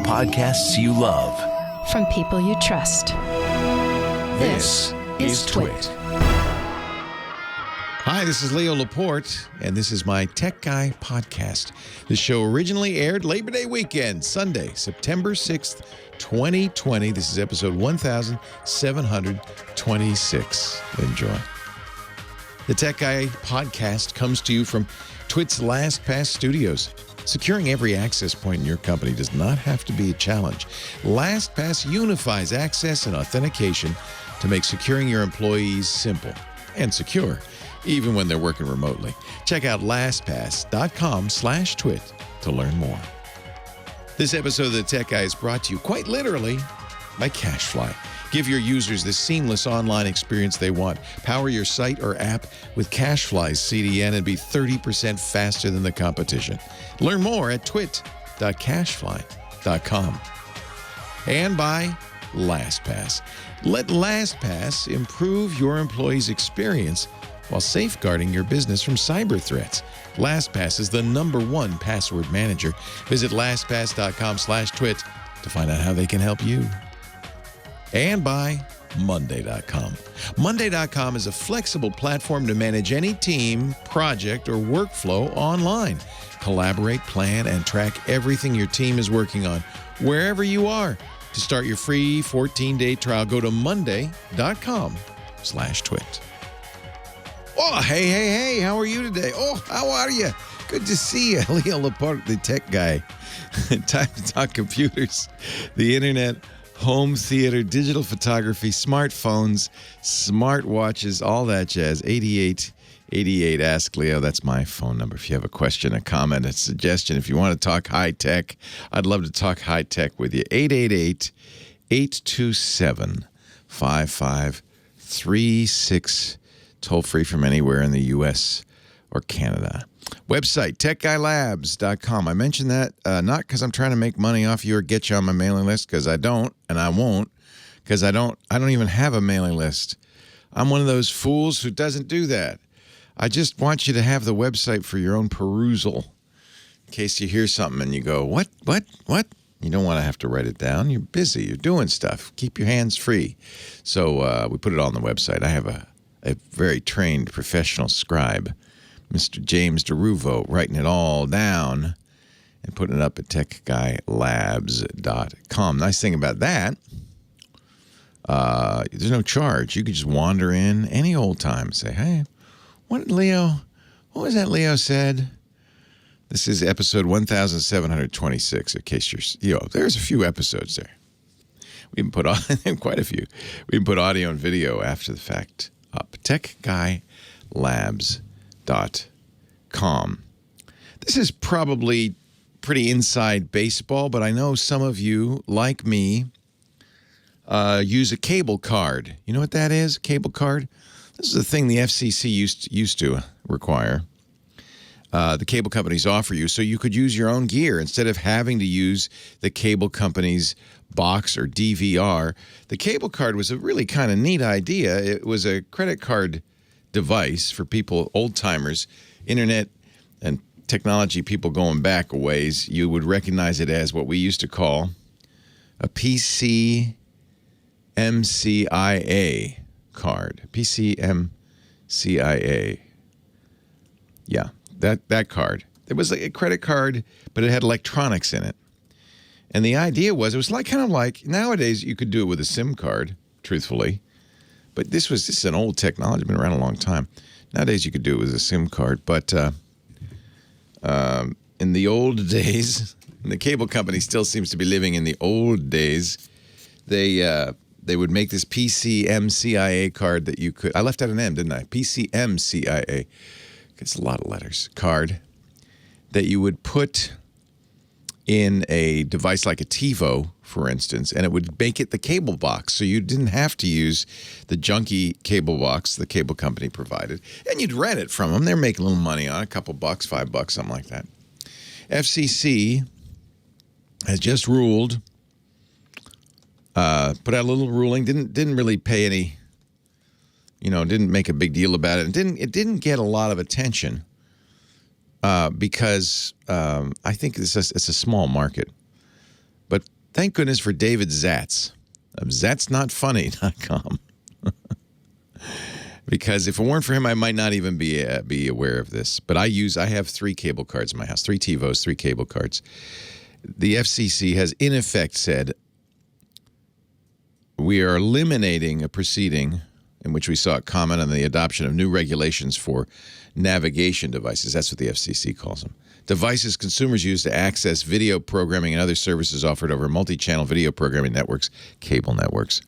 podcasts you love. From people you trust. This is TWiT. Hi, this is Leo Laporte, and this is my Tech Guy podcast. The show originally aired Labor Day weekend, Sunday, September 6th, 2020. This is episode 1726. Enjoy. The Tech Guy podcast comes to you from TWiT's LastPass studios. Securing every access point in your company does not have to be a challenge. LastPass unifies access and authentication to make securing your employees simple and secure, even when they're working remotely. Check out lastpass.com/twit to learn more. This episode of The Tech Guy is brought to you quite literally by CashFly. Give your users the seamless online experience they want. Power your site or app with CashFly's CDN and be 30% faster than the competition. Learn more at twit.cashfly.com. And by LastPass. Let LastPass improve your employees' experience while safeguarding your business from cyber threats. LastPass is the #1 password manager. Visit lastpass.com/twit to find out how they can help you. And by Monday.com. Monday.com is a flexible platform to manage any team, project, or workflow online. Collaborate, plan, and track everything your team is working on, wherever you are. To start your free 14-day trial, go to Monday.com/twit. Oh, hey, how are you today? Oh, how are you? Good to see you. Leo Laporte, the Tech Guy. Time to talk computers, the internet, home theater, digital photography, smartphones, smartwatches, all that jazz. 8888 Ask Leo. That's my phone number. If you have a question, a comment, a suggestion, if you want to talk high tech, I'd love to talk high tech with you. 888-827-5536. Toll free from anywhere in the U.S. or Canada. Website, techguylabs.com. I mentioned that not because I'm trying to make money off you or get you on my mailing list, because I don't, and I won't, because I don't even have a mailing list. I'm one of those fools who doesn't do that. I just want you to have the website for your own perusal. In case you hear something and you go, what? You don't want to have to write it down. You're busy. You're doing stuff. Keep your hands free. So we put it on the website. I have a very trained professional scribe, Mr. James DeRuvo, writing it all down and putting it up at techguylabs.com. Nice thing about that, there's no charge. You could just wander in any old time and say, hey, what was that Leo said? This is episode 1726, in case there's a few episodes there. We can put on quite a few. We can put audio and video after the fact up. techguylabs.com. This is probably pretty inside baseball, but I know some of you, like me, use a cable card. You know what that is? Cable card? This is a thing the FCC used to require. The cable companies offer you, so you could use your own gear instead of having to use the cable company's box or DVR. The cable card was a really kind of neat idea. It was a credit card device for people, old-timers, internet and technology people going back a ways. You would recognize it as what we used to call a PCMCIA card. PCMCIA. Yeah, that card. It was like a credit card, but it had electronics in it. And the idea was, it was kind of like, nowadays you could do it with a SIM card, truthfully. But this is an old technology, been around a long time. Nowadays you could do it with a SIM card. But in the old days, and the cable company still seems to be living in the old days, they would make this PCMCIA card that you could, I left out an M, didn't I? PCMCIA. It's a lot of letters. Card that you would put in a device like a TiVo, for instance, and it would make it the cable box. So you didn't have to use the junky cable box the cable company provided. And you'd rent it from them. They're making a little money on it, a couple bucks, $5, something like that. FCC has just ruled, put out a little ruling, didn't really pay any, didn't make a big deal about it. It didn't get a lot of attention because I think it's a small market. But Thank goodness for David Zatz of zatsnotfunny.com. Because if it weren't for him, I might not even be aware of this. But I have 3 cable cards in my house, 3 TiVos, 3 cable cards. The FCC has in effect said we are eliminating a proceeding in which we saw a comment on the adoption of new regulations for navigation devices. That's what the FCC calls them. Devices consumers use to access video programming and other services offered over multi-channel video programming networks, cable networks.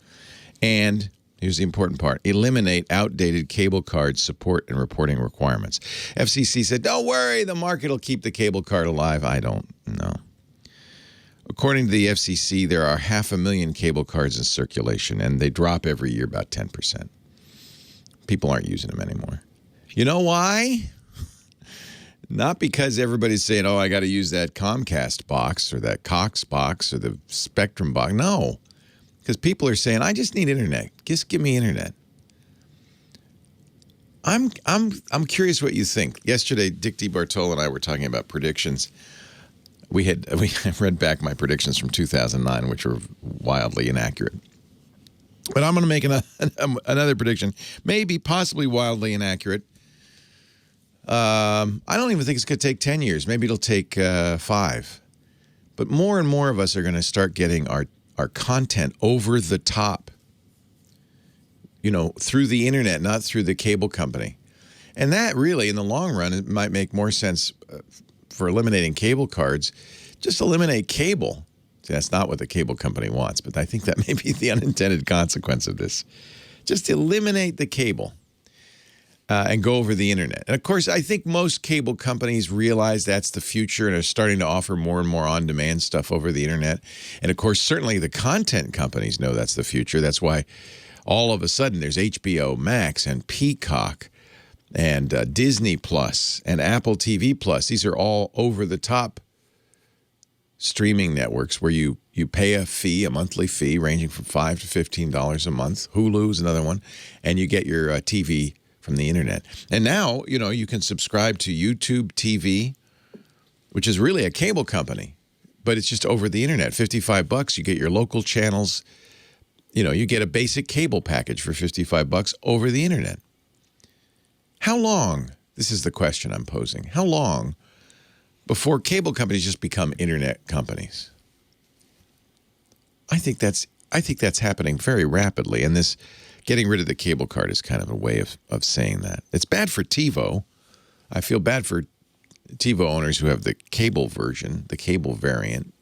And here's the important part: eliminate outdated cable card support and reporting requirements. FCC said, don't worry, the market will keep the cable card alive. I don't know. According to the FCC, there are 500,000 cable cards in circulation, and they drop every year about 10%. People aren't using them anymore. You know why? Not because everybody's saying, oh, I got to use that Comcast box or that Cox box or the Spectrum box. No, because people are saying, I just need internet. Just give me internet. I'm curious what you think. Yesterday, Dick DeBartolo and I were talking about predictions. We read back my predictions from 2009, which were wildly inaccurate. But I'm going to make another prediction, maybe possibly wildly inaccurate. I don't even think it's going to take 10 years. Maybe it'll take 5. But more and more of us are going to start getting our content over the top, through the internet, not through the cable company. And that really, in the long run, it might make more sense for eliminating cable cards. Just eliminate cable. See, that's not what the cable company wants, but I think that may be the unintended consequence of this. Just eliminate the cable. And go over the internet. And of course, I think most cable companies realize that's the future and are starting to offer more and more on-demand stuff over the internet. And of course, certainly the content companies know that's the future. That's why all of a sudden there's HBO Max and Peacock and Disney Plus and Apple TV Plus. These are all over-the-top streaming networks where you pay a monthly fee ranging from $5 to $15 a month. Hulu's another one. And you get your TV from the internet. And now, you can subscribe to YouTube TV, which is really a cable company, but it's just over the internet. $55, you get your local channels. You get a basic cable package for $55 over the internet. How long? This is the question I'm posing. How long before cable companies just become internet companies? I think that's happening very rapidly, and this getting rid of the cable card is kind of a way of saying that. It's bad for TiVo. I feel bad for TiVo owners who have the cable version, the cable variant.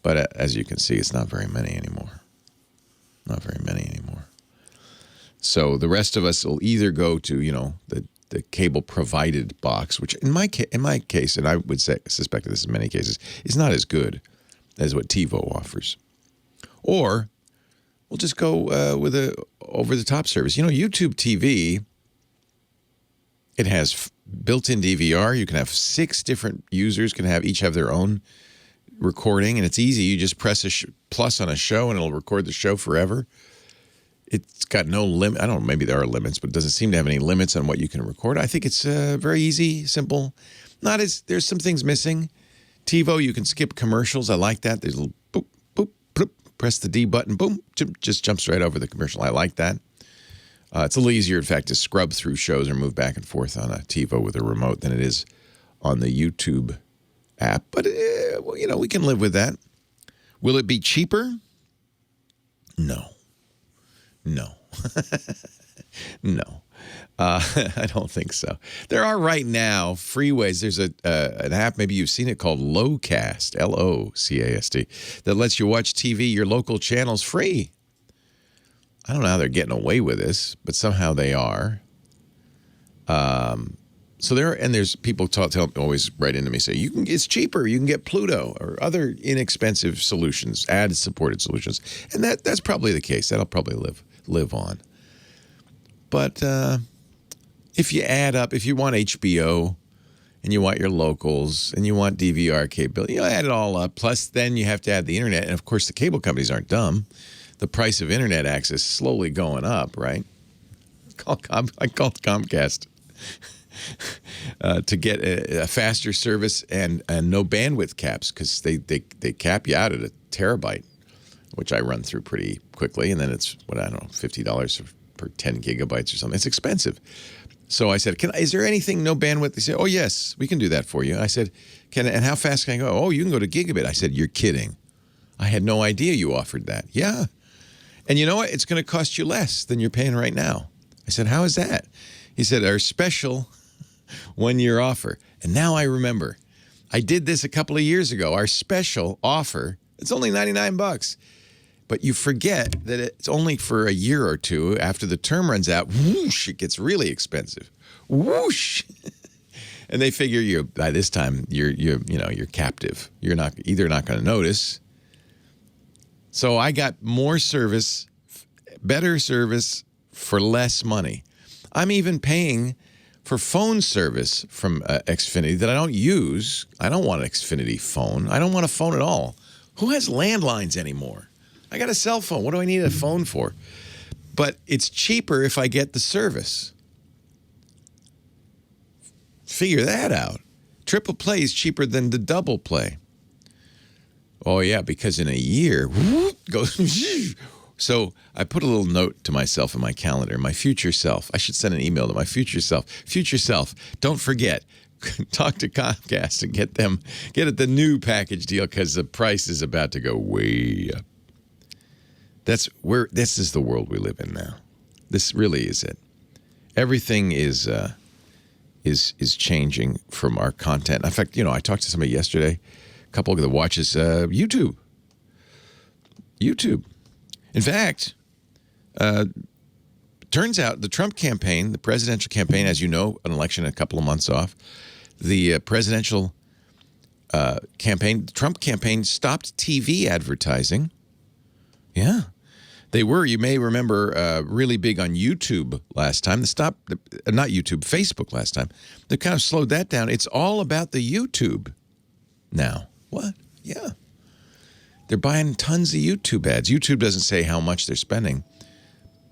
But as you can see, it's not very many anymore. Not very many anymore. So the rest of us will either go to, the cable provided box, which in my case, and I would suspect this in many cases, is not as good as what TiVo offers. Or we'll just go with a over-the-top service. YouTube TV, it has built-in DVR. You can have 6 different users each have their own recording, and it's easy. You just press a plus on a show, and it'll record the show forever. It's got no limit. I don't know, maybe there are limits, but it doesn't seem to have any limits on what you can record. I think it's very easy, simple. There's some things missing. TiVo, you can skip commercials. I like that. There's a little boop, boop, boop. Press the D button, boom, just jumps right over the commercial. I like that. It's a little easier, in fact, to scrub through shows or move back and forth on a TiVo with a remote than it is on the YouTube app. But, we can live with that. Will it be cheaper? No. No. I don't think so. There are right now free ways. There's an app, maybe you've seen it, called Locast, Locast, that lets you watch TV, your local channels, free. I don't know how they're getting away with this, but somehow they are. So there's people always write into me, say, it's cheaper. You can get Pluto or other inexpensive solutions, ad-supported solutions. And that's probably the case. That'll probably live on. But if you add up, if you want HBO and you want your locals and you want DVR capability, add it all up. Plus, then you have to add the internet. And, of course, the cable companies aren't dumb. The price of internet access is slowly going up, right? I called Comcast to get a faster service and no bandwidth caps, because they cap you out at terabyte, which I run through pretty quickly. And then it's, $50 per 10 gigabytes or something. It's expensive. So I said, is there anything, no bandwidth? They said, oh, yes, we can do that for you. I said, and how fast can I go? Oh, you can go to gigabit. I said, you're kidding. I had no idea you offered that. Yeah. And you know what? It's going to cost you less than you're paying right now. I said, how is that? He said, our special one-year offer. And now I remember. I did this a couple of years ago. Our special offer, it's only $99. But you forget that it's only for a year or two. After the term runs out, whoosh, it gets really expensive. Whoosh. And they figure by this time you're captive. You're not going to notice. So I got more service, better service for less money. I'm even paying for phone service from Xfinity that I don't use. I don't want an Xfinity phone. I don't want a phone at all. Who has landlines anymore? I got a cell phone. What do I need a phone for? But it's cheaper if I get the service. Figure that out. Triple play is cheaper than the double play. Oh, yeah, because in a year, whoop, goes. So I put a little note to myself in my calendar, my future self. I should send an email to my future self. Future self, don't forget, talk to Comcast and get it the new package deal because the price is about to go way up. This is the world we live in now. This really is it. Everything is changing from our content. In fact, I talked to somebody yesterday, a couple that watches YouTube. In fact, turns out the Trump campaign, the presidential campaign, as you know, an election a couple of months off, the presidential campaign, the Trump campaign stopped TV advertising. Yeah. They were, you may remember, really big on YouTube last time. They stopped, not YouTube, Facebook last time. They kind of slowed that down. It's all about the YouTube now. What? Yeah. They're buying tons of YouTube ads. YouTube doesn't say how much they're spending,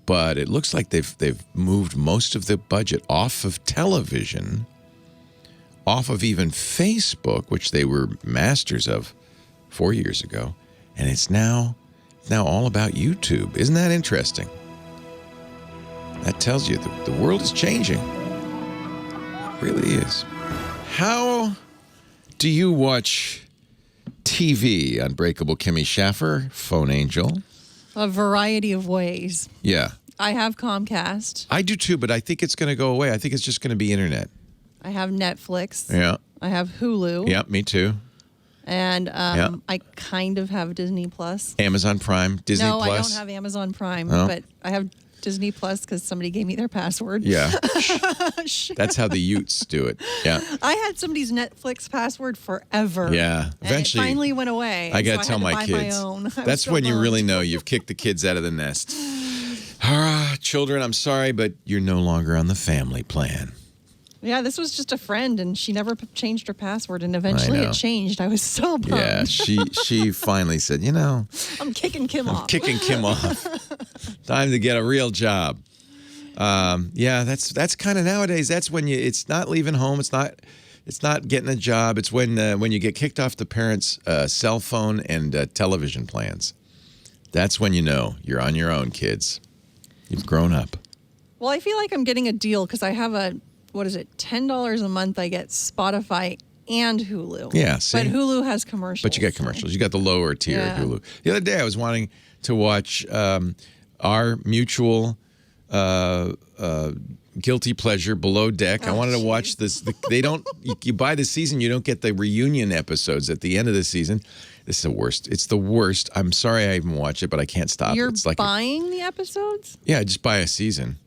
but it looks like they've moved most of the budget off of television, off of even Facebook, which they were masters of 4 years ago, and it's now all about YouTube. Isn't that interesting? That tells you the world is changing. It really is. How do you watch TV? Unbreakable Kimmy Schaffer, Phone Angel. A variety of ways. Yeah. I have Comcast. I do too, but I think it's going to go away. I think it's just going to be internet. I have Netflix. Yeah. I have Hulu. Yeah, me too. And I kind of have Disney Plus. Amazon Prime, Disney Plus. No, I don't have Amazon Prime, Oh. but I have Disney Plus because somebody gave me their password. Yeah. That's how the Utes do it. Yeah. I had somebody's Netflix password forever. Yeah. Eventually, and it finally went away. I got to so tell I my had to buy kids. My own. That's when you really know you've kicked the kids out of the nest. Children, I'm sorry, but you're no longer on the family plan. Yeah, this was just a friend, and she never changed her password, and eventually it changed. I was so bummed. Yeah, she finally said, I'm kicking Kim off. Kicking Kim off. Time to get a real job. Yeah, that's kind of nowadays. That's when it's not leaving home. It's not getting a job. It's when you get kicked off the parents' cell phone and television plans. That's when you know you're on your own, kids. You've grown up. Well, I feel like I'm getting a deal because I have $10 a month. I get Spotify and Hulu. Yeah, see? But Hulu has commercials. But you get commercials. You got the lower tier Hulu. The other day I was wanting to watch our mutual guilty pleasure, Below Deck. I wanted to watch this. They don't. You buy the season, you don't get the reunion episodes at the end of the season. This is the worst. It's the worst. I'm sorry I even watch it, but I can't stop. You're It's like buying the episodes? Yeah, just buy a season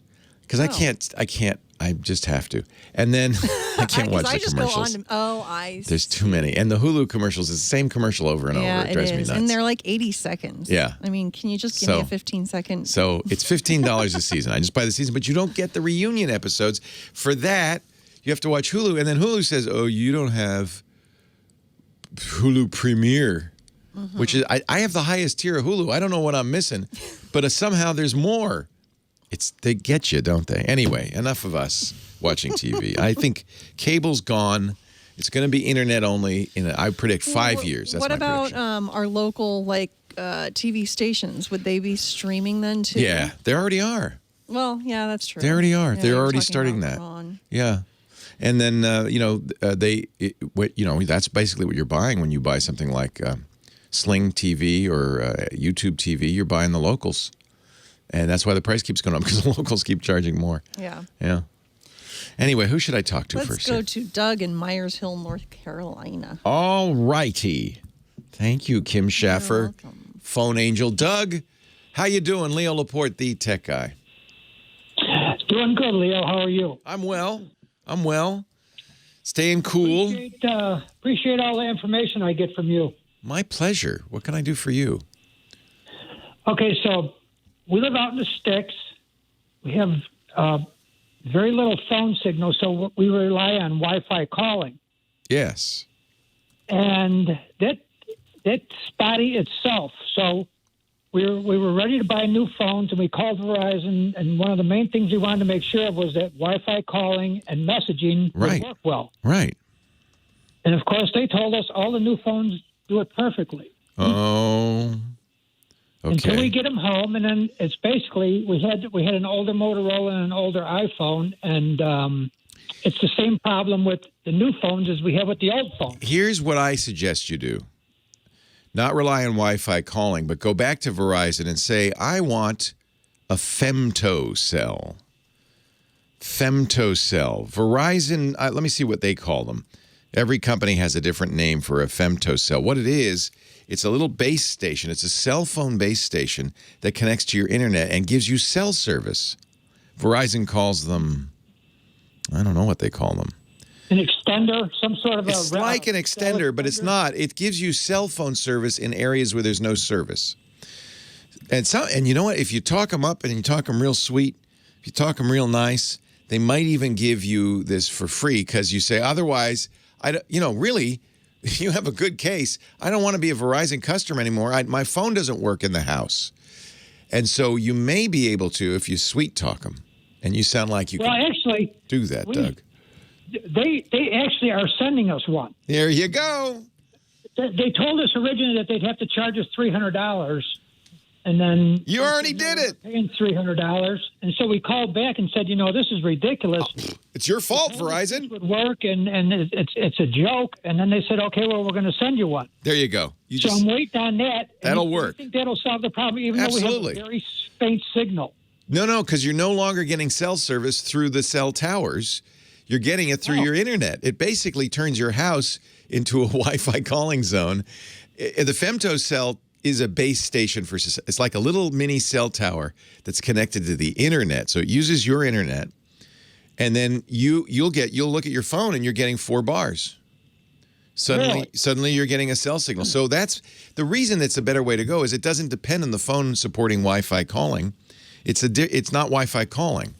because I can't. I just have to. And then I can't watch the commercials. I see. There's too many. And the Hulu commercials is the same commercial over and over. It drives me nuts. And they're like 80 seconds. Yeah. I mean, can you just give me a 15-second? So it's $15 a season. I just buy the season, but you don't get the reunion episodes. For that, you have to watch Hulu. And then Hulu says, oh, you don't have Hulu Premiere, which is, I have the highest tier of Hulu. I don't know what I'm missing, but somehow there's more. They get you, don't they? Anyway, enough of us watching TV. I think cable's gone. It's going to be internet only I predict 5 years. That's what my about prediction. our local TV stations? Would they be streaming then too? Yeah, they already are. Well, yeah, that's true. They already are. Yeah, They're you were already talking starting about that. Ron. Yeah. And then, that's basically what you're buying when you buy something like Sling TV or YouTube TV. You're buying the locals. And that's why the price keeps going up, because the locals keep charging more. Yeah. Yeah. Anyway, who should I talk to Let's first? go to Doug in Myers Hill, North Carolina. All righty. Thank you, Kim Schaffer. welcome. Phone angel. Doug, how you doing? Leo Laporte, the tech guy. Doing good, Leo. How are you? I'm well. Staying cool. Appreciate all the information I get from you. My pleasure. What can I do for you? Okay, so we live out in the sticks. We have very little phone signal, so we rely on Wi-Fi calling. Yes. And that's spotty itself. So we were ready to buy new phones, and we called Verizon, and one of the main things we wanted to make sure of was that Wi-Fi calling and messaging would work well. Right. And, of course, they told us all the new phones do it perfectly. Oh, okay. Until we get them home, and then it's basically we had an older Motorola and an older iPhone, and it's the same problem with the new phones as we have with the old phones. Here's what I suggest you do. Not rely on Wi-Fi calling, but go back to Verizon and say, I want a Femtocell. Femtocell. Verizon, let me see what they call them. Every company has a different name for a Femtocell. What it is, it's a little base station. It's a cell phone base station that connects to your internet and gives you cell service. Verizon calls them, I don't know what they call them. An extender, some sort of It's like an extender, but it's not. It gives you cell phone service in areas where there's no service. And you know what? If you talk them up and you talk them real sweet, if you talk them real nice, they might even give you this for free, because you say, otherwise, really, you have a good case. I don't want to be a Verizon customer anymore. My phone doesn't work in the house. And so you may be able to, if you sweet talk them, and you sound like you can actually do that, Doug. They actually are sending us one. There you go. They told us originally that they'd have to charge us $300, and then you already did it. Paying $300, and so we called back and said, this is ridiculous. It's your fault, Verizon. It would work, and it's a joke. And then they said, okay, well, we're going to send you one. There you go. I'm waiting on that. That'll work. I think that'll solve the problem, even Absolutely. though we have a very faint signal. No, because you're no longer getting cell service through the cell towers. You're getting it through your internet. It basically turns your house into a Wi-Fi calling zone. The Femtocell is a base station for, it's like a little mini cell tower that's connected to the internet. So it uses your internet, and then you'll look at your phone and you're getting 4 bars. Suddenly you're getting a cell signal. So that's the reason that's a better way to go, is it doesn't depend on the phone supporting Wi-Fi calling. It's not Wi-Fi calling.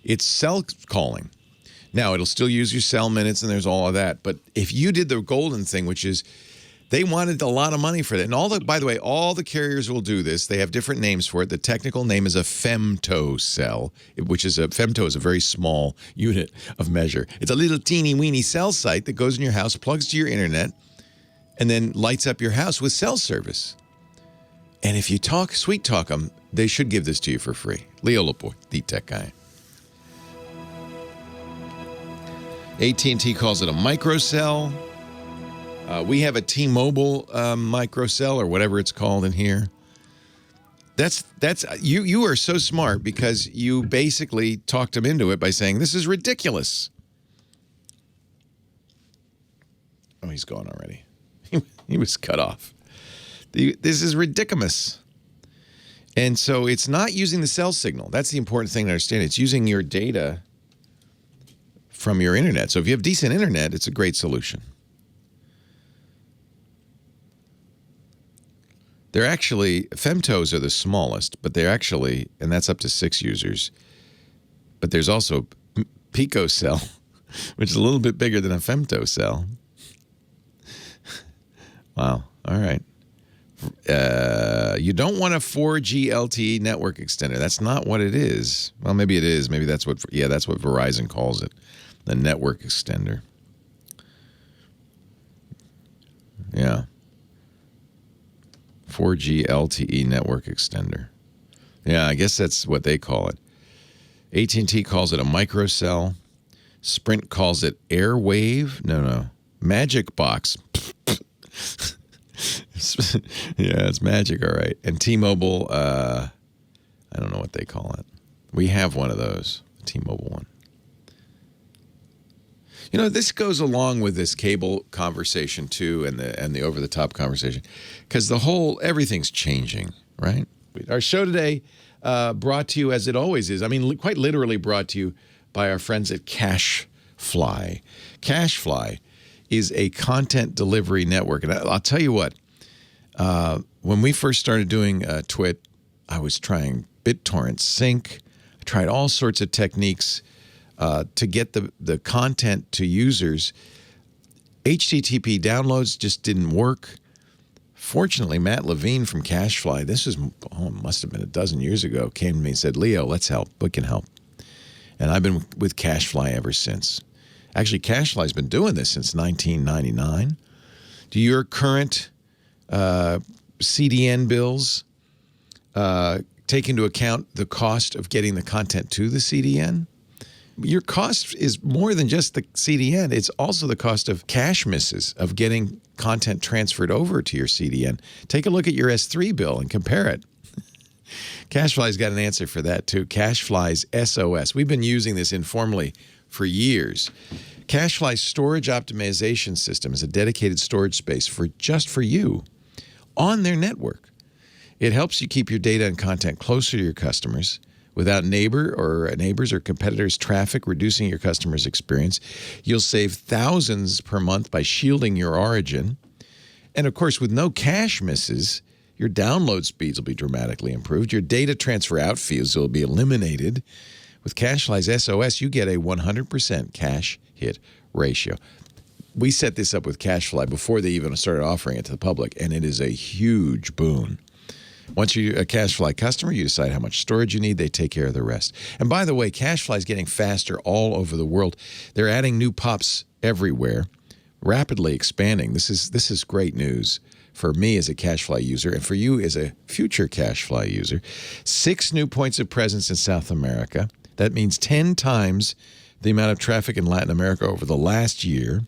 It's cell calling. Now, it'll still use your cell minutes, and there's all of that. But if you did the golden thing, which is they wanted a lot of money for that. And by the way, all the carriers will do this. They have different names for it. The technical name is a femtocell, which is femto is a very small unit of measure. It's a little teeny weeny cell site that goes in your house, plugs to your internet, and then lights up your house with cell service. And if you sweet talk them, they should give this to you for free. Leo Laporte, the tech guy. AT&T calls it a microcell. We have a T-Mobile microcell, or whatever it's called in here. That's you are so smart, because you basically talked them into it by saying, this is ridiculous. Oh, he's gone already. He was cut off. This is ridiculous. And so it's not using the cell signal. That's the important thing to understand. It's using your data from your internet. So if you have decent internet, it's a great solution. They're actually, femtos are the smallest, but they're actually, and that's up to 6 users. But there's also Picocell, which is a little bit bigger than a femtocell. Wow. All right. You don't want a 4G LTE network extender. That's not what it is. Well, maybe it is. Maybe that's what Verizon calls it, the network extender. Yeah. 4G LTE network extender. Yeah, I guess that's what they call it. AT&T calls it a microcell. Sprint calls it Airwave. No. Magic Box. Yeah, it's magic, all right. And T-Mobile, I don't know what they call it. We have one of those, the T-Mobile one. You know, this goes along with this cable conversation too, and the over-the-top conversation, because everything's changing, right? Our show today brought to you, as it always is, I mean, quite literally brought to you by our friends at CashFly. CashFly is a content delivery network, and I'll tell you what. When we first started doing TWiT, I was trying BitTorrent Sync. I tried all sorts of techniques to get the content to users. HTTP downloads just didn't work. Fortunately, Matt Levine from CashFly, must have been a dozen years ago, came to me and said, Leo, let's help. We can help. And I've been with CashFly ever since. Actually, CashFly's been doing this since 1999. Do your current CDN bills take into account the cost of getting the content to the CDN? Your cost is more than just the CDN. It's also the cost of cache misses, of getting content transferred over to your CDN. Take a look at your S3 bill and compare it. CashFly's got an answer for that, too. CashFly's SOS. We've been using this informally for years. CashFly's storage optimization system is a dedicated storage space just for you on their network. It helps you keep your data and content closer to your customers without neighbors or competitors' traffic, reducing your customers' experience. You'll save thousands per month by shielding your origin. And, of course, with no cache misses, your download speeds will be dramatically improved. Your data transfer out fees will be eliminated. With CashFly's SOS, you get a 100% cache hit ratio. We set this up with CashFly before they even started offering it to the public, and it is a huge boon. Once you're a CashFly customer, you decide how much storage you need. They take care of the rest. And by the way, CashFly is getting faster all over the world. They're adding new POPs everywhere, rapidly expanding. This is great news for me as a CashFly user and for you as a future CashFly user. 6 new points of presence in South America. That means 10 times the amount of traffic in Latin America over the last year.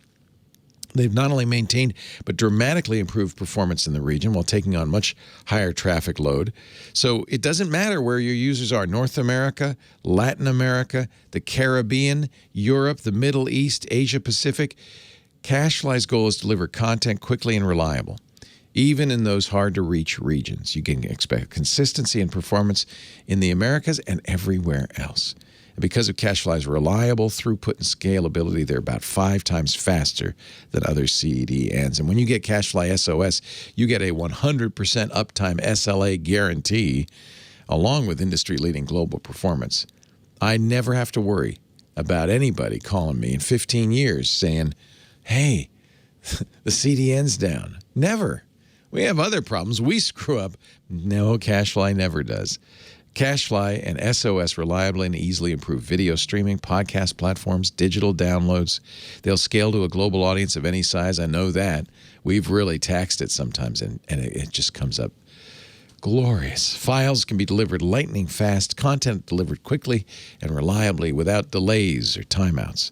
They've not only maintained but dramatically improved performance in the region while taking on much higher traffic load. So it doesn't matter where your users are, North America, Latin America, the Caribbean, Europe, the Middle East, Asia Pacific. CashFly's goal is to deliver content quickly and reliable. Even in those hard-to-reach regions, you can expect consistency and performance in the Americas and everywhere else. And because of CashFly's reliable throughput and scalability, they're about 5 times faster than other CDNs. And when you get CashFly SOS, you get a 100% uptime SLA guarantee, along with industry-leading global performance. I never have to worry about anybody calling me in 15 years saying, hey, the CDN's down. Never. We have other problems. We screw up. No, CashFly never does. CashFly and SOS reliably and easily improve video streaming, podcast platforms, digital downloads. They'll scale to a global audience of any size. I know that. We've really taxed it sometimes, and it just comes up glorious. Files can be delivered lightning fast, content delivered quickly and reliably without delays or timeouts.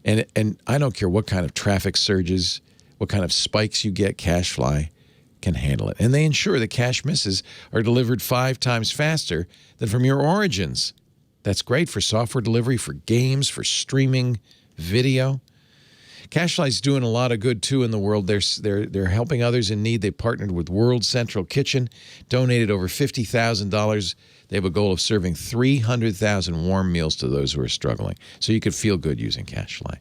And I don't care what kind of traffic surges, what kind of spikes you get, CashFly can handle it. And they ensure that cache misses are delivered 5 times faster than from your origins. That's great for software delivery, for games, for streaming video. CashFly's doing a lot of good, too, in the world. They're helping others in need. They partnered with World Central Kitchen, donated over $50,000. They have a goal of serving 300,000 warm meals to those who are struggling. So you could feel good using CashFly.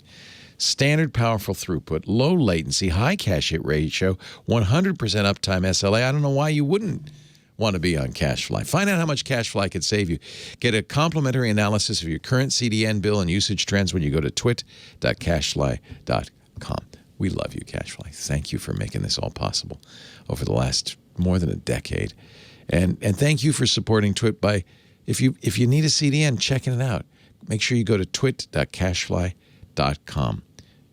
Standard powerful throughput, low latency, high cache hit ratio, 100% uptime SLA. I don't know why you wouldn't want to be on CashFly. Find out how much CashFly could save you. Get a complimentary analysis of your current CDN bill and usage trends when you go to twit.cashfly.com. We love you, CashFly. Thank you for making this all possible over the last more than a decade. And thank you for supporting TWiT by, if you need a CDN, checking it out. Make sure you go to twit.cashfly.com.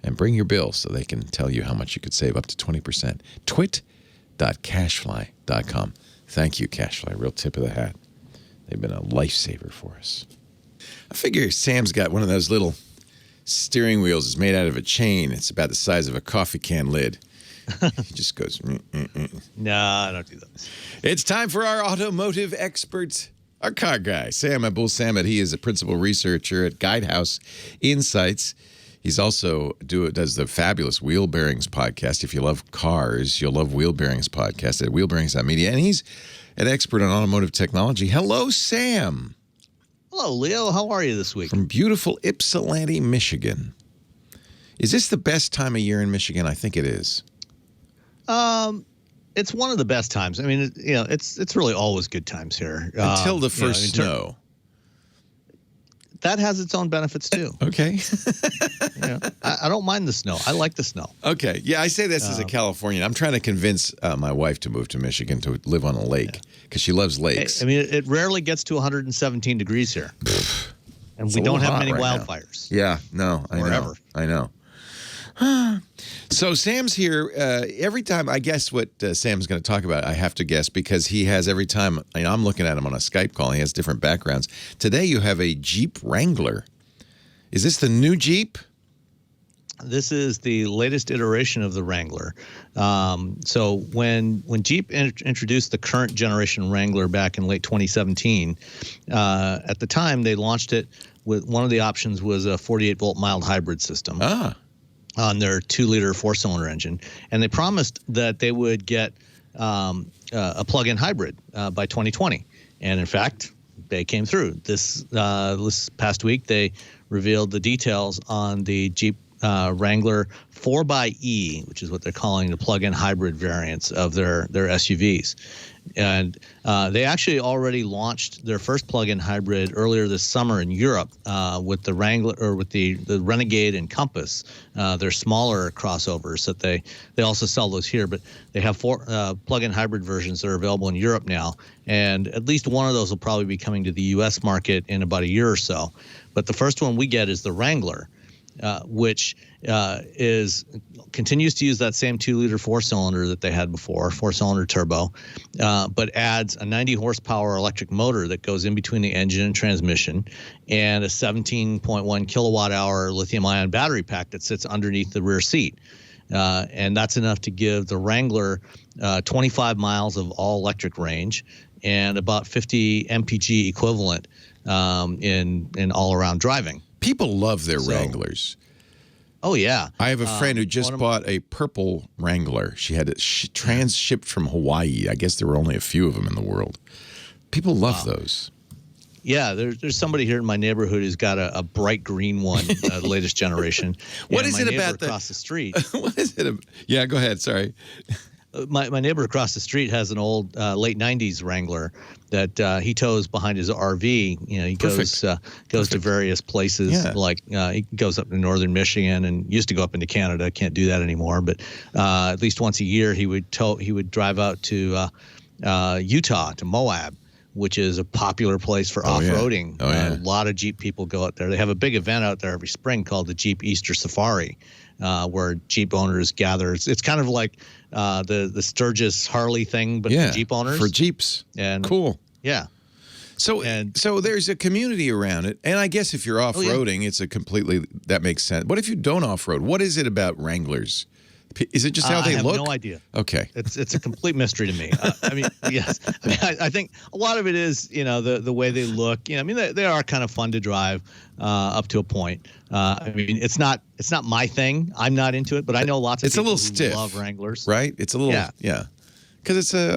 and bring your bill so they can tell you how much you could save up to 20%. TWiT.cashfly.com. Thank you, Cashfly. Real tip of the hat. They've been a lifesaver for us. I figure Sam's got one of those little steering wheels. It's made out of a chain. It's about the size of a coffee can lid. He just goes, No, I don't do that. It's time for our automotive expert, our car guy, Sam Abuelsamid. He is a principal researcher at Guidehouse Insights. He's also does the fabulous Wheel Bearings podcast. If you love cars, you'll love Wheel Bearings podcast at wheelbearings.media. And he's an expert on automotive technology. Hello, Sam. Hello, Leo. How are you this week? From beautiful Ypsilanti, Michigan. Is this the best time of year in Michigan? I think it is. It's one of the best times. I mean, it's really always good times here. Until the first snow. That has its own benefits too. Okay. I don't mind the snow. I like the snow. Okay. Yeah, I say this as a Californian. I'm trying to convince my wife to move to Michigan to live on a lake because she loves lakes. I mean, it rarely gets to 117 degrees here. And we don't have many wildfires. Now. Yeah, no, I know. I know. So Sam's here every time. I guess what Sam's going to talk about, I have to guess, because he has every time. I'm looking at him on a Skype call. He has different backgrounds. Today you have a Jeep Wrangler. Is this the new Jeep? This is the latest iteration of the Wrangler. So when Jeep introduced the current generation Wrangler back in late 2017, at the time they launched it with one of the options was a 48-volt mild hybrid system. On their 2-liter 4-cylinder engine, and they promised that they would get a plug-in hybrid by 2020. And in fact, they came through. This past week, they revealed the details on the Jeep Wrangler 4xe, which is what they're calling the plug-in hybrid variants of their SUVs. And they actually already launched their first plug-in hybrid earlier this summer in Europe with the Wrangler, or with the Renegade and Compass. They're smaller crossovers that they also sell those here, but they have 4 plug-in hybrid versions that are available in Europe now, and at least one of those will probably be coming to the U.S. market in about a year or so. But the first one we get is the Wrangler, which continues to use that same 2-liter 4-cylinder that they had before, 4-cylinder turbo, but adds a 90 horsepower electric motor that goes in between the engine and transmission, and a 17.1 kilowatt hour lithium ion battery pack that sits underneath the rear seat. And that's enough to give the Wrangler 25 miles of all electric range and about 50 mpg equivalent in all around driving. People love their Wranglers. Oh, yeah. I have a friend who just bought a purple Wrangler. She had it trans-shipped from Hawaii. I guess there were only a few of them in the world. People love those. Yeah, there's somebody here in my neighborhood who's got a bright green one, the latest generation. What is it about across the street? What is it? Yeah, go ahead. Sorry. My neighbor across the street has an old late 90s Wrangler that he tows behind his RV. He goes to various places, like he goes up to northern Michigan and used to go up into Canada. Can't do that anymore, but at least once a year he would drive out to Utah, to Moab, which is a popular place for off-roading. A lot of Jeep people go out there. They have a big event out there every spring called the Jeep Easter Safari, where Jeep owners gather. It's kind of like the Sturgis Harley thing, but for Jeep owners. For Jeeps. And cool. Yeah. So there's a community around it. And I guess if you're off-roading, it's that makes sense. What if you don't off-road? What is it about Wranglers? Is it just how they look? I have no idea. Okay. It's a complete mystery to me. I mean, yes. I mean, I think a lot of it is, the way they look. I mean, they are kind of fun to drive up to a point. I mean, it's not my thing. I'm not into it, but I know lots of people a little stiff, love Wranglers. Right? It's a little, because it's a.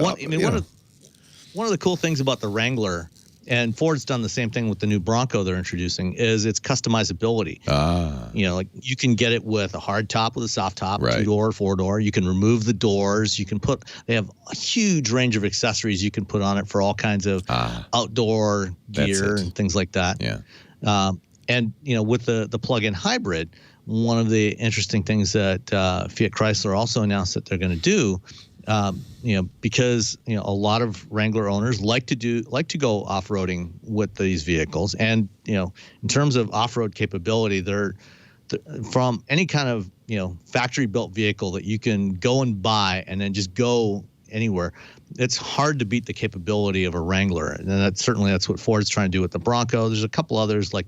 One of the cool things about the Wrangler, and Ford's done the same thing with the new Bronco they're introducing, is its customizability. Like you can get it with a hard top, with a soft top, 2-door, 4-door. You can remove the doors. You can they have a huge range of accessories you can put on it for all kinds of outdoor gear and things like that. Yeah. And with the plug-in hybrid, one of the interesting things that Fiat Chrysler also announced that they're going to do, because a lot of Wrangler owners like to go off-roading with these vehicles, and in terms of off-road capability, they're from any kind of factory built vehicle that you can go and buy and then just go anywhere. It's hard to beat the capability of a Wrangler, and that's what Ford's trying to do with the Bronco. There's a couple others like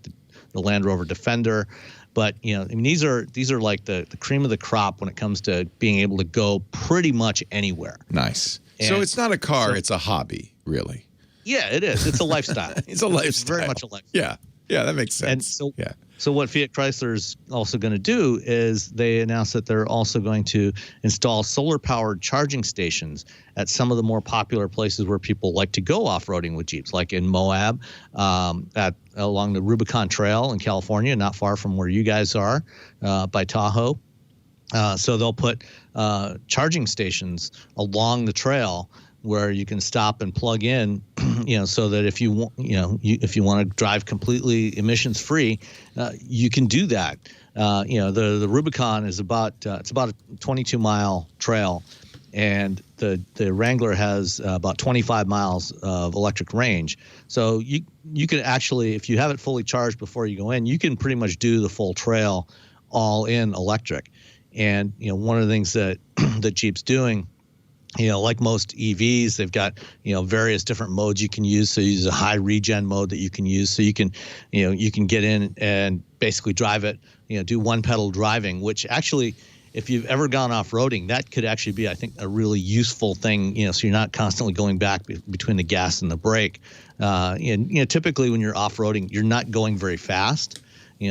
the Land Rover Defender, but these are like the cream of the crop when it comes to being able to go pretty much anywhere. Nice. And so it's not a car; it's a hobby, really. Yeah, it is. It's a lifestyle. It's a lifestyle. It's very much a lifestyle. Yeah, that makes sense. And so what Fiat Chrysler's also going to do is they announced that they're also going to install solar-powered charging stations at some of the more popular places where people like to go off-roading with Jeeps, like in Moab, along the Rubicon Trail in California, not far from where you guys are, by Tahoe. So they'll put charging stations along the trail where you can stop and plug in, so that if you want, if you want to drive completely emissions free, you can do that. The Rubicon is about it's about a 22-mile trail, and the Wrangler has about 25 miles of electric range. So you can actually, if you have it fully charged before you go in, you can pretty much do the full trail all in electric. And one of the things that that Jeep's doing, like most EVs, they've got, various different modes you can use. So you use a high regen mode that you can use. So you can get in and basically drive it, do one pedal driving, which actually, if you've ever gone off-roading, that could actually be, I think, a really useful thing, so you're not constantly going back between the gas and the brake. Typically when you're off-roading, you're not going very fast.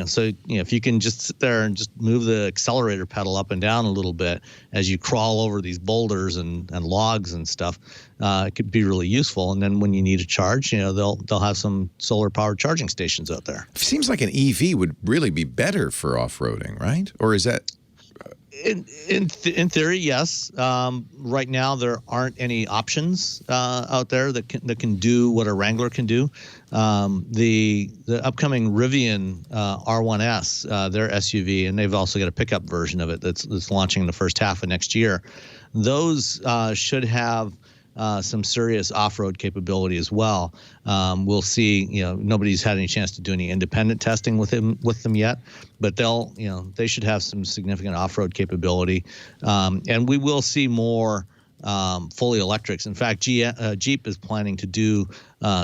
So if you can just sit there and just move the accelerator pedal up and down a little bit as you crawl over these boulders and logs and stuff, it could be really useful. And then when you need a charge, they'll have some solar powered charging stations out there. It seems like an EV would really be better for off-roading, right? Or is that? In theory, yes. Right now, there aren't any options out there that can do what a Wrangler can do. The upcoming Rivian R1S, their SUV, and they've also got a pickup version of it that's launching in the first half of next year. Those should have some serious off-road capability as well. We'll see. Nobody's had any chance to do any independent testing with them yet, but they should have some significant off-road capability, and we will see more fully electrics. In fact, Jeep is planning to do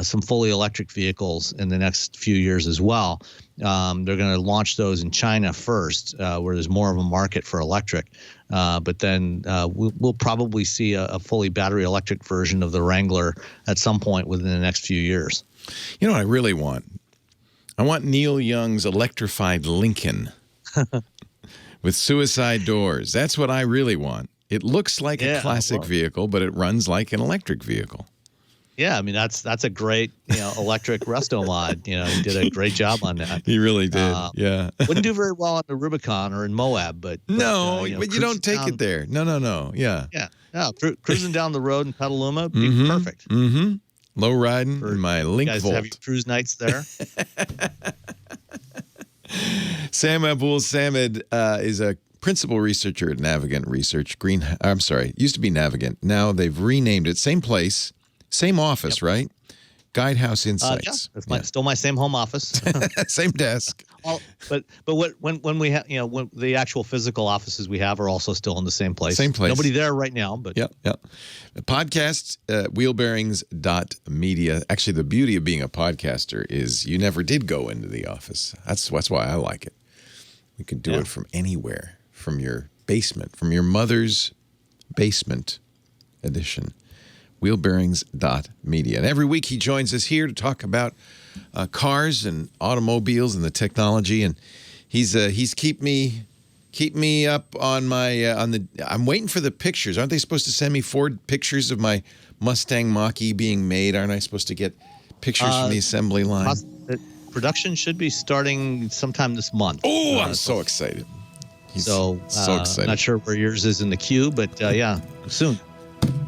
some fully electric vehicles in the next few years as well. They're going to launch those in China first, where there's more of a market for electric. But then we'll probably see a fully battery electric version of the Wrangler at some point within the next few years. You know what I really want? I want Neil Young's electrified Lincoln with suicide doors. That's what I really want. It looks like a classic vehicle, but it runs like an electric vehicle. Yeah, I mean that's a great electric resto mod. He did a great job on that. He really did. Yeah, wouldn't do very well on the Rubicon or in Moab, but you don't take it there. No. Yeah. No, cruising down the road in Petaluma, be perfect. Mm-hmm. Low riding in my Link Volt. You guys have your cruise nights there. Sam Abuelsamid is a principal researcher at Navigant Research. Used to be Navigant. Now they've renamed it. Same place. Same office, right? Guidehouse Insights. It's still my same home office. Same desk. But when we have, when the actual physical offices we have are also still in the same place. Same place. Nobody there right now, but Yep. The podcast, wheelbearings.media. Actually, the beauty of being a podcaster is you never did go into the office. That's why I like it. We can do it from anywhere, from your basement, from your mother's basement edition. Wheelbearings.media. And every week he joins us here to talk about cars and automobiles and the technology. And he's keep me up on my I'm waiting for the pictures. Aren't they supposed to send me 4 pictures of my Mustang Mach-E being made? Aren't I supposed to get pictures from the assembly line? Production should be starting sometime this month. Oh, I'm so excited. So excited. Not sure where yours is in the queue, but soon.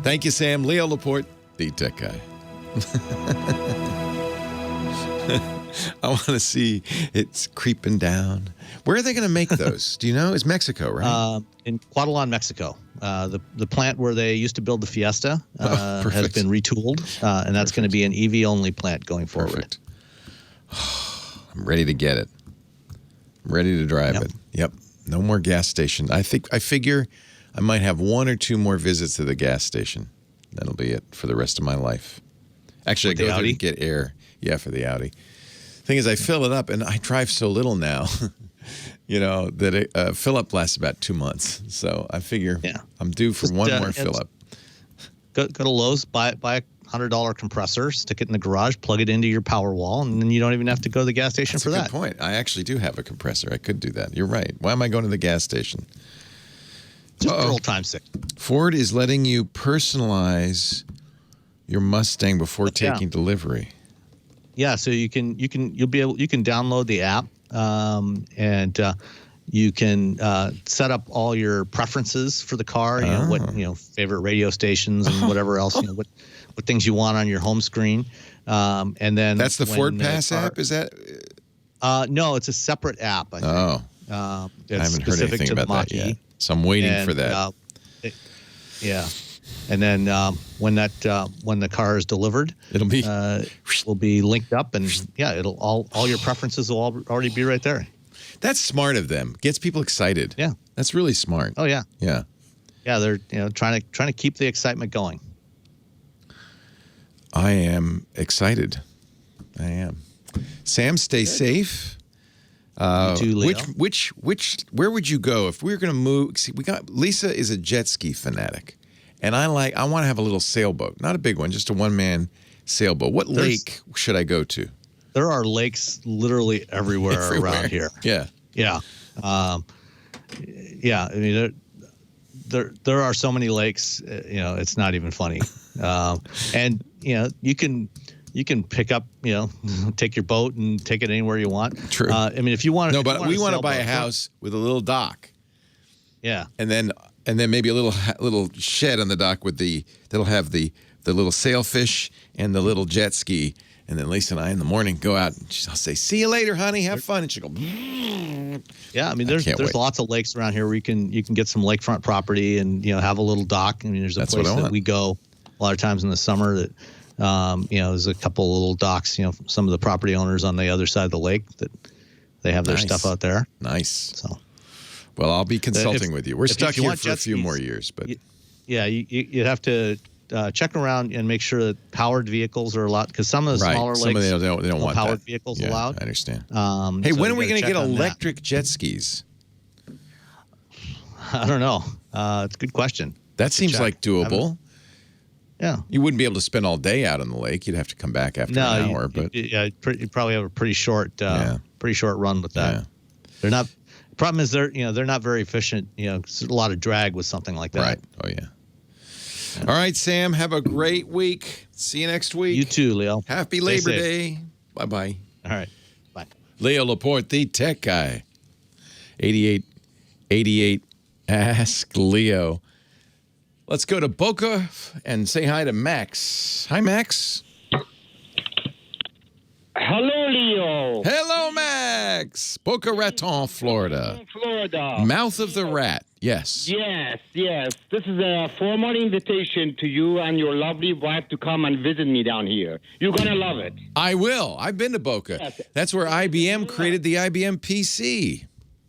Thank you, Sam. Leo Laporte, the tech guy. I want to see it's creeping down. Where are they going to make those? Do you know? It's Mexico, right? In Cuautitlán, Mexico. The plant where they used to build the Fiesta has been retooled, and that's going to be an EV-only plant going forward. Perfect. I'm ready to get it. I'm ready to drive it. Yep. No more gas station. I figure I might have 1 or 2 more visits to the gas station. That'll be it for the rest of my life. Actually, I go there to get air. Yeah, for the Audi. Thing is, I fill it up, and I drive so little now, that fill up lasts about 2 months. So I figure I'm due for one more fill up. Go to Lowe's, buy a $100 compressor, stick it in the garage, plug it into your power wall, and then you don't even have to go to the gas station for that. That's a good point. I actually do have a compressor. I could do that. You're right. Why am I going to the gas station? Just for old time's sake. Ford is letting you personalize your Mustang before taking delivery. Yeah, so you can download the app, and you can set up all your preferences for the car. Favorite radio stations and whatever else. What things you want on your home screen, and then that's the Ford Pass app. Is that? No, it's a separate app. I think. I it's haven't heard specific anything to about the that yet. So I'm waiting for that. And then when the car is delivered, it'll be will be linked up, and it'll all your preferences will already be right there. That's smart of them. Gets people excited. Yeah, that's really smart. Oh yeah, yeah. They're trying to keep the excitement going. I am excited. I am. Sam, stay safe. You too, Leo. Where would you go if we were going to move? See, Lisa is a jet ski fanatic, and I want to have a little sailboat, not a big one, just a one-man sailboat. What lake should I go to? There are lakes literally everywhere. Around here. Yeah. I mean, there are so many lakes. It's not even funny. And you can pick up, take your boat and take it anywhere you want. True. I mean, if you want to, we want to buy a house with a little dock. Yeah. And then maybe a little shed on the dock that'll have the little sailfish and the little jet ski. And then Lisa and I in the morning go out and I'll say, "See you later, honey. Have fun." And she'll go. Yeah, I mean, there's lots of lakes around here where you can get some lakefront property and have a little dock. I mean, there's a place that we go a lot of times in the summer that. There's a couple of little docks, some of the property owners on the other side of the lake that they have their stuff out there. Nice. So, well, I'll be consulting with you. We're stuck here for a few more years, but you'd have to check around and make sure that powered vehicles are allowed because some of the smaller lakes, some of them they don't want powered that. vehicles allowed. I understand. Hey, when are we going to get electric jet skis? I don't know. It's a good question. That seems like doable. Yeah, you wouldn't be able to spend all day out on the lake. You'd have to come back after an hour. But you'd probably have a pretty short run with that. Yeah. They're not. The problem is they're not very efficient. There's a lot of drag with something like that. Right. Oh yeah. All right, Sam. Have a great week. See you next week. You too, Leo. Happy Labor Day. Bye bye. All right. Bye. Leo Laporte, the tech guy. 88. Ask Leo. Let's go to Boca and say hi to Max. Hi, Max. Hello, Leo. Hello, Max. Boca Raton, Florida. Mouth of the rat. Yes. Yes. This is a formal invitation to you and your lovely wife to come and visit me down here. You're going to love it. I will. I've been to Boca. Yes. That's where IBM created the IBM PC.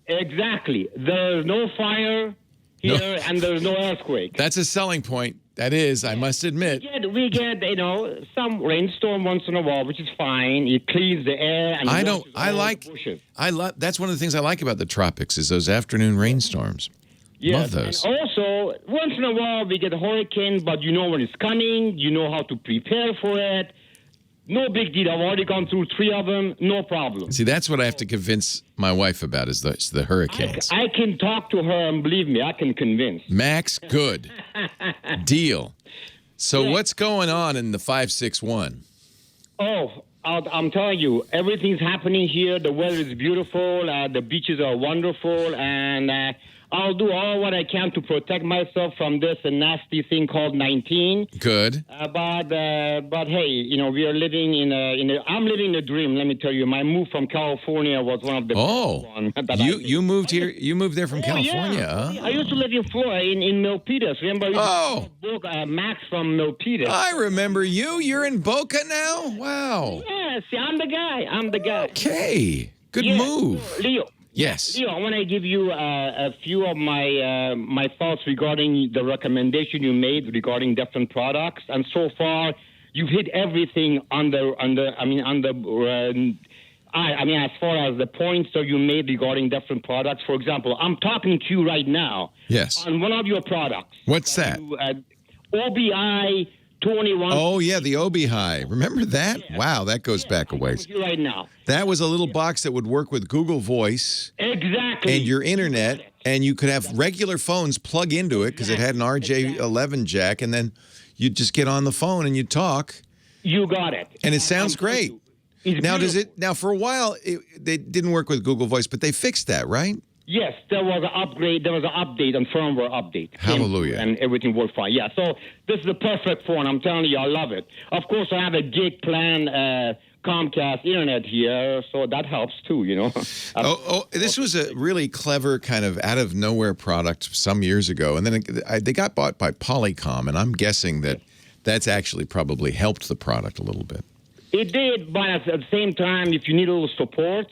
Exactly. There's no fire here, and there's no earthquake. That's a selling point. That is, I must admit. We get some rainstorm once in a while, which is fine. It cleans the air. And that's one of the things I like about the tropics is those afternoon rainstorms. Yes, love those. And also, once in a while we get a hurricane, but you know when it's coming. You know how to prepare for it. No big deal. I've already gone through 3 of them. No problem. See, that's what I have to convince my wife about is the hurricanes. I can talk to her, and believe me, I can convince. Max, good. Deal. So what's going on in the 561? Oh, I'm telling you, everything's happening here. The weather is beautiful. The beaches are wonderful. And I'll do all what I can to protect myself from this nasty thing called 19. Good. But hey, we are living I'm living a dream. Let me tell you, my move from California was one of the best ones. You moved here. You moved there from California. Yeah. Huh? I used to live in Florida in Milpitas. Remember? Book Max from Milpitas. I remember you. You're in Boca now. Wow. Yes, I'm the guy. Okay. Good move. Leo, Yes. Leo, I want to give you a few of my thoughts regarding the recommendation you made regarding different products. And so far, you've hit everything as far as the points that you made regarding different products. For example, I'm talking to you right now. Yes. On one of your products. What's that? OBI 21. Oh, yeah, the Obi-Hi. Remember that? Yeah. Wow, that goes back a ways. I'm right now. That was a little box that would work with Google Voice. Exactly. And your internet, and you could have regular phones plug into it because it had an RJ11 jack, and then you'd just get on the phone and you'd talk. You got it. And it sounds great. Now, for a while, they didn't work with Google Voice, but they fixed that, right? Yes, there was an upgrade. There was an update and firmware update. Hallelujah. And everything worked fine. Yeah, so this is the perfect phone. I'm telling you, I love it. Of course, I have a gig plan, Comcast internet here, so that helps too, you know. This was a really clever kind of out-of-nowhere product some years ago, and then they got bought by Polycom, and I'm guessing that that's actually probably helped the product a little bit. It did, but at the same time, if you need a little support,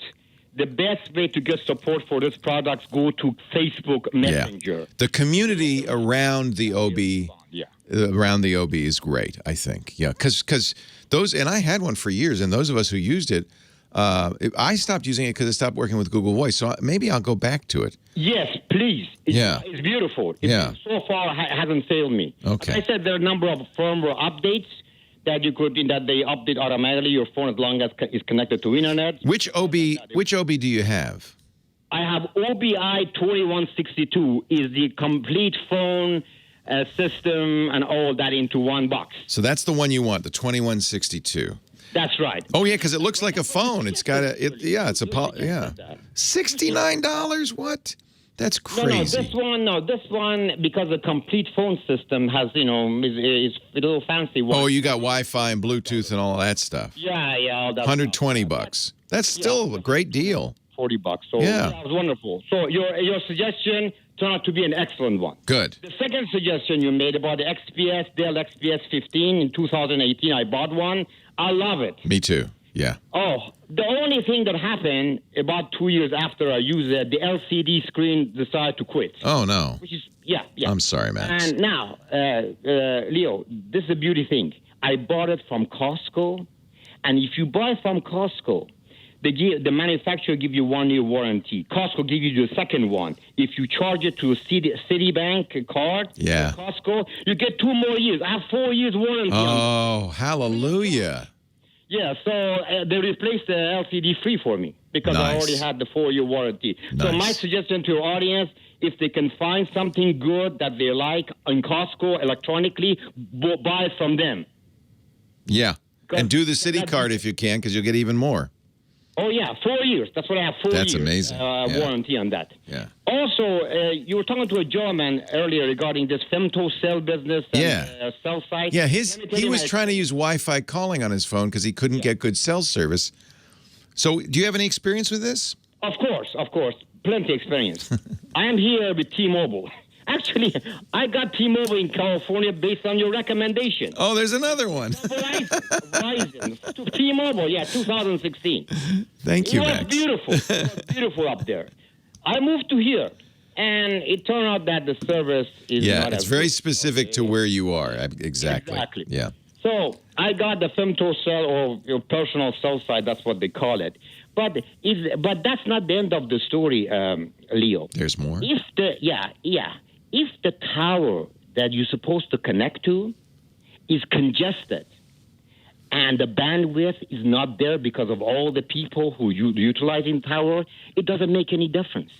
the best way to get support for this product, go to Facebook Messenger. Yeah. The community around the OB, is great, I think. Yeah, because those, and I had one for years, and those of us who used it, I stopped using it because it stopped working with Google Voice. So maybe I'll go back to it. Yes, please. It's beautiful. So far, hasn't failed me. Okay. As I said, there are a number of firmware updates that they update automatically your phone as long as it's connected to internet. Which OB do you have? I have OBI 2162 is the complete phone system and all that into one box. So that's the one you want, the 2162. That's right. Oh yeah, because it looks like a phone. It's got $69. What? That's crazy. This one, because the complete phone system has, is a little fancy one. Oh, you got Wi-Fi and Bluetooth and all that stuff. Yeah, all that $120. That's still a great deal. $40. So that was wonderful. So your suggestion turned out to be an excellent one. Good. The second suggestion you made about the Dell XPS 15 in 2018, I bought one. I love it. Me too. Yeah. Oh, the only thing that happened about 2 years after I used it, the LCD screen decided to quit. Oh, no. Which is, yeah. I'm sorry, Max. And now, Leo, this is a beauty thing. I bought it from Costco, and if you buy from Costco, the manufacturer give you 1 year warranty. Costco give you the second one. If you charge it to a Citibank card, Costco, you get 2 more years. I have 4 years warranty. Oh, hallelujah. Yeah, so they replaced the LCD free for me because I already had the 4 year warranty. Nice. So my suggestion to your audience, if they can find something good that they like in Costco electronically, buy it from them. Yeah, and do the Citi card if you can, because you'll get even more. Oh, yeah, 4 years. That's what I have, 4 years. That's amazing. Warranty on that. Yeah. Also, you were talking to a gentleman earlier regarding this Femtocell business and cell site. Yeah, he was trying to use Wi-Fi calling on his phone because he couldn't get good cell service. So do you have any experience with this? Of course. Plenty experience. I am here with T-Mobile. Actually, I got T-Mobile in California based on your recommendation. Oh, there's another one. Verizon. T-Mobile, 2016. Thank you, Max. It was beautiful up there. I moved to here, and it turned out that the service is not it's very specific to where you are. Exactly. Yeah. So I got the Femtocell or your personal cell site. That's what they call it. But that's not the end of the story, Leo. There's more. If the tower that you're supposed to connect to is congested and the bandwidth is not there because of all the people who utilizing the tower, it doesn't make any difference.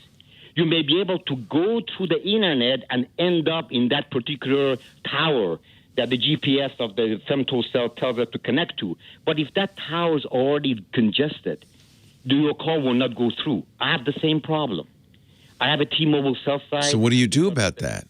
You may be able to go through the internet and end up in that particular tower that the GPS of the Femtocell tells us to connect to. But if that tower is already congested, your call will not go through. I have the same problem. I have a T-Mobile cell site. So what do you do about that?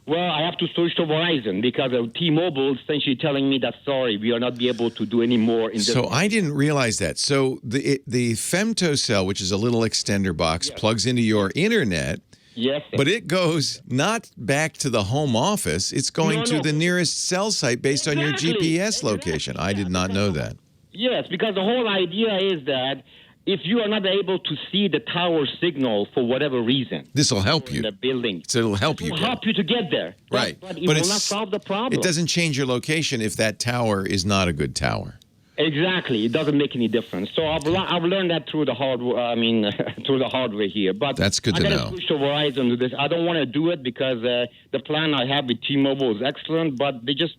Well, I have to switch to Verizon because of T-Mobile essentially telling me that, sorry, we are not be able to do any more in this. So I didn't realize that. So the Femtocell, which is a little extender box, plugs into your internet. Yes. But it goes not back to the home office. It's going to the nearest cell site based on your GPS location. I did not know that. Yes, because the whole idea is that if you are not able to see the tower signal for whatever reason, this will help you. In the building, so it'll help you. It will help you to get there. Right, but it will not solve the problem. It doesn't change your location if that tower is not a good tower. Exactly, it doesn't make any difference. So I've learned that through the hard. Through the hard way here. But that's good to know. I got to push to Verizon to this. I don't want to do it because the plan I have with T-Mobile is excellent, but they just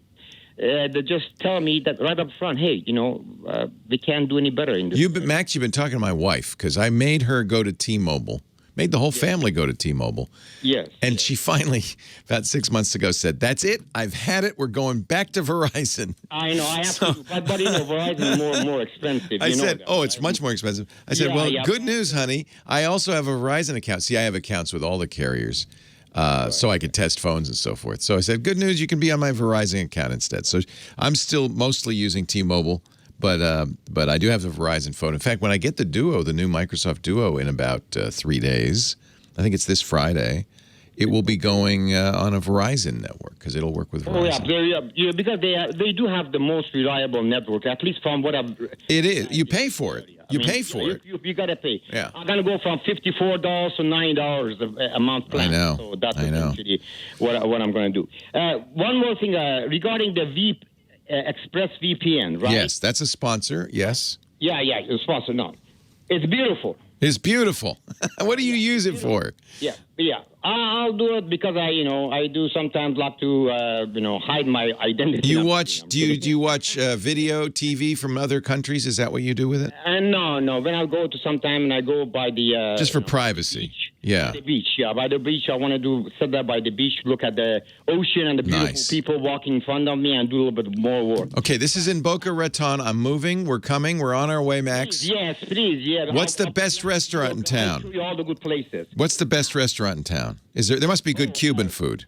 tell me that right up front, hey, we can't do any better in this. Max, you've been talking to my wife because I made her go to T-Mobile. Made the whole family go to T-Mobile. Yes. And she finally, about 6 months ago, said, "That's it. I've had it. We're going back to Verizon." I know. I have to. But Verizon is more expensive. I said, it's much more expensive. I said, good news, honey. I also have a Verizon account. See, I have accounts with all the carriers. So I could test phones and so forth. So I said, good news, you can be on my Verizon account instead. So I'm still mostly using T-Mobile, but I do have the Verizon phone. In fact, when I get the Duo, the new Microsoft Duo in about 3 days, I think it's this Friday, it will be going on a Verizon network because it'll work with Verizon. Yeah, because they do have the most reliable network, at least from what I've... It is. You pay for it. You pay for it. You got to pay. Yeah. I'm going to go from $54 to $90 a month plan. I know. So that's essentially what I'm going to do. One more thing regarding the Express VPN, right? Yes, that's a sponsor. Yes. Yeah, a sponsor. No. It's beautiful. It's beautiful. What do you use it for? Yeah. I'll do it because I do sometimes like to hide my identity. You watch? Do you watch video TV from other countries? Is that what you do with it? No. When I go to sometime and I go by the just for privacy. Beach. Yeah. By the beach. Yeah, by the beach. I want to sit there by the beach, look at the ocean and the beautiful people walking in front of me, and do a little bit more work. Okay, this is in Boca Raton. I'm moving. We're coming. We're on our way, Max. Yes, please. Yeah. What's the best restaurant in town? I'll show you all the good places. What's the best restaurant in town? There must be good Cuban food.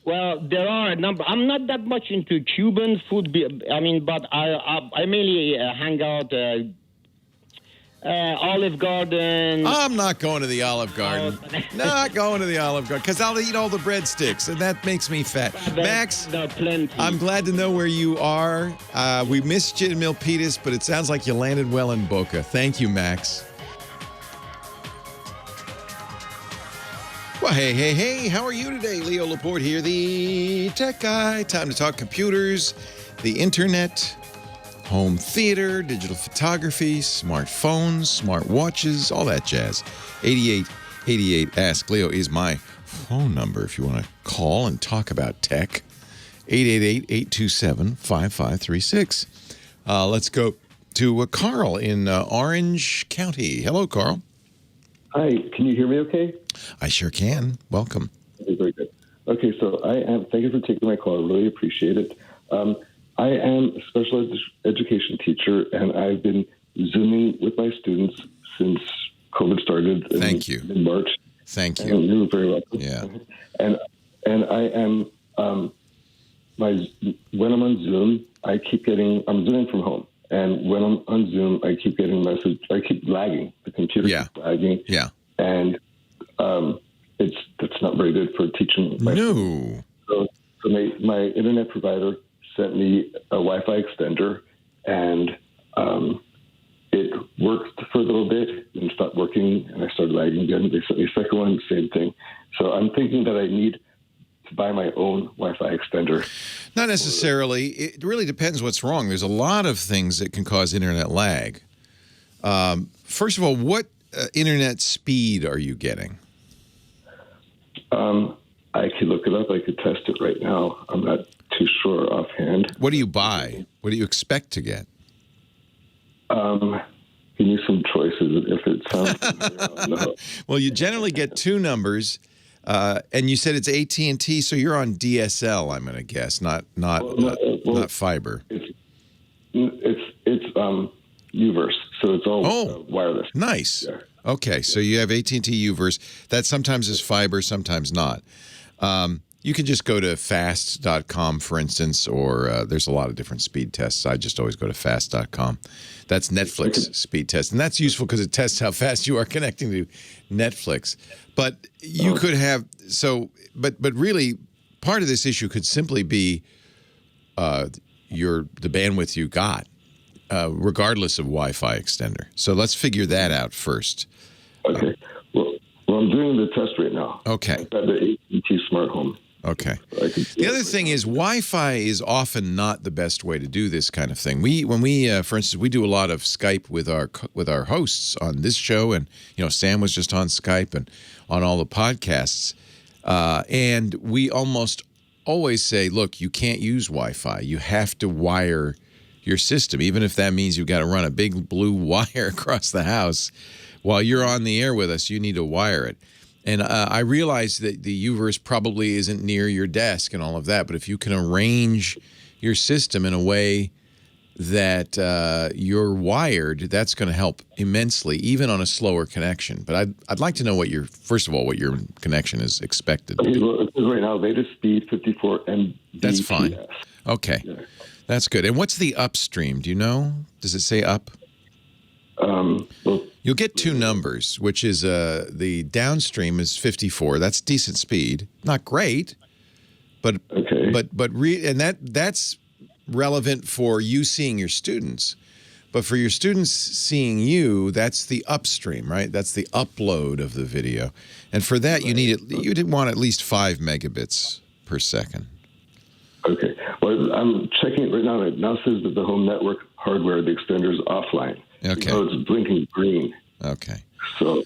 Well, there are a number. I'm not that much into Cuban food. But I mainly hang out Olive Garden. I'm not going to the Olive Garden. Not going to the Olive Garden because I'll eat all the breadsticks, and that makes me fat. Max, I'm glad to know where you are. We missed you in Milpitas, but it sounds like you landed well in Boca. Thank you, Max. Well, hey, how are you today? Leo Laporte here, the tech guy. Time to talk computers, the internet, home theater, digital photography, smartphones, smart watches, all that jazz. 8888 Ask Leo is my phone number if you want to call and talk about tech. 888-827-5536. Let's go to Carl in Orange County. Hello, Carl. Hi, can you hear me okay? I sure can. Welcome. Okay, very good. Okay, so thank you for taking my call. I really appreciate it. I am a special education teacher, and I've been Zooming with my students since COVID started in March. Thank you. And you're very welcome. Yeah. And I am, when I'm on Zoom, I'm Zooming from home. And when I'm on Zoom, I keep getting message. I keep lagging. The computer keeps lagging. Yeah. And that's not very good for teaching. No. So my internet provider sent me a Wi-Fi extender, and it worked for a little bit and stopped working, and I started lagging again. They sent me a second one, same thing. So I'm thinking that I need to buy my own Wi-Fi extender. Not necessarily. It really depends what's wrong. There's a lot of things that can cause internet lag. First of all, what internet speed are you getting? I could look it up. I could test it right now. I'm not too sure offhand. What do you buy? What do you expect to get? Give me some choices if it sounds familiar. I don't know. Well, you generally get two numbers. And you said it's AT&T, so you're on DSL, I'm going to guess, not fiber. It's UVerse, so it's all wireless. Nice. Yeah. Okay, so you have AT&T UVerse. That sometimes is fiber, sometimes not. You can just go to fast.com, for instance, or there's a lot of different speed tests. I just always go to fast.com. That's Netflix speed test, and that's useful because it tests how fast you are connecting to Netflix. But you could have but really, part of this issue could simply be the bandwidth you got. regardless of Wi-Fi extender. So let's figure that out first. Okay. Well, I'm doing the test right now. Okay. I've got the AT&T smart home. Okay. The other thing is Wi-Fi is often not the best way to do this kind of thing. When we, for instance, we do a lot of Skype with our hosts on this show, and Sam was just on Skype and on all the podcasts, and we almost always say, look, you can't use Wi-Fi. You have to wire your system, even if that means you've got to run a big blue wire across the house. While you're on the air with us, you need to wire it. And I realize that the UVerse probably isn't near your desk and all of that, but if you can arrange your system in a way that you're wired, that's going to help immensely, even on a slower connection. But I'd like to know first of all, what your connection is expected. Okay, well, right now, latest speed 54 Mbps. That's fine. Okay, yeah. That's good. And what's the upstream? Do you know? Does it say up? Well, you'll get two numbers, which is the downstream is 54. That's decent speed, not great, but okay. And that's relevant for you seeing your students. But for your students seeing you, that's the upstream, right? That's the upload of the video, and for that you'd want at least 5 megabits per second. Okay. Well, I'm checking it right now. It now says that the home network hardware, the extender, is offline. Okay. So it's blinking green. Okay. So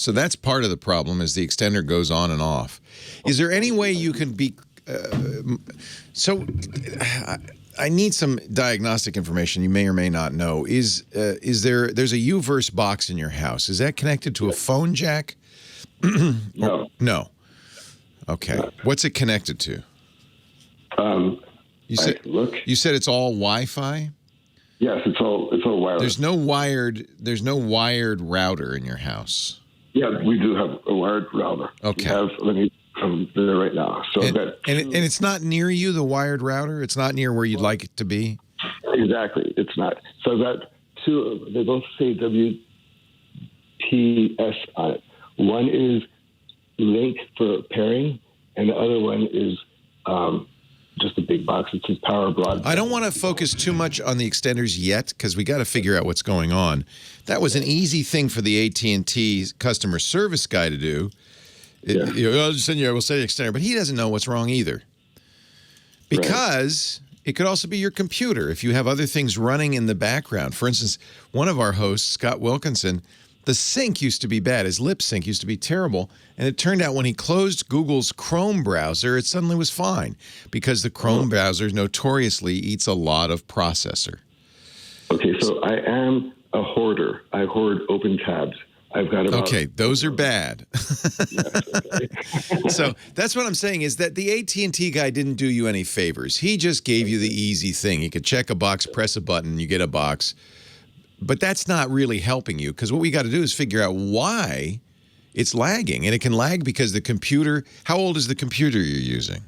that's part of the problem, is the extender goes on and off. Is there any way you can be I need some diagnostic information you may or may not know. There's a UVerse box in your house. Is that connected to a phone jack? No. No. Okay. What's it connected to? You said it's all Wi-Fi? Yes, it's all wireless. There's no wired router in your house. Yeah, we do have a wired router. Okay. Let me come there right now. So and it's not near you, the wired router? It's not near where you'd like it to be? Exactly. It's not. So I've got two. They both say WPS on it. One is link for pairing, and the other one is just a big box that says power broadband. I don't want to focus too much on the extenders yet, because we got to figure out what's going on. That was an easy thing for the AT&T customer service guy to do. Yeah. We'll send you extender, but he doesn't know what's wrong either. Because it could also be your computer if you have other things running in the background. For instance, one of our hosts, Scott Wilkinson, the sync used to be bad. His lip sync used to be terrible. And it turned out when he closed Google's Chrome browser, it suddenly was fine, because the Chrome browser notoriously eats a lot of processor. Okay, so I am a hoarder. I hoard open tabs. I've got about... Okay, those are bad. Yes, okay. So that's what I'm saying, is that the AT&T guy didn't do you any favors. He just gave you the easy thing. You could check a box, press a button, you get a box. But that's not really helping you, because what we got to do is figure out why it's lagging. And it can lag because the computer... How old is the computer you're using?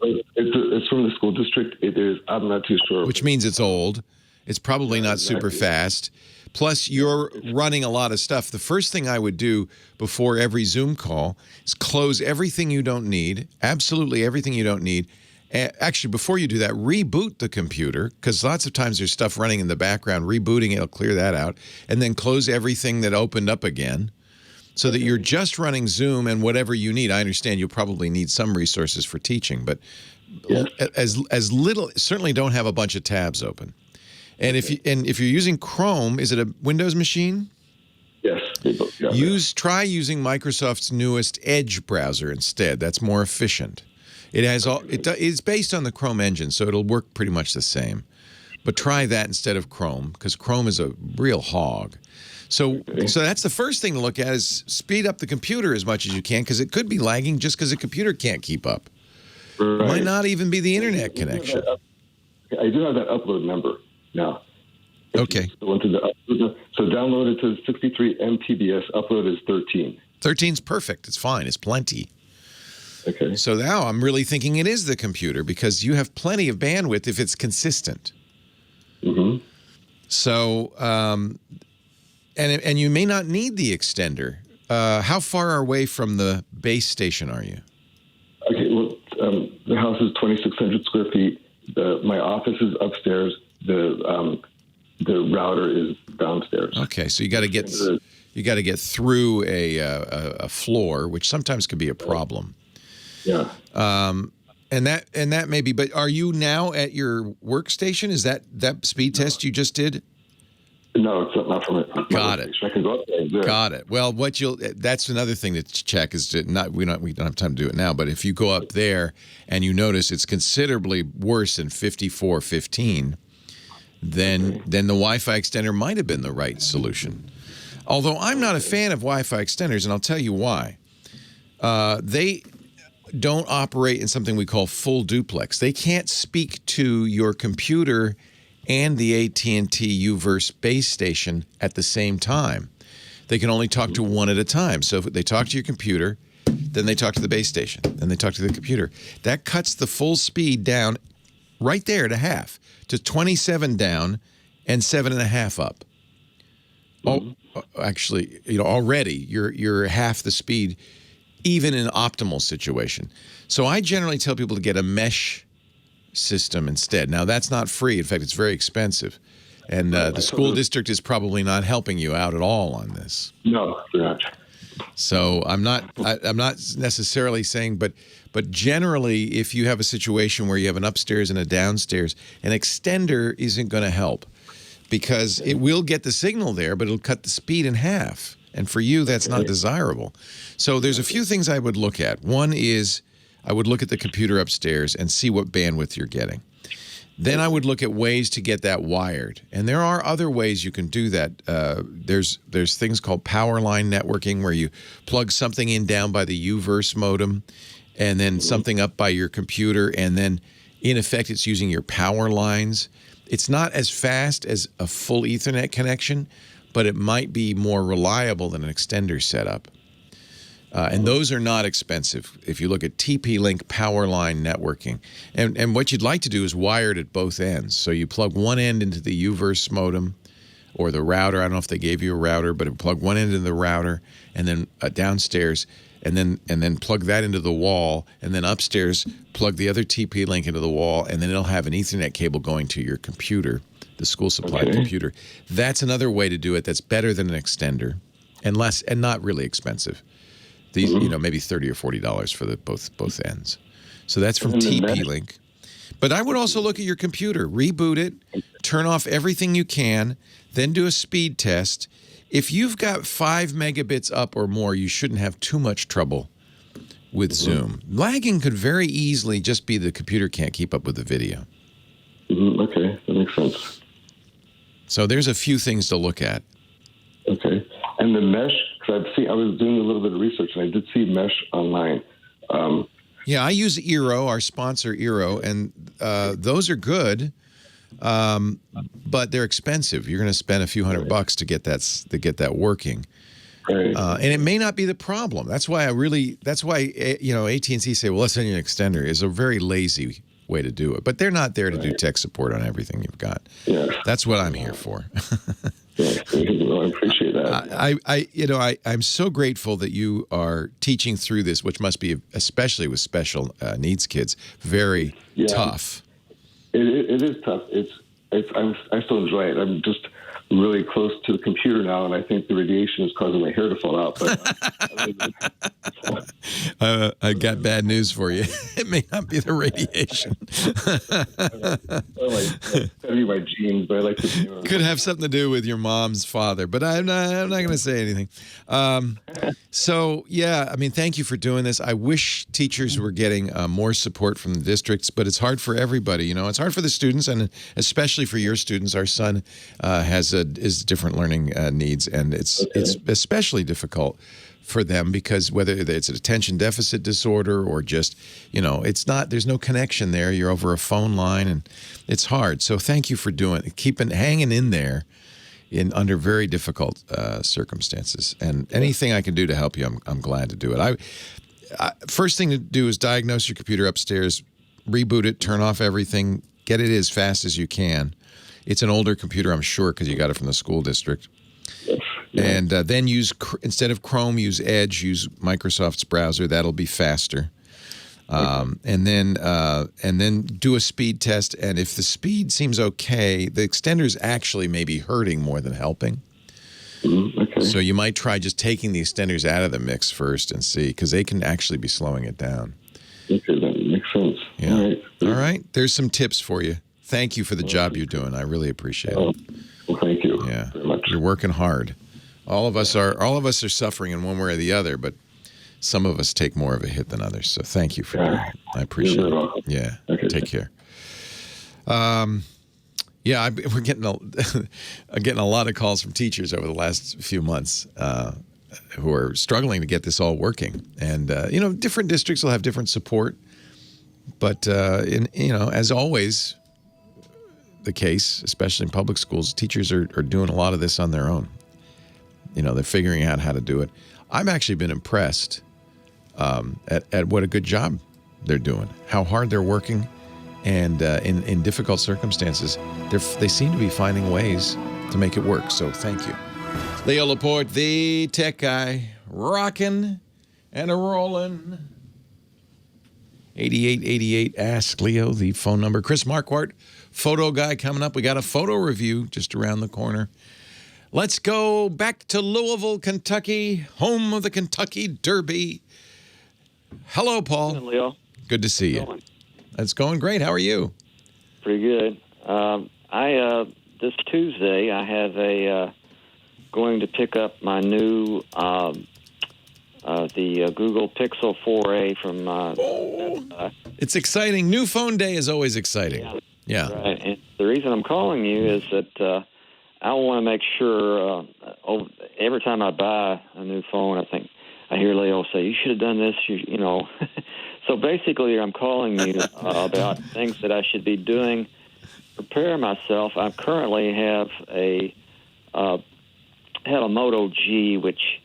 It's from the school district. It is. I'm not too sure. Which means it's old. It's probably not super fast. Plus, you're running a lot of stuff. The first thing I would do before every Zoom call is close everything you don't need, absolutely everything you don't need. Actually, before you do that, reboot the computer, because lots of times there's stuff running in the background. Rebooting it will clear that out. And then close everything that opened up again, so that you're just running Zoom and whatever you need. I understand you'll probably need some resources for teaching, but as little, certainly don't have a bunch of tabs open. And if you're using Chrome, is it a Windows machine? Yes. Try using Microsoft's newest Edge browser instead. That's more efficient. It has it's based on the Chrome engine, so it'll work pretty much the same. But try that instead of Chrome, because Chrome is a real hog. So that's the first thing to look at, is speed up the computer as much as you can, because it could be lagging just because the computer can't keep up. Right. It might not even be the internet connection. I do have that upload number now. Okay. So download it to 63 MTBS. Upload is 13. 13's perfect. It's fine. It's plenty. Okay. So now I'm really thinking it is the computer, because you have plenty of bandwidth if it's consistent. Mm-hmm. So, and you may not need the extender. How far away from the base station are you? Okay. Well, the house is 2,600 square feet. My office is upstairs. The router is downstairs. Okay, so you got to get through a floor, which sometimes can be a problem. Yeah. And that may be. But are you now at your workstation? Is that speed test you just did? No, it's not from it. Got it. I can go up there and do it. Got it. Well, that's another thing to check is we don't have time to do it now. But if you go up there and you notice it's considerably worse than 5415, then the Wi-Fi extender might have been the right solution. Although I'm not a fan of Wi-Fi extenders, and I'll tell you why. They don't operate in something we call full duplex. They can't speak to your computer and the AT&T Uverse base station at the same time. They can only talk to one at a time. So if they talk to your computer, then they talk to the base station, then they talk to the computer. That cuts the full speed down right there to half, to 27 down and 7.5 up. Oh, actually, already you're half the speed, even in an optimal situation. So I generally tell people to get a mesh system instead. Now, that's not free. In fact, it's very expensive. And the school district is probably not helping you out at all on this. No, they're not. So I'm not necessarily saying, but generally, if you have a situation where you have an upstairs and a downstairs, an extender isn't going to help because it will get the signal there, but it'll cut the speed in half. And for you, that's not desirable. So there's a few things I would look at. One is I would look at the computer upstairs and see what bandwidth you're getting. Then I would look at ways to get that wired. And there are other ways you can do that. There's things called power line networking where you plug something in down by the Uverse modem and then something up by your computer. And then, in effect, it's using your power lines. It's not as fast as a full Ethernet connection, but it might be more reliable than an extender setup. And those are not expensive if you look at TP-Link power line networking. And what you'd like to do is wire it at both ends. So you plug one end into the Uverse modem or the router. I don't know if they gave you a router, but plug one end into the router and then downstairs and then plug that into the wall. And then upstairs, plug the other TP-Link into the wall. And then it'll have an Ethernet cable going to your computer, the school-supplied computer. That's another way to do it that's better than an extender and not really expensive. These, maybe $30 or $40 for both ends. So that's from TP-Link. But I would also look at your computer, reboot it, turn off everything you can, then do a speed test. If you've got 5 megabits up or more, you shouldn't have too much trouble with Zoom. Lagging could very easily just be the computer can't keep up with the video. Okay, that makes sense. So there's a few things to look at. Okay. And the mesh, because I was doing a little bit of research, and I did see mesh online. Yeah, I use Eero, our sponsor Eero, and those are good, but they're expensive. You're going to spend a few $100 to get that working. Right. And it may not be the problem. That's why AT&T say, well, let's send you an extender. Is a very lazy way to do it. But they're not there to do tech support on everything you've got. Yeah. That's what I'm here for. Yeah, well, I appreciate that. I'm so grateful that you are teaching through this, which must be, especially with special needs kids, very tough. It is tough. I still enjoy it. I'm just really close to the computer now, and I think the radiation is causing my hair to fall out. But I got bad news for you. It may not be the radiation. Maybe my genes, but I like to. Could have something to do with your mom's father, but I'm not going to say anything. So yeah, I mean, thank you for doing this. I wish teachers were getting more support from the districts, but it's hard for everybody. It's hard for the students, and especially for your students. Our son is different learning needs, and it's especially difficult for them because whether it's an attention deficit disorder or just, there's no connection there. You're over a phone line and it's hard. So thank you for hanging in there under very difficult circumstances. And anything I can do to help you, I'm glad to do it. First thing to do is diagnose your computer upstairs, reboot it, turn off everything, get it as fast as you can. It's an older computer, I'm sure, because you got it from the school district. And then instead of Chrome, use Edge, use Microsoft's browser. That'll be faster. And then do a speed test. And if the speed seems okay, the extenders actually may be hurting more than helping. Okay. So you might try just taking the extenders out of the mix first and see, because they can actually be slowing it down. Okay, that makes sense. Yeah. All right. All right. There's some tips for you. Thank you for the job you're doing. I really appreciate it. Well, thank you Yeah. very much. You're working hard. All of us are suffering in one way or the other, but some of us take more of a hit than others. So thank you for that. I appreciate You're it. very welcome. Yeah. Okay. Take care. Yeah, we're getting a lot of calls from teachers over the last few months who are struggling to get this all working. And different districts will have different support, but as always, the case, especially in public schools, teachers are doing a lot of this on their own. They're figuring out how to do it. I've actually been impressed at what a good job they're doing, how hard they're working, and in difficult circumstances, they seem to be finding ways to make it work. So thank you. Leo Laporte, the tech guy, rocking and a-rolling. 8888, ask Leo, the phone number. Chris Marquardt, photo guy, coming up. We got a photo review just around the corner. Let's go back to Louisville, Kentucky, home of the Kentucky Derby. Hello, Paul. Hey, Leo. Good to see you. It's going great. How are you? Pretty good. This Tuesday I have going to pick up my new the Google Pixel 4a from. It's exciting. New phone day is always exciting. Yeah. Right. And the reason I'm calling you is that I want to make sure. Every time I buy a new phone, I hear Leo say, "You should have done this." So basically, I'm calling you about things that I should be doing. Prepare myself. I currently have a Moto G, which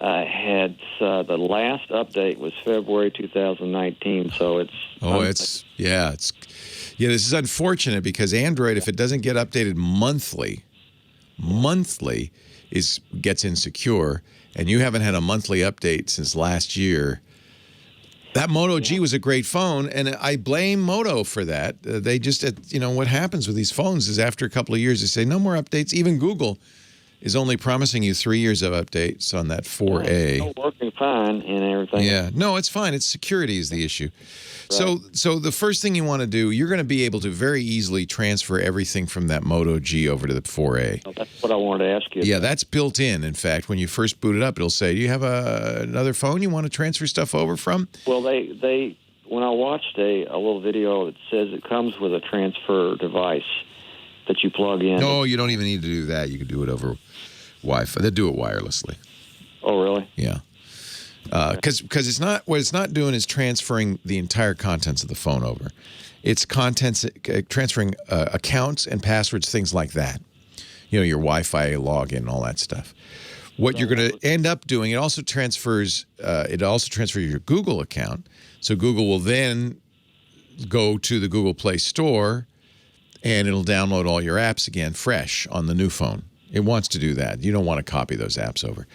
had the last update was February 2019. So it's this is unfortunate because Android, if it doesn't get updated monthly gets insecure, and you haven't had a monthly update since last year. That Moto G was a great phone, and I blame Moto for that. They just, what happens with these phones is after a couple of years, they say, no more updates. Even Google is only promising you 3 years of updates on that 4A. It's still working fine and everything. Yeah. No, it's fine. It's security is the issue. Right. So the first thing you want to do, you're going to be able to very easily transfer everything from that Moto G over to the 4A. Well, that's what I wanted to ask you. Yeah, that's built in. In fact, when you first boot it up, it'll say, do you have another phone you want to transfer stuff over from? Well, they when I watched a little video, it says it comes with a transfer device that you plug in. No, you don't even need to do that. You can do it over Wi-Fi. They do it wirelessly. Oh, really? Yeah. Because what it's not doing is transferring the entire contents of the phone over. It's transferring accounts and passwords, things like that. Your Wi-Fi login, all that stuff. What you're going to end up doing, it also transfers your Google account. So Google will then go to the Google Play Store, and it'll download all your apps again, fresh on the new phone. It wants to do that. You don't want to copy those apps over.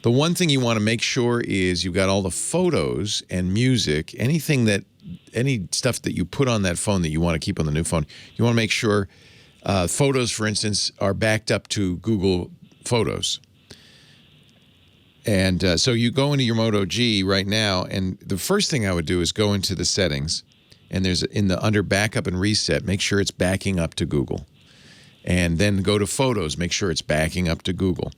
The one thing you want to make sure is you've got all the photos and music, any stuff that you put on that phone that you want to keep on the new phone. You want to make sure photos, for instance, are backed up to Google Photos. And so you go into your Moto G right now, and the first thing I would do is go into the settings, and there's under backup and reset, make sure it's backing up to Google. And then go to Photos, make sure it's backing up to Google.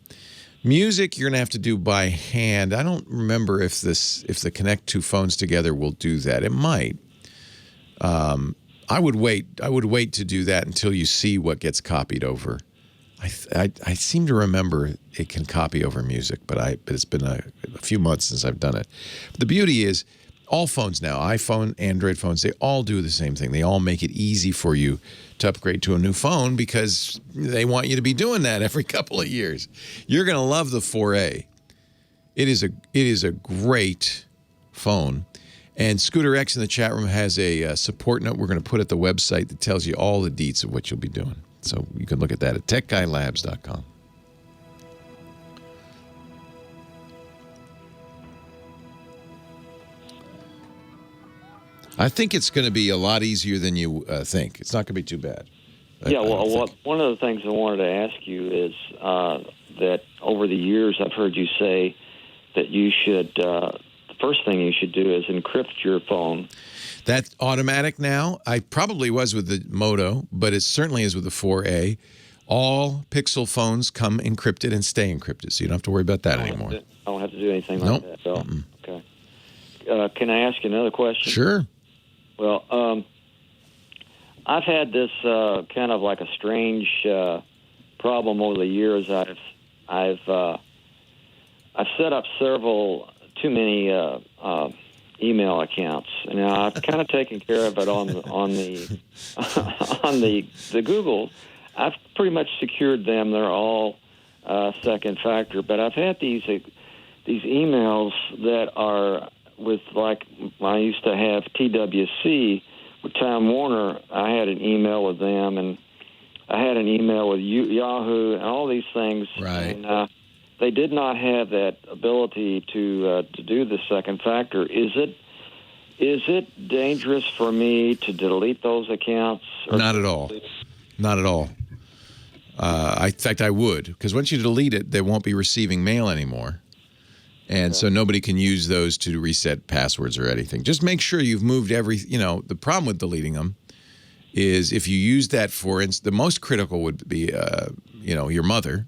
Music, you're going to have to do by hand. I don't remember if the Connect two phones together will do that. It might. I would wait to do that until you see what gets copied over. I seem to remember it can copy over music, but it's been a few months since I've done it. But the beauty is, all phones now, iPhone, Android phones, they all do the same thing. They all make it easy for you to upgrade to a new phone because they want you to be doing that every couple of years. You're going to love the 4A. It is a great phone. And Scooter X in the chat room has a support note we're going to put at the website that tells you all the deets of what you'll be doing. So you can look at that at techguylabs.com. I think it's going to be a lot easier than you think. It's not going to be too bad. Yeah, one of the things I wanted to ask you is that over the years I've heard you say that you should, the first thing you should do is encrypt your phone. That's automatic now. I probably was with the Moto, but it certainly is with the 4A. All Pixel phones come encrypted and stay encrypted, so you don't have to worry about that anymore. I don't have to do anything like that. So, okay. Can I ask you another question? Sure. Well, I've had this kind of like a strange problem over the years. I've set up several too many email accounts. Now I've kind of taken care of it on the Google. I've pretty much secured them. They're all second factor. But I've had these emails that are with, like, I used to have TWC with Time Warner. I had an email with them, and I had an email with Yahoo and all these things. Right. And they did not have that ability to do the second factor. Is it dangerous for me to delete those accounts? Not at all. Not at all. In fact, I would, because once you delete it, they won't be receiving mail anymore. And so nobody can use those to reset passwords or anything. Just make sure you've moved the problem with deleting them is if you use that for the most critical would be, your mother.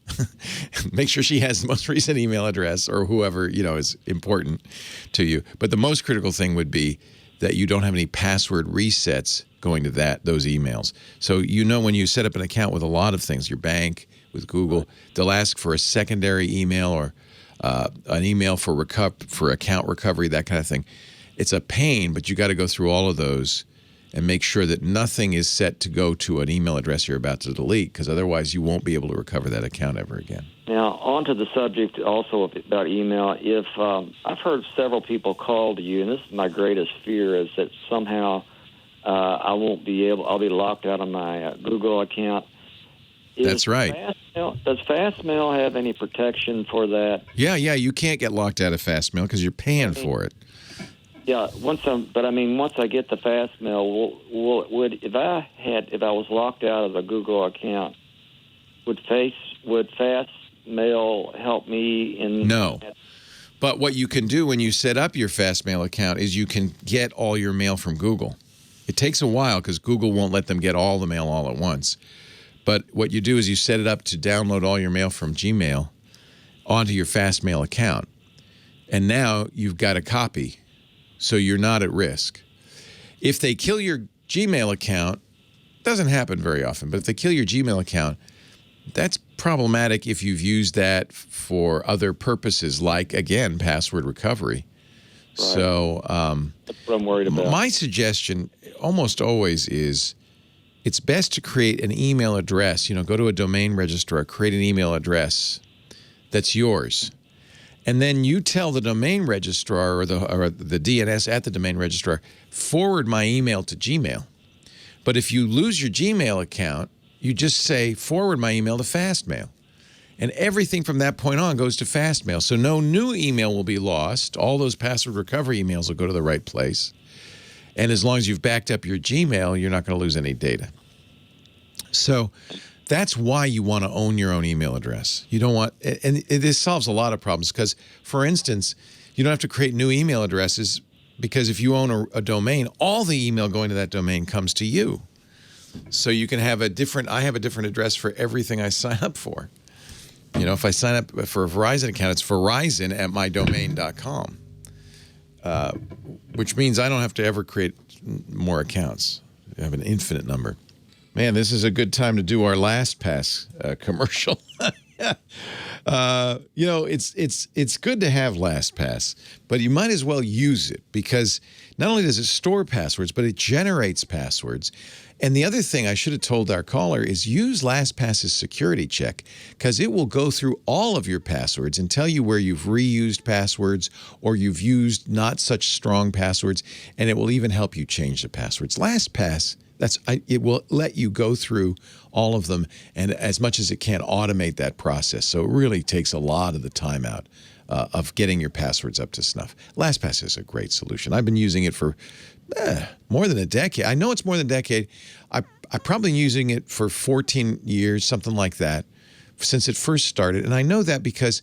Make sure she has the most recent email address or whoever, is important to you. But the most critical thing would be that you don't have any password resets going to those emails. So when you set up an account with a lot of things, your bank, with Google, they'll ask for a secondary email or an email for account recovery, that kind of thing. It's a pain, but you got to go through all of those and make sure that nothing is set to go to an email address you're about to delete, because otherwise you won't be able to recover that account ever again. Now, on to the subject also about email. If I've heard several people call to you, and this is my greatest fear, is that somehow I'll be locked out of my Google account. That's right. Does Fastmail have any protection for that? Yeah, you can't get locked out of Fastmail because you're paying for it. Yeah, once I get the Fastmail, if I was locked out of the Google account, would Fastmail help me in? No. But what you can do when you set up your Fastmail account is you can get all your mail from Google. It takes a while because Google won't let them get all the mail all at once. But what you do is you set it up to download all your mail from Gmail onto your Fastmail account. And now you've got a copy, so you're not at risk. If they kill your Gmail account, doesn't happen very often, but if they kill your Gmail account, that's problematic if you've used that for other purposes, like, again, password recovery. Right. So that's what I'm worried about. My suggestion almost always is it's best to create an email address. Go to a domain registrar, create an email address that's yours. And then you tell the domain registrar or the DNS at the domain registrar, forward my email to Gmail. But if you lose your Gmail account, you just say, forward my email to Fastmail. And everything from that point on goes to Fastmail. So no new email will be lost. All those password recovery emails will go to the right place. And as long as you've backed up your Gmail, you're not going to lose any data. So that's why you want to own your own email address. You don't want, and this solves a lot of problems because, for instance, you don't have to create new email addresses because if you own a domain, all the email going to that domain comes to you. So you can have I have a different address for everything I sign up for. If I sign up for a Verizon account, it's verizon@mydomain.com. Which means I don't have to ever create more accounts. I have an infinite number. Man, this is a good time to do our LastPass commercial. It's good to have LastPass, but you might as well use it because not only does it store passwords, but it generates passwords. And the other thing I should have told our caller is use LastPass's security check because it will go through all of your passwords and tell you where you've reused passwords or you've used not such strong passwords, and it will even help you change the passwords. LastPass, it will let you go through all of them and as much as it can automate that process. So it really takes a lot of the time out of getting your passwords up to snuff. LastPass is a great solution. I've been using it for More than a decade. I know it's more than a decade. I'm probably using it for 14 years, something like that, since it first started. And I know that because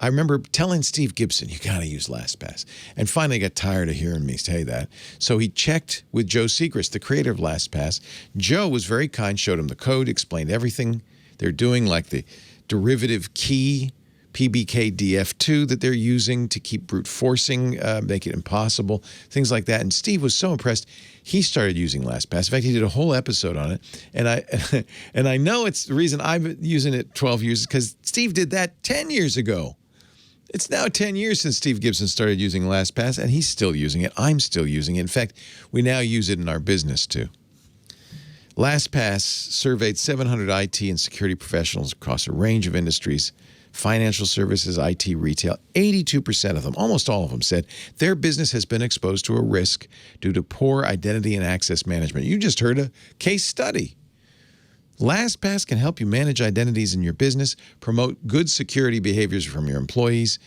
I remember telling Steve Gibson, you got to use LastPass. And finally got tired of hearing me say that. So he checked with Joe Segrist, the creator of LastPass. Joe was very kind, showed him the code, explained everything they're doing, like the derivative key, PBKDF2 that they're using to keep brute forcing, make it impossible, things like that. And Steve was so impressed, he started using LastPass. In fact, he did a whole episode on it. And I know it's the reason I've been using it 12 years because Steve did that 10 years ago. It's now 10 years since Steve Gibson started using LastPass, and he's still using it. I'm still using it. In fact, we now use it in our business too. LastPass surveyed 700 IT and security professionals across a range of industries. Financial services, IT, retail, 82% of them, almost all of them, said their business has been exposed to a risk due to poor identity and access management. You just heard a case study. LastPass can help you manage identities in your business, promote good security behaviors from your employees,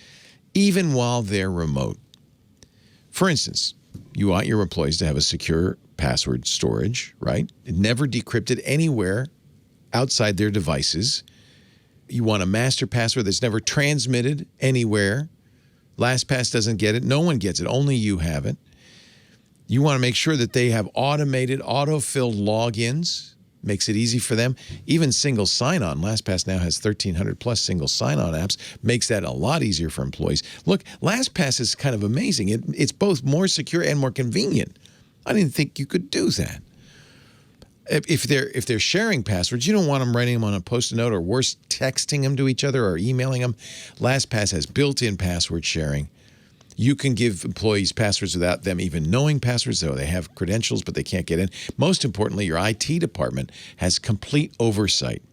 even while they're remote. For instance, you want your employees to have a secure password storage, right? Never decrypted anywhere outside their devices. You want a master password that's never transmitted anywhere. LastPass doesn't get it. No one gets it. Only you have it. You want to make sure that they have automated, auto-filled logins. Makes it easy for them. Even single sign-on. LastPass now has 1,300 plus single sign-on apps. Makes that a lot easier for employees. Look, LastPass is kind of amazing. It's both more secure and more convenient. I didn't think you could do that. If they're sharing passwords, you don't want them writing them on a Post-it note or worse, texting them to each other or emailing them. LastPass has built-in password sharing. You can give employees passwords without them even knowing passwords, though they have credentials, but they can't get in. Most importantly, your IT department has complete oversight.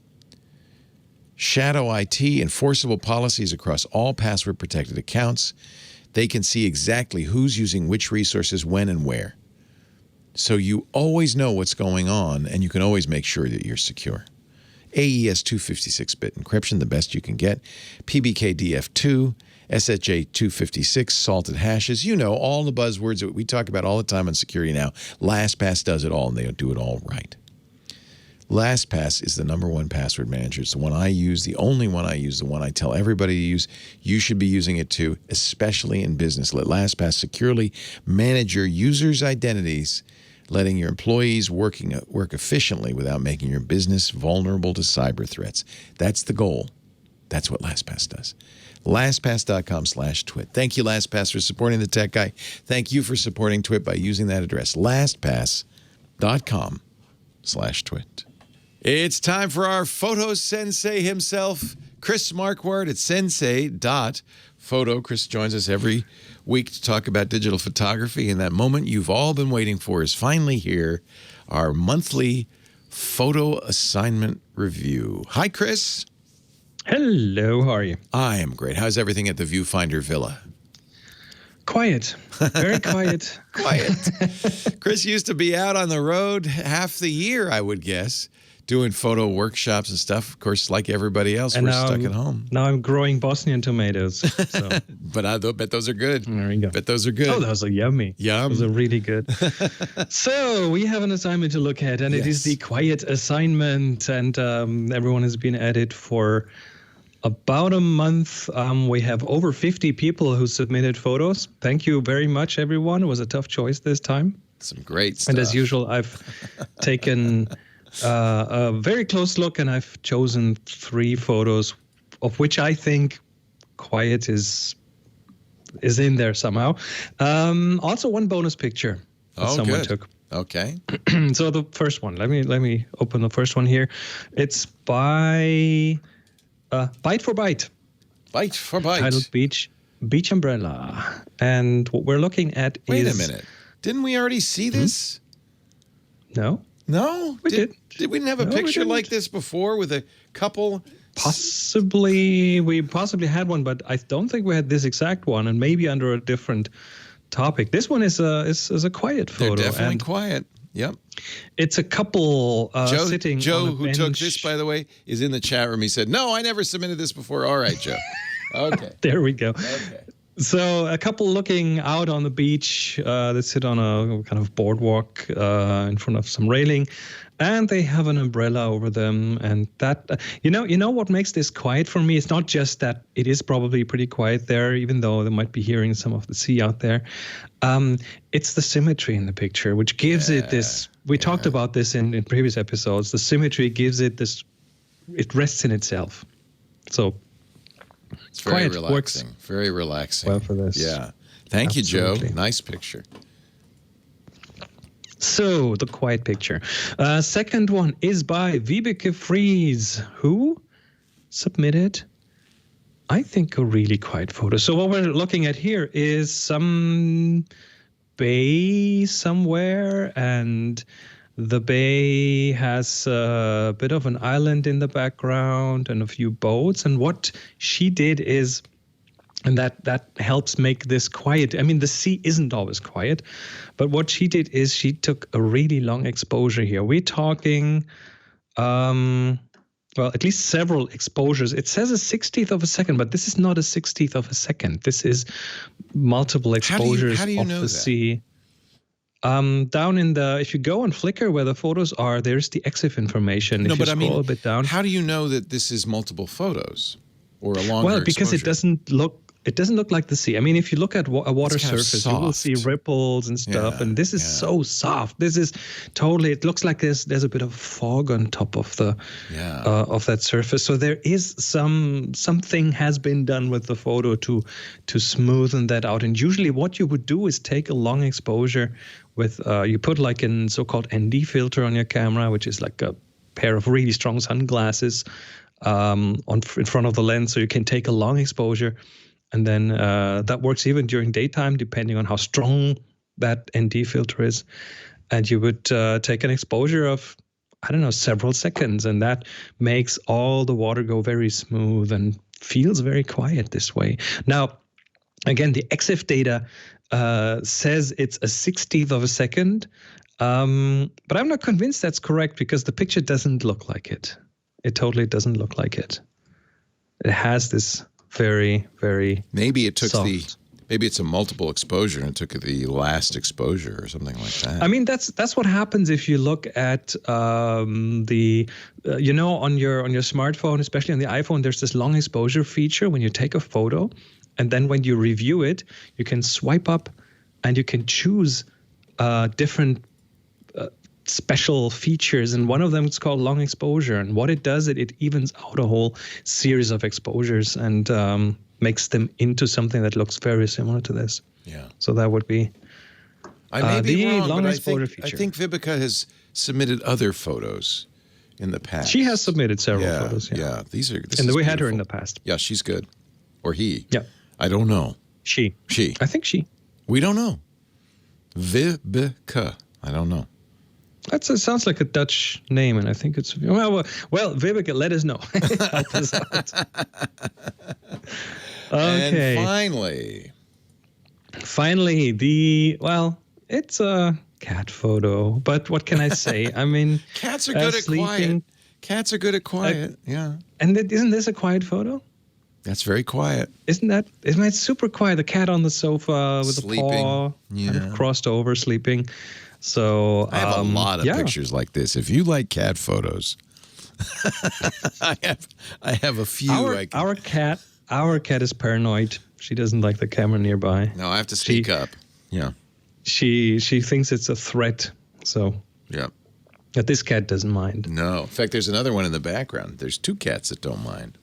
Shadow IT, enforceable policies across all password-protected accounts. They can see exactly who's using which resources, when, and where. So you always know what's going on, and you can always make sure that you're secure. AES 256-bit encryption, the best you can get. PBKDF2, SHA 256, salted hashes. You know, all the buzzwords that we talk about all the time on security now. LastPass does it all, and they do it all right. LastPass is the #1 password manager. It's the one I use, the only one I use, the one I tell everybody to use. You should be using it too, especially in business. Let LastPass securely manage your users' identities, letting your employees work efficiently without making your business vulnerable to cyber threats. That's the goal. That's what LastPass does. LastPass.com/twit. Thank you, LastPass, for supporting the Tech Guy. Thank you for supporting Twit by using that address, LastPass.com/twit. It's time for our photo sensei himself, Chris Marquardt at sensei.photo. Chris joins us every week to talk about digital photography, and that moment you've all been waiting for is finally here, our monthly photo assignment review. Hi, Chris. Hello, how are you? I am great. How's everything at the Viewfinder Villa? Quiet. Very quiet. Quiet. Chris used to be out on the road half the year, I would guess, doing photo workshops and stuff. Of course, like everybody else, we're stuck at home. Now I'm growing Bosnian tomatoes. So. But I bet those are good. There you go. Bet those are good. Oh, those are yummy. Yum. Those are really good. So we have an assignment to look at, and it is the quiet assignment. And everyone has been at it for about a month. We have over 50 people who submitted photos. Thank you very much, everyone. It was a tough choice this time. Some great stuff. And as usual, I've taken a very close look, and I've chosen 3 photos, of which I think quiet is in there somehow. Also, one bonus picture that someone took. Okay. So the first one, let me open the first one here. It's by Byte for Byte. Byte for Byte. Titled Beach Umbrella. And what we're looking at is... Wait a minute. Didn't we already see this? No. No? We did. Did we have a picture like this before with a couple? Possibly. We possibly had one, but I don't think we had this exact one, and maybe under a different topic. This one is a quiet photo. They're definitely quiet. Yep. It's a couple sitting Joe, on a who bench. took this, by the way, is in the chat room. He said, no, I never submitted this before. All right, Joe. Okay. There we go. Okay. So a couple looking out on the beach. They sit on a kind of boardwalk in front of some railing, and they have an umbrella over them. And that, you know what makes this quiet for me? It's not just that it is probably pretty quiet there, even though they might be hearing some of the sea out there. It's the symmetry in the picture, which gives it this. We talked about this in previous episodes. The symmetry gives it this. It rests in itself. So. It's very quiet relaxing. Works very relaxing. well for this. Yeah. Thank Absolutely. you, Joe. Nice picture. So, the quiet picture. Second one is by Vibeke Fries, who submitted, I think, a really quiet photo. So what we're looking at here is some bay somewhere, and the bay has a bit of an island in the background and a few boats. And what she did is, and that helps make this quiet. I mean, the sea isn't always quiet, but what she did is she took a really long exposure here. We're talking, well, at least several exposures. It says a 60th of a second, but this is not a 60th of a second. This is multiple exposures how do you of know the that? sea. Down in the, if you go on Flickr where the photos are, there's the EXIF information. No, if you but I scroll mean, a bit down. how do you know that this is multiple photos or a longer Well, because exposure? it doesn't look like the sea. I mean, if you look at a water It's kind of surface, you will see soft. ripples and stuff. Yeah, and this is so soft. This is totally. It looks like there's a bit of fog on top of the of that surface. So there is something has been done with the photo to smoothen that out. And usually, what you would do is take a long exposure with you put like a so-called ND filter on your camera, which is like a pair of really strong sunglasses in front of the lens, so you can take a long exposure. And then that works even during daytime, depending on how strong that ND filter is. And you would take an exposure of, I don't know, several seconds. And that makes all the water go very smooth and feels very quiet this way. Now, again, the EXIF data says it's a 60th of a second. But I'm not convinced that's correct because the picture doesn't look like it. It totally doesn't look like it. It has this very, very maybe it took soft. maybe it's a multiple exposure and it took the last exposure or something like that. I mean, that's what happens if you look at on your smartphone, especially on the iPhone, there's this long exposure feature when you take a photo, and then when you review it, you can swipe up and you can choose different special features, and one of them is called long exposure. And what it does, it evens out a whole series of exposures and makes them into something that looks very similar to this. Yeah. So that would be I may be the wrong, long but exposure I feature. think Vibeke has submitted other photos in the past. She has submitted several yeah, photos. Yeah, this and is we had her in beautiful. the past. Yeah, she's good. Or he. Yeah. I don't know. She. I think she. We don't know. Vibeke. I don't know. It sounds like a Dutch name, and I think it's well, Vibeke, let us know. Help us out. Okay. And finally, it's a cat photo, but what can I say? I mean, cats are good at quiet. Cats are good at quiet. Yeah. And isn't this a quiet photo? That's very quiet. Isn't it super quiet? The cat on the sofa with Sleeping. the paw kind of crossed over, sleeping. So I have a lot of pictures like this. If you like cat photos, I have a few. Our cat is paranoid. She doesn't like the camera nearby. No, I have to speak up. Yeah. She thinks it's a threat. So yeah. But this cat doesn't mind. No. In fact, there's another one in the background. There's two cats that don't mind.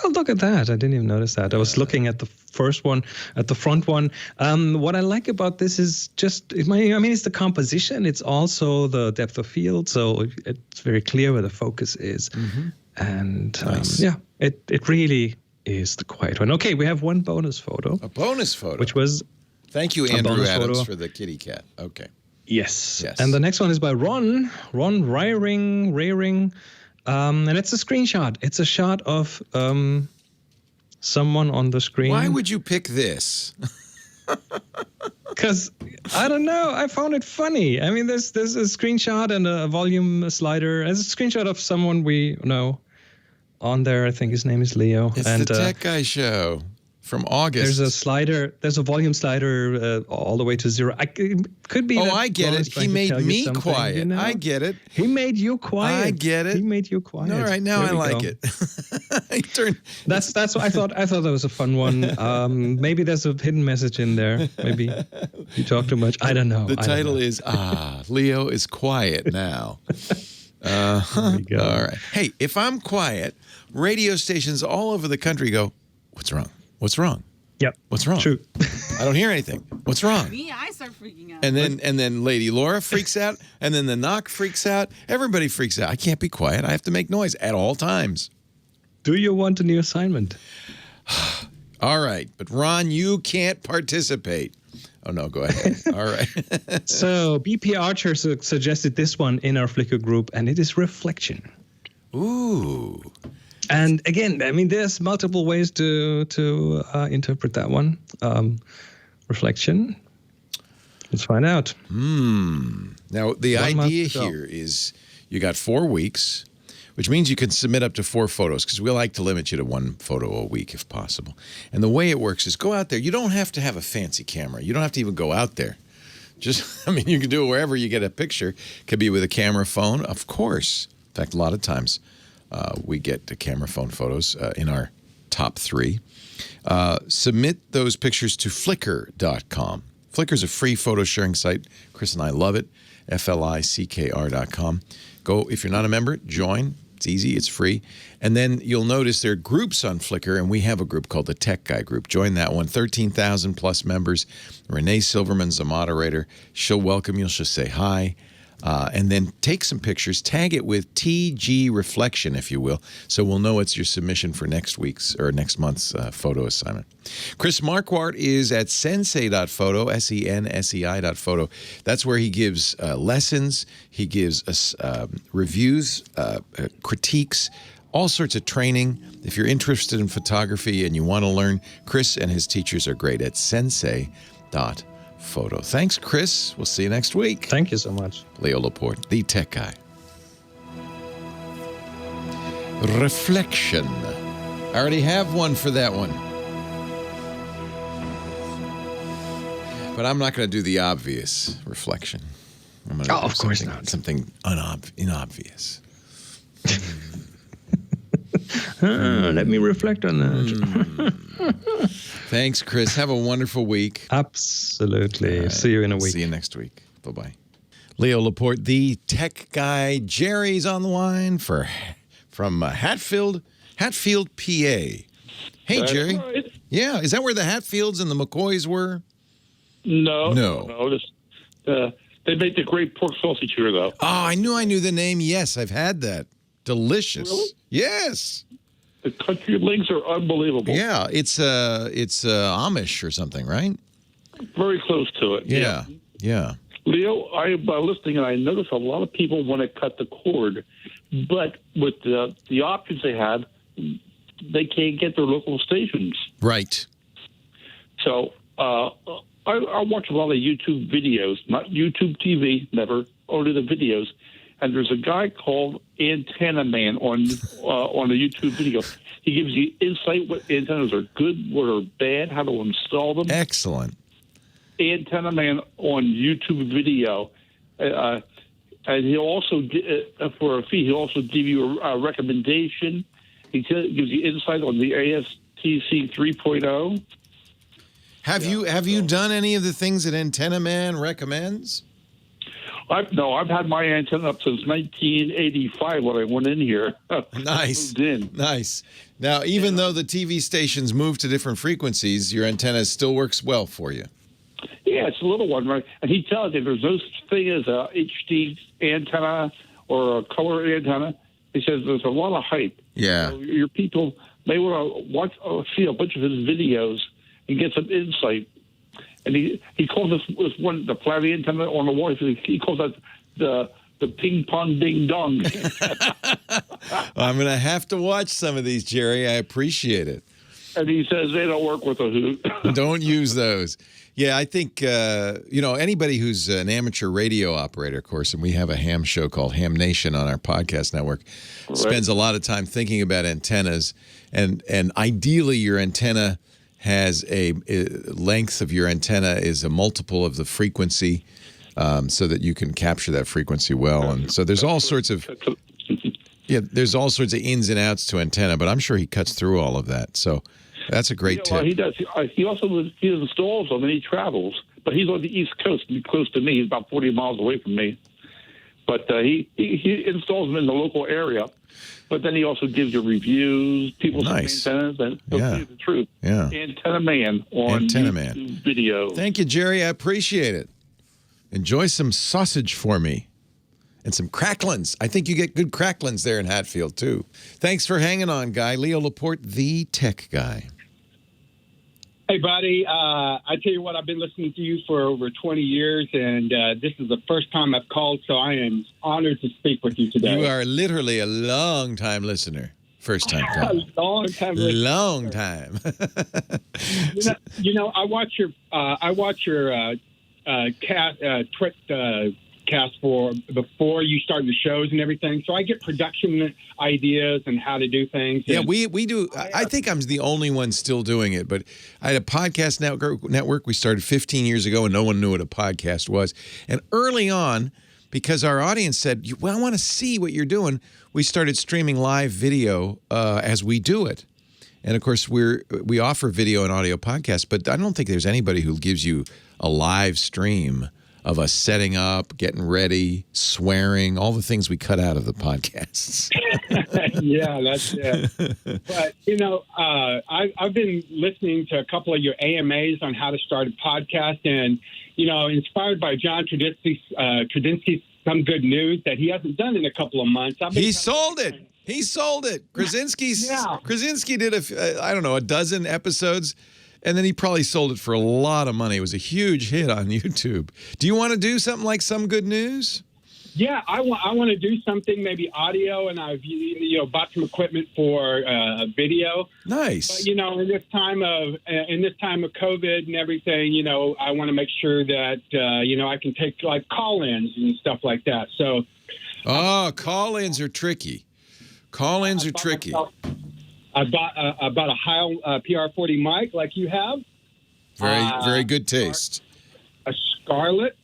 Oh, look at that. I didn't even notice that. I was looking at the first one, at the front one. What I like about this is it's the composition. It's also the depth of field. So it's very clear where the focus is. Mm-hmm. And nice. It really is the quiet one. Okay, we have one bonus photo. A bonus photo. Which was... Thank you, Andrew Adams, for the kitty cat. Okay. Yes. And the next one is by Ron Rayring. And it's a screenshot. It's a shot of someone on the screen. Why would you pick this? Because, I don't know, I found it funny. I mean, there's a screenshot and a volume slider. There's a screenshot of someone we know on there. I think his name is Leo. It's the Tech Guy Show. from August. There's a slider. There's a volume slider all the way to 0. Could be. Oh, that I get Ron it. is He trying to made tell you me something, quiet. you know? I get it. He made you quiet. I get it. He made you quiet. All right, now There I we like go. it. I turned. That's what I thought. I thought that was a fun one. Maybe there's a hidden message in there. Maybe you talk too much. I don't know. The title is Leo is quiet now. There we go. All right. Hey, if I'm quiet, radio stations all over the country go, "What's wrong? What's wrong? Yep. What's wrong? True. I don't hear anything. What's wrong?" Me, I start freaking out. And then Lady Laura freaks out, and then the knock freaks out. Everybody freaks out. I can't be quiet. I have to make noise at all times. Do you want a new assignment? All right, but Ron, you can't participate. Oh no, go ahead. All right. So BP Archer suggested this one in our Flickr group, and it is reflection. Ooh. And again, I mean, there's multiple ways to interpret that one. Reflection. Let's find out. Now, the 1 month idea to go. here is you got 4 weeks, which means you can submit up to 4 photos because we like to limit you to 1 photo a week if possible. And the way it works is go out there. You don't have to have a fancy camera. You don't have to even go out there. Just, I mean, you can do it wherever you get a picture. Could be with a camera phone, of course. In fact, a lot of times we get the camera phone photos in our top 3. Submit those pictures to Flickr.com. Flickr is a free photo sharing site. Chris and I love it. FLICKR.com. Go, if you're not a member, join. It's easy. It's free. And then you'll notice there are groups on Flickr, and we have a group called the Tech Guy Group. Join that one. 13,000 plus members. Renee Silverman's a moderator. She'll welcome you. She'll say hi. And then take some pictures, tag it with TG Reflection, if you will, so we'll know it's your submission for next week's or next month's photo assignment. Chris Marquardt is at sensei.photo, SENSEI.photo. That's where he gives lessons, he gives us reviews, critiques, all sorts of training. If you're interested in photography and you want to learn, Chris and his teachers are great at sensei.photo. Thanks, Chris. We'll see you next week. Thank you so much. Leo Laporte, the tech guy. Reflection. I already have one for that one. But I'm not going to do the obvious reflection. I'm going to do of course not. Something inobvious. Let me reflect on that. Thanks, Chris. Have a wonderful week. Absolutely. Right. See you in a week. See you next week. Bye-bye. Leo Laporte, the tech guy. Jerry's on the line from Hatfield, PA. Hey, Jerry. Right. Yeah, is that where the Hatfields and the McCoys were? No. They make the great pork sausage here, though. Oh, I knew the name. Yes, I've had that. Delicious. Really? Yes. The country links are unbelievable. Yeah, it's Amish or something, right? Very close to it. Yeah. Leo, I'm listening, and I notice a lot of people want to cut the cord, but with the options they have, they can't get their local stations. Right. So I watch a lot of YouTube videos, not YouTube TV, never, only the videos. And there's a guy called Antenna Man on a YouTube video. He gives you insight what antennas are good, what are bad, how to install them. Excellent. Antenna Man on YouTube video. And he'll also, for a fee, he'll also give you a recommendation. He gives you insight on the ASTC 3.0. Have you done any of the things that Antenna Man recommends? I've had my antenna up since 1985 when I went in here. Nice. Moved in. Nice. Now, even though the TV stations move to different frequencies, your antenna still works well for you. Yeah, it's a little one, right? And he tells you there's no such thing as a HD antenna or a color antenna. He says there's a lot of hype. Yeah. So your people may want to watch or see a bunch of his videos and get some insight. And he calls this one the flat antenna on the wall. He calls that the ping pong ding dong. I'm going to have to watch some of these, Jerry. I appreciate it. And he says they don't work with a hoot. Don't use those. Yeah, I think, anybody who's an amateur radio operator, of course, and we have a ham show called Ham Nation on our podcast network, spends a lot of time thinking about antennas. And ideally, your antenna has a length of your antenna is a multiple of the frequency, so that you can capture that frequency well. And so there's all sorts of there's all sorts of ins and outs to antenna, but I'm sure he cuts through all of that. So that's a great tip. Well, he does. He also installs them and he travels, but he's on the East Coast, close to me. He's about 40 miles away from me. But he installs them in the local area. But then he also gives you reviews, people's antennas, and he'll tell you the truth. Yeah. Antenna Man on YouTube video. Thank you, Jerry. I appreciate it. Enjoy some sausage for me. And some cracklins. I think you get good cracklins there in Hatfield, too. Thanks for hanging on, Guy. Leo Laporte, the tech guy. Hey, buddy. I tell you what, I've been listening to you for over 20 years, and this is the first time I've called, so I am honored to speak with you today. You are literally a long-time listener. First time caller. Long-time listener. Long time. I watch your cast for before you start the shows and everything, so I get production ideas and how to do things. Yeah, we do. I think I'm the only one still doing it, but I had a podcast network we started 15 years ago, and no one knew what a podcast was. And early on, because our audience said, well, I want to see what you're doing, we started streaming live video as we do it. And of course, we offer video and audio podcasts, but I don't think there's anybody who gives you a live stream of us setting up, getting ready, swearing, all the things we cut out of the podcasts. Yeah, that's it. But, I've been listening to a couple of your AMAs on how to start a podcast, and, inspired by John Tradinsky's Some Good News that he hasn't done in a couple of months. He sold it. Krasinski did a dozen episodes. And then he probably sold it for a lot of money. It was a huge hit on YouTube. Do you want to do something like Some Good News? Yeah, I want to do something, maybe audio, and I've bought some equipment for video. Nice. But in this time of COVID and everything, I want to make sure that I can take like call-ins and stuff like that. So. Call-ins are tricky. I bought a Heil PR40 mic like you have. Very good taste. A Scarlett.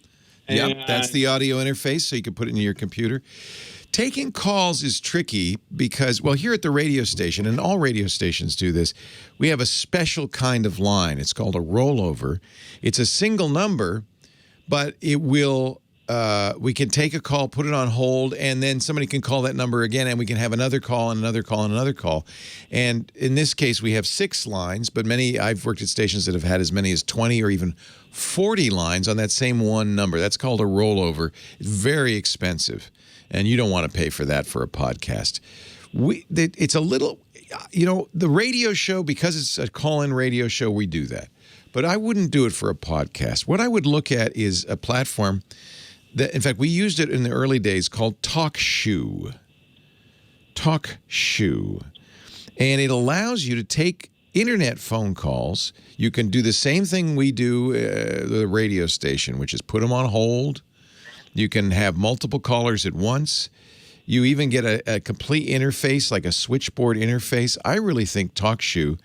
Yep, that's the audio interface, so you can put it into your computer. Taking calls is tricky because, here at the radio station, and all radio stations do this, we have a special kind of line. It's called a rollover. It's a single number, but it will... we can take a call, put it on hold, and then somebody can call that number again, and we can have another call and another call and another call. And in this case, we have 6 lines, but I've worked at stations that have had as many as 20 or even 40 lines on that same one number. That's called a rollover. It's very expensive, and you don't want to pay for that for a podcast. It's a little, the radio show, because it's a call-in radio show, we do that. But I wouldn't do it for a podcast. What I would look at is a platform that, in fact, we used it in the early days called TalkShoe. TalkShoe. And it allows you to take internet phone calls. You can do the same thing we do the radio station, which is put them on hold. You can have multiple callers at once. You even get a complete interface, like a switchboard interface. I really think TalkShoe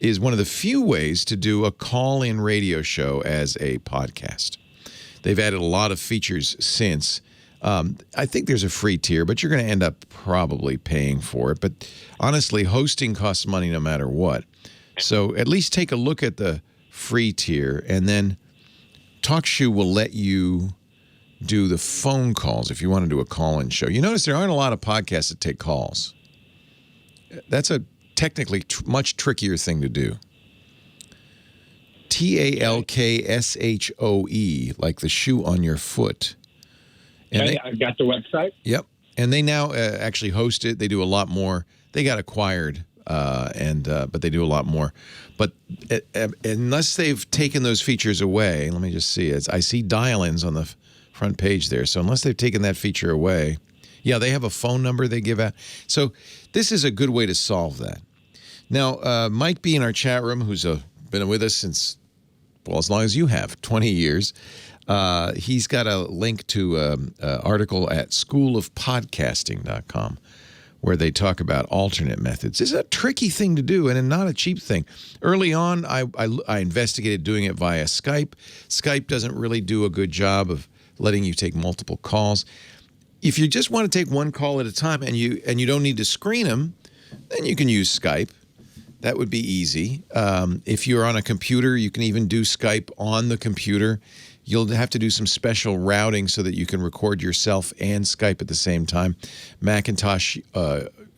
is one of the few ways to do a call-in radio show as a podcast. They've added a lot of features since. I think there's a free tier, but you're going to end up probably paying for it. But honestly, hosting costs money no matter what. So at least take a look at the free tier, and then TalkShoe will let you do the phone calls if you want to do a call-in show. You notice there aren't a lot of podcasts that take calls. That's a technically much trickier thing to do. TalkShoe, like the shoe on your foot. And I got the website. Yep. And they now actually host it. They do a lot more. They got acquired, but they do a lot more. But unless they've taken those features away, let me just see. I see dial-ins on the front page there. So unless they've taken that feature away, they have a phone number they give out. So this is a good way to solve that. Now, Mike B. in our chat room, who's been with us since, as long as you have, 20 years, he's got a link to an article at schoolofpodcasting.com where they talk about alternate methods. It's a tricky thing to do and not a cheap thing. Early on, I investigated doing it via Skype. Skype doesn't really do a good job of letting you take multiple calls. If you just want to take one call at a time and you don't need to screen them, then you can use Skype. That would be easy. If you're on a computer, you can even do Skype on the computer. You'll have to do some special routing so that you can record yourself and Skype at the same time. Macintosh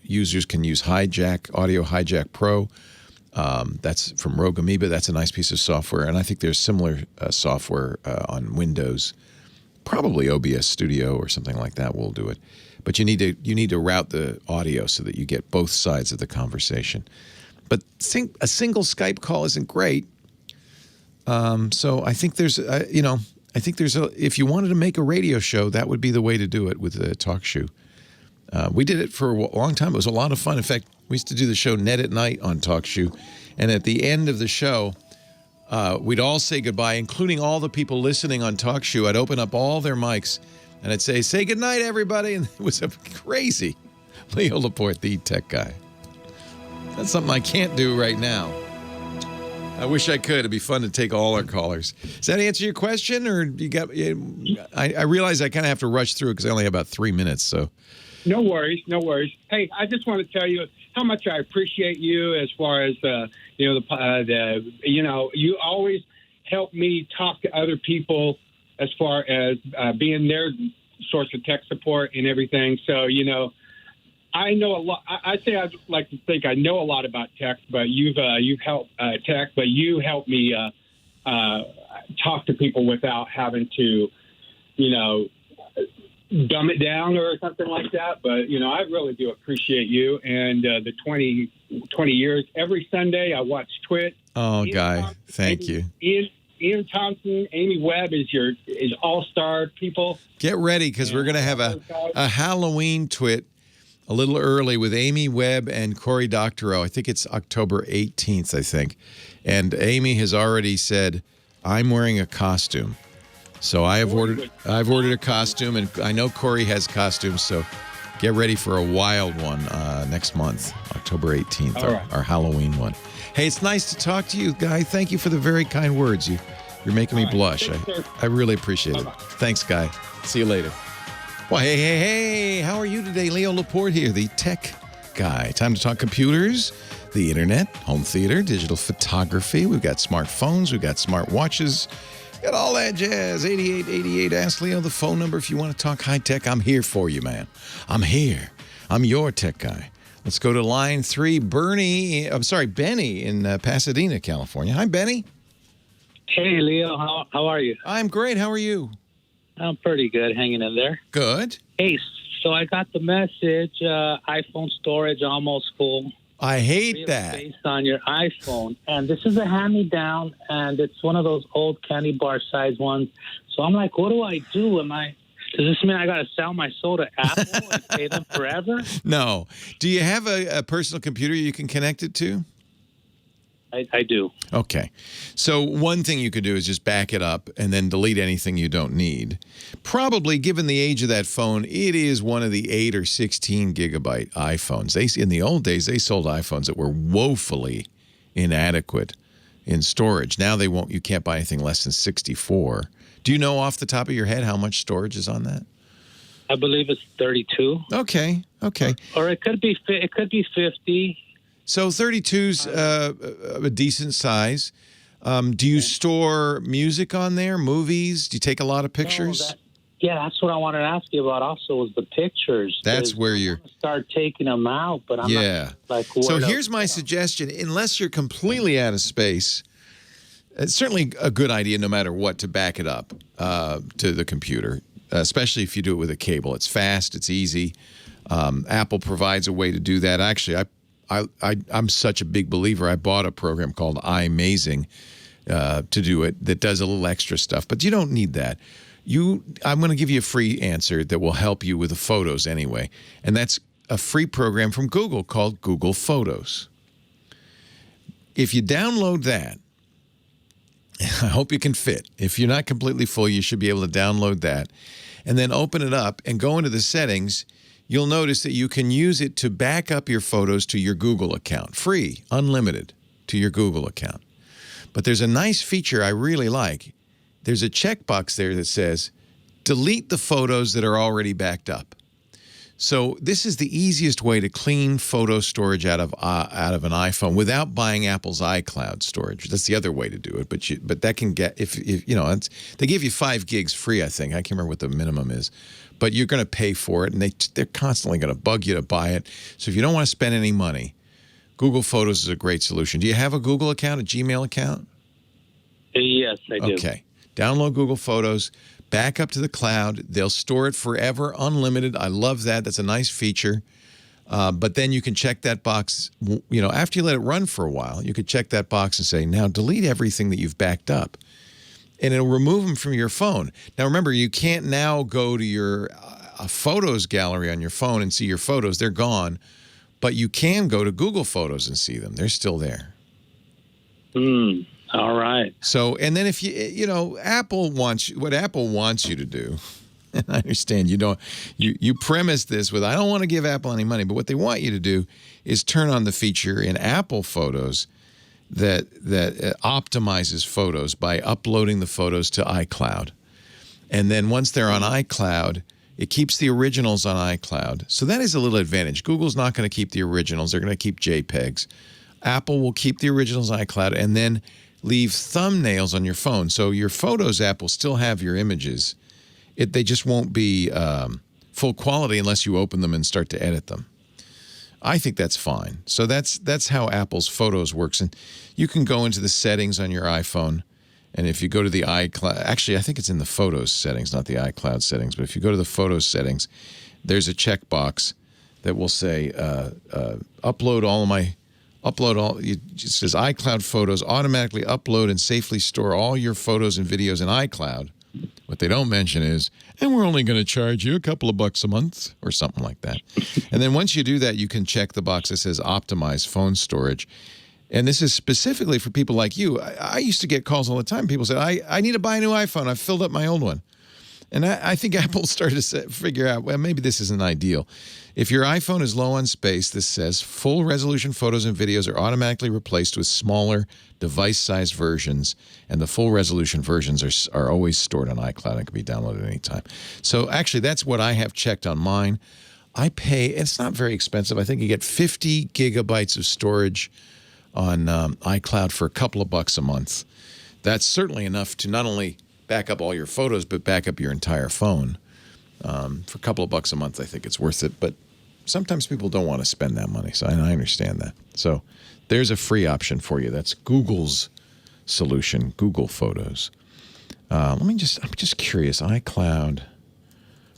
users can use Audio Hijack Pro. That's from Rogue Amoeba. That's a nice piece of software. And I think there's similar software on Windows. Probably OBS Studio or something like that will do it. But you need to route the audio so that you get both sides of the conversation. But a single Skype call isn't great. So I think there's, if you wanted to make a radio show, that would be the way to do it with the TalkShoe. We did it for a long time. It was a lot of fun. In fact, we used to do the show Net at Night on TalkShoe. And at the end of the show, we'd all say goodbye, including all the people listening on TalkShoe. I'd open up all their mics and I'd say good night, everybody. And it was crazy. Leo Laporte, the tech guy. That's something I can't do right now. I wish I could. It'd be fun to take all our callers. Does that answer your question, or you got? I realize I kind of have to rush through it because I only have about 3 minutes. So, no worries. Hey, I just want to tell you how much I appreciate you as far as you always help me talk to other people as far as being their source of tech support and everything. So I know a lot. I'd like to think I know a lot about tech, but you've helped tech, but you helped me talk to people without having to, dumb it down or something like that. But I really do appreciate you and the 20 years. Every Sunday I watch TWiT. Oh, Guy, thank you. Ian Thompson, Amy Webb is all-star people. Get ready because we're going to have a Halloween TWiT. A little early with Amy Webb and Cory Doctorow. I think it's October 18th, I think. And Amy has already said, I'm wearing a costume. So I've ordered a costume, and I know Cory has costumes, so get ready for a wild one next month, October 18th, our Halloween one. Hey, it's nice to talk to you, Guy. Thank you for the very kind words. You're making me blush. I really appreciate it. Thanks, Guy. See you later. Well, hey, how are you today? Leo Laporte here, the tech guy. Time to talk computers, the internet, home theater, digital photography. We've got smartphones, we've got smart watches, got all that jazz. 8888, ask Leo the phone number if you want to talk high tech. I'm here for you, man. I'm here. I'm your tech guy. Let's go to line 3, Benny in Pasadena, California. Hi, Benny. Hey, Leo. How are you? I'm great. How are you? I'm pretty good, hanging in there. Good. Hey, so I got the message, iPhone storage almost full. I hate that. Based on your iPhone. And this is a hand-me-down, and it's one of those old candy bar size ones. So I'm like, what do I do? Does this mean I got to sell my soul to Apple and pay them forever? No. Do you have a personal computer you can connect it to? I do. Okay. So one thing you could do is just back it up and then delete anything you don't need. Probably, given the age of that phone, it is one of the 8 or 16 gigabyte iPhones. In the old days, they sold iPhones that were woefully inadequate in storage. Now you can't buy anything less than 64. Do you know off the top of your head how much storage is on that? I believe it's 32. Okay. Or it could be 50. So 32's a decent size. Do you store music on there, movies? Do you take a lot of pictures? That's what I wanted to ask you about also was the pictures. That's where you're... start taking them out, but I'm not like... So here's my suggestion. Unless you're completely out of space, it's certainly a good idea no matter what to back it up to the computer, especially if you do it with a cable. It's fast. It's easy. Apple provides a way to do that. Actually, I'm such a big believer. I bought a program called iMazing to do it that does a little extra stuff, but you don't need that. I'm going to give you a free answer that will help you with the photos anyway, and that's a free program from Google called Google Photos. If you download that, I hope you can fit. If you're not completely full, you should be able to download that, and then open it up and go into the settings. you'll notice that you can use it to back up your photos to your Google account. Free, unlimited, to your Google account. But there's a nice feature I really like. There's a checkbox there that says, delete the photos that are already backed up. So this is the easiest way to clean photo storage out of an iPhone without buying Apple's iCloud storage. That's the other way to do it. But that can get if you know they give you 5 gigs free. I think I can't remember what the minimum is, but you're going to pay for it, and they're constantly going to bug you to buy it. So if you don't want to spend any money, Google Photos is a great solution. Do you have a Google account, a Gmail account? Yes, I do. Okay, download Google Photos. Back up to the cloud. They'll store it forever, unlimited. I love that. That's a nice feature. But then you can check that box, you know, after you let it run for a while, you could check that box and say, now delete everything that you've backed up. And it'll remove them from your phone. Now, remember, you can't now go to your photos gallery on your phone and see your photos. They're gone. But you can go to Google Photos and see them. They're still there. All right. So, and then if you know, what Apple wants you to do, and I understand you premise this with, I don't want to give Apple any money, but what they want you to do is turn on the feature in Apple Photos that optimizes photos by uploading the photos to iCloud. And then once they're on iCloud, it keeps the originals on iCloud. So that is a little advantage. Google's not going to keep the originals. They're going to keep JPEGs. Apple will keep the originals on iCloud and then leave thumbnails on your phone. So your Photos app will still have your images. They just won't be full quality unless you open them and start to edit them. I think that's fine. So that's how Apple's Photos works. And you can go into the settings on your iPhone. And if you go to the iCloud, actually, I think it's in the Photos settings, not the iCloud settings. But if you go to the Photos settings, there's a checkbox that will say, upload all. It says iCloud Photos automatically upload and safely store all your photos and videos in iCloud. What they don't mention is, and we're only going to charge you a couple of bucks a month or something like that. And then once you do that, you can check the box that says optimize phone storage. And this is specifically for people like you. I used to get calls all the time. People said, I need to buy a new iPhone. I've filled up my old one. And I think Apple started to figure out, well, maybe this isn't ideal. If your iPhone is low on space, this says full resolution photos and videos are automatically replaced with smaller device-sized versions, and the full resolution versions are always stored on iCloud and can be downloaded anytime. So actually, that's what I have checked on mine. I pay, it's not very expensive. I think you get 50 gigabytes of storage on iCloud for a couple of bucks a month. That's certainly enough to not only back up all your photos, but back up your entire phone. For a couple of bucks a month, I think it's worth it. But sometimes people don't want to spend that money, so I understand that. So there's a free option for you. That's Google's solution, Google Photos. I'm just curious, iCloud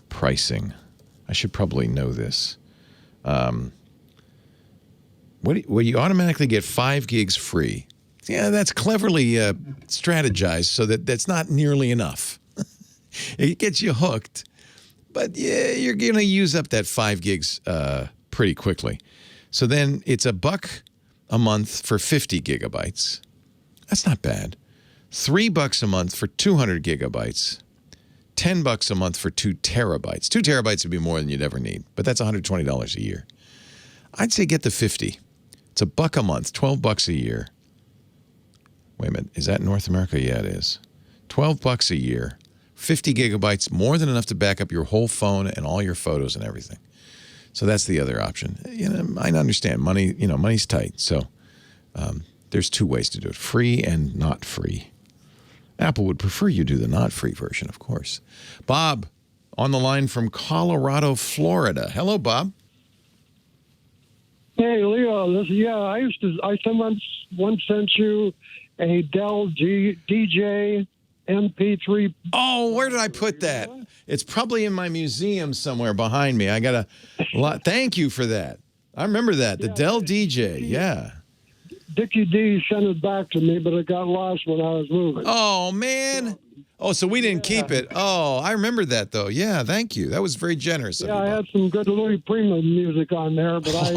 pricing. I should probably know this. Well, you automatically get 5 gigs free. Yeah, that's cleverly strategized so that's not nearly enough. It gets you hooked, but yeah, you're going to use up that 5 gigs pretty quickly. So then it's $1 a month for 50 gigabytes. That's not bad. $3 a month for 200 gigabytes. $10 a month for 2 terabytes. 2 terabytes would be more than you'd ever need, but that's $120 a year. I'd say get the 50. It's $1 a month, $12 a year. Wait a minute, is that North America? Yeah, it is. $12 a year, 50 gigabytes, more than enough to back up your whole phone and all your photos and everything. So that's the other option. You know, I understand money. You know, money's tight. So there's 2 ways to do it: free and not free. Apple would prefer you do the not free version, of course. Bob, on the line from Colorado, Florida. Hello, Bob. Hey, Leo. I once sent you a Dell DJ MP3. Oh, where did I put that? It's probably in my museum somewhere behind me. I got a lot. Thank you for that. I remember that. The Dell DJ. Yeah. Dickie D sent it back to me, but it got lost when I was moving. Oh, man. Oh, so we didn't keep it. Oh, I remember that, though. Yeah, thank you. That was very generous of you. I had some good Louis Prima music on there, but I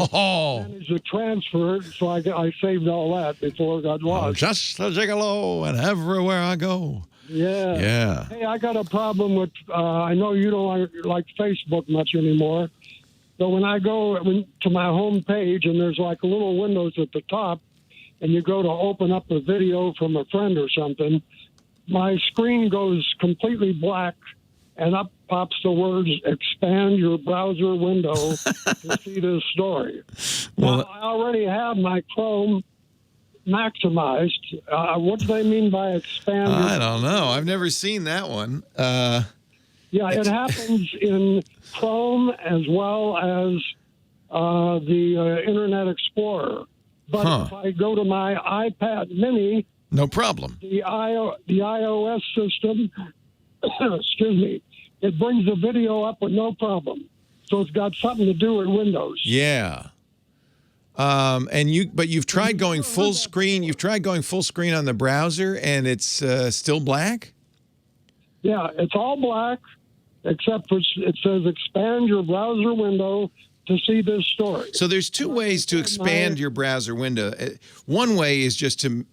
managed to transfer it, so I saved all that before it got lost. I'm just a gigolo, and everywhere I go. Yeah. Yeah. Hey, I got a problem with, I know you don't like Facebook much anymore, So when I go to my home page and there's like little windows at the top, and you go to open up a video from a friend or something, my screen goes completely black, and up pops the words, expand your browser window to see this story. Well, now, I already have my Chrome maximized. What do they mean by expand? I don't know. I've never seen that one. Yeah, it happens in Chrome as well as the Internet Explorer. But if I go to my iPad mini, no problem. The iOS system, excuse me, it brings the video up with no problem. So it's got something to do with Windows. Yeah. But you've tried going full screen. You've tried going full screen on the browser, and it's still black? Yeah, it's all black, except for it says expand your browser window to see this story. So there's two ways to expand your browser window. One way is just to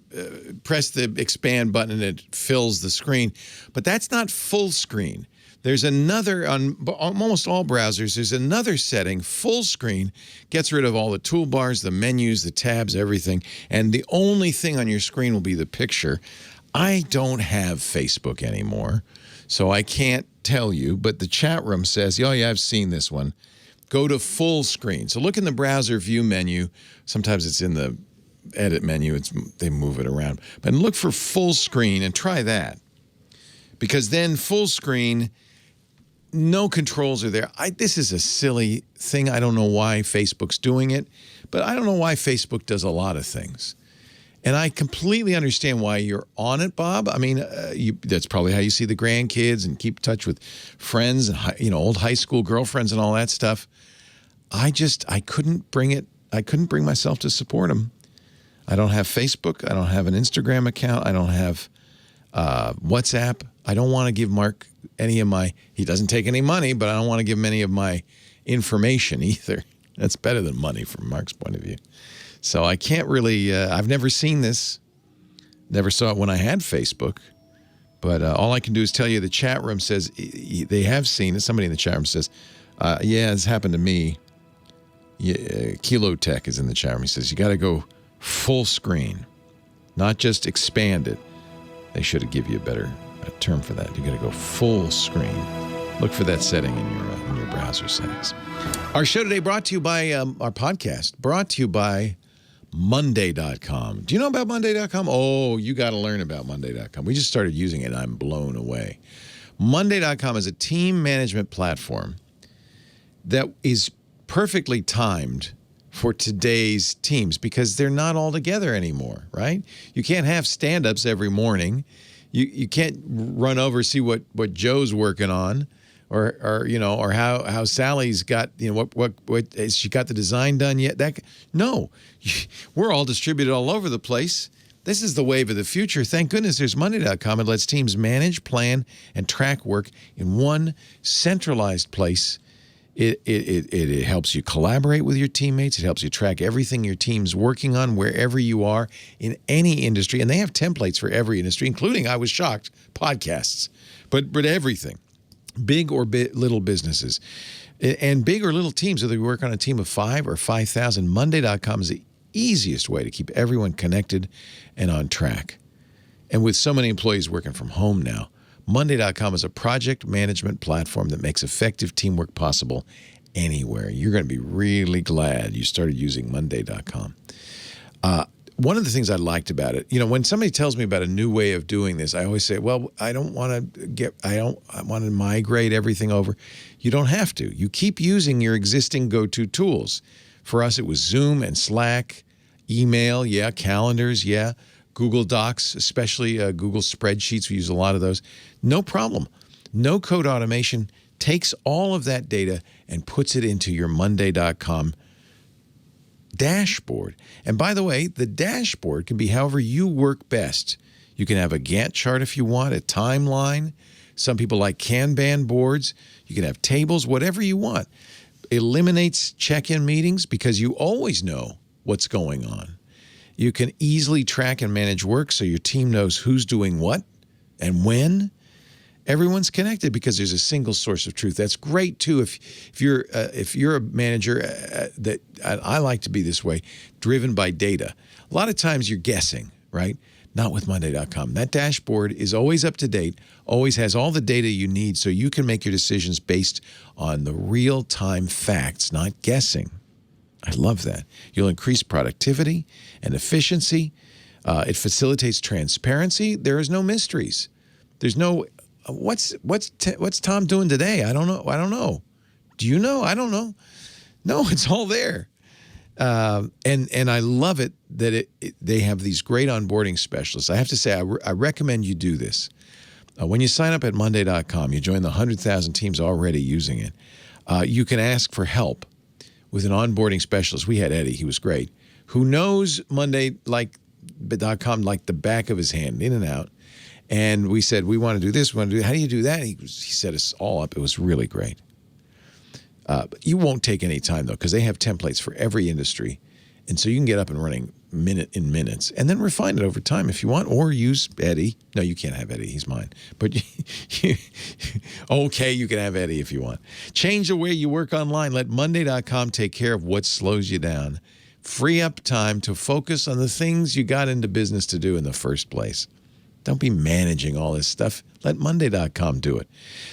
press the expand button and it fills the screen, but that's not full screen. There's another, on almost all browsers, there's another setting, full screen, gets rid of all the toolbars, the menus, the tabs, everything, and the only thing on your screen will be the picture. I don't have Facebook anymore, so I can't tell you, but the chat room says, oh yeah, I've seen this one. Go to full screen. So look in the browser view menu. Sometimes it's in the edit menu. They move it around. But look for full screen and try that. Because then full screen, no controls are there. This is a silly thing. I don't know why Facebook's doing it, but I don't know why Facebook does a lot of things. And I completely understand why you're on it, Bob. I mean, that's probably how you see the grandkids and keep in touch with friends and old high school girlfriends and all that stuff. I couldn't bring myself to support them. I don't have Facebook. I don't have an Instagram account. I don't have WhatsApp. I don't want to give Mark any of my, he doesn't take any money, but I don't want to give him any of my information either. That's better than money from Mark's point of view. So I can't really, I've never seen this. Never saw it when I had Facebook. But all I can do is tell you the chat room says they have seen it. Somebody in the chat room says, yeah, it's happened to me. Yeah, Kilo Tech is in the chat room. He says, you got to go full screen, not just expand it. They should have given you a better term for that. You got to go full screen. Look for that setting in your browser settings. Our show today brought to you by, our podcast, brought to you by Monday.com. Do you know about Monday.com? Oh, you got to learn about Monday.com. We just started using it, and I'm blown away. Monday.com is a team management platform that is perfectly timed for today's teams because they're not all together anymore, right? You can't have stand-ups every morning. You can't run over see what Joe's working on. Or how Sally's got, what has she got the design done yet? No, we're all distributed all over the place. This is the wave of the future. Thank goodness there's Monday.com. It lets teams manage, plan, and track work in one centralized place. It helps you collaborate with your teammates. It helps you track everything your team's working on wherever you are in any industry. And they have templates for every industry, including, I was shocked, podcasts, but everything. Big or little businesses. And big or little teams, whether you work on a team of 5 or 5,000, Monday.com is the easiest way to keep everyone connected and on track. And with so many employees working from home now, Monday.com is a project management platform that makes effective teamwork possible anywhere. You're going to be really glad you started using Monday.com. One of the things I liked about it, when somebody tells me about a new way of doing this, I always say, well, I want to migrate everything over. You don't have to. You keep using your existing go-to tools. For us, it was Zoom and Slack, email, calendars, Google Docs, especially Google Spreadsheets. We use a lot of those. No problem. No code automation takes all of that data and puts it into your Monday.com dashboard. And by the way, the dashboard can be however you work best. You can have a Gantt chart if you want, a timeline. Some people like Kanban boards. You can have tables, whatever you want. Eliminates check-in meetings because you always know what's going on. You can easily track and manage work so your team knows who's doing what and when. Everyone's connected because there's a single source of truth. That's great too. If you're a manager that I like to be this way, driven by data. A lot of times you're guessing, right? Not with Monday.com. That dashboard is always up to date, always has all the data you need so you can make your decisions based on the real-time facts, not guessing. I love that. You'll increase productivity and efficiency. It facilitates transparency. There is no mysteries. There's no what's Tom doing today? I don't know. Do you know? I don't know. No, it's all there. And I love it that they have these great onboarding specialists. I have to say, I recommend you do this. When you sign up at Monday.com, you join the 100,000 teams already using it. You can ask for help with an onboarding specialist. We had Eddie, he was great, who knows Monday.com like the back of his hand, in and out. And we said, we want to do this, we want to do that. How do you do that? He set us all up. It was really great. But you won't take any time, though, because they have templates for every industry. And so you can get up and running in minutes and then refine it over time if you want, or use Eddie. No, you can't have Eddie. He's mine. But okay, you can have Eddie if you want. Change the way you work online. Let Monday.com take care of what slows you down. Free up time to focus on the things you got into business to do in the first place. Don't be managing all this stuff. Let Monday.com do it.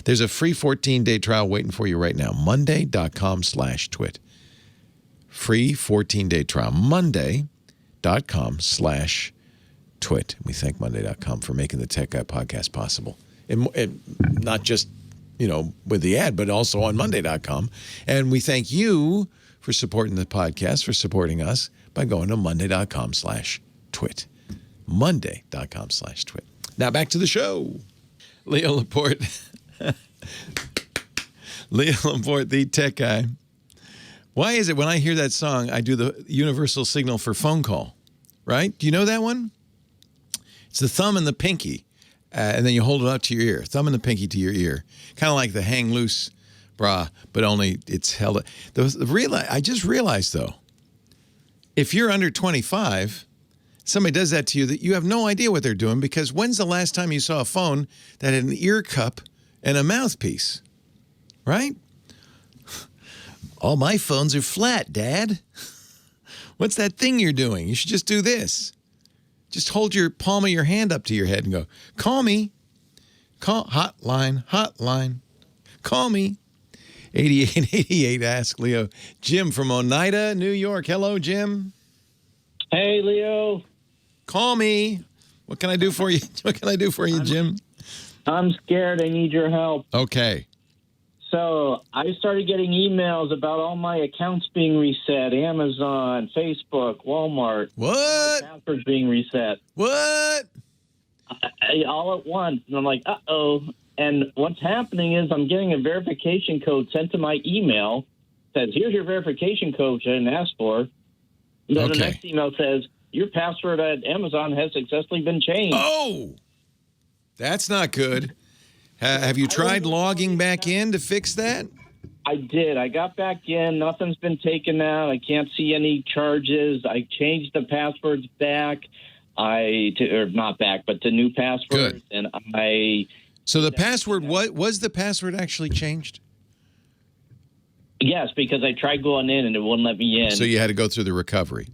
There's a free 14-day trial waiting for you right now. Monday.com/twit. Free 14-day trial. Monday.com/twit. We thank Monday.com for making the Tech Guy podcast possible. And not just, with the ad, but also on Monday.com. And we thank you for supporting the podcast, for supporting us by going to Monday.com/twit. Monday.com/twit. Now back to the show. Leo Laporte. Leo Laporte, the tech guy. Why is it when I hear that song, I do the universal signal for phone call, right? Do you know that one? It's the thumb and the pinky, and then you hold it up to your ear. Thumb and the pinky to your ear. Kind of like the hang loose bra, but only it's held. I just realized, though, if you're under 25, somebody does that to you, that you have no idea what they're doing, because when's the last time you saw a phone that had an ear cup and a mouthpiece, right? All my phones are flat, Dad. What's that thing you're doing? You should just do this. Just hold your palm of your hand up to your head and go, call me. Hotline. Call me. 8888, ask Leo. Jim from Oneida, New York. Hello, Jim. Hey, Leo. Call me. What can I do for you? What can I do for you, Jim? I'm scared. I need your help. Okay. So I started getting emails about all my accounts being reset. Amazon, Facebook, Walmart. What? My passwords being reset. What? All at once. And I'm like, uh-oh. And what's happening is I'm getting a verification code sent to my email. Says, here's your verification code, which I didn't ask for. And then the next email says, your password at Amazon has successfully been changed. Oh, that's not good. Have you tried logging back in to fix that? I did. I got back in. Nothing's been taken out. I can't see any charges. I changed the passwords back. Or not back, but to new passwords. Good. And So the password, was the password actually changed? Yes, because I tried going in and it wouldn't let me in. So you had to go through the recovery.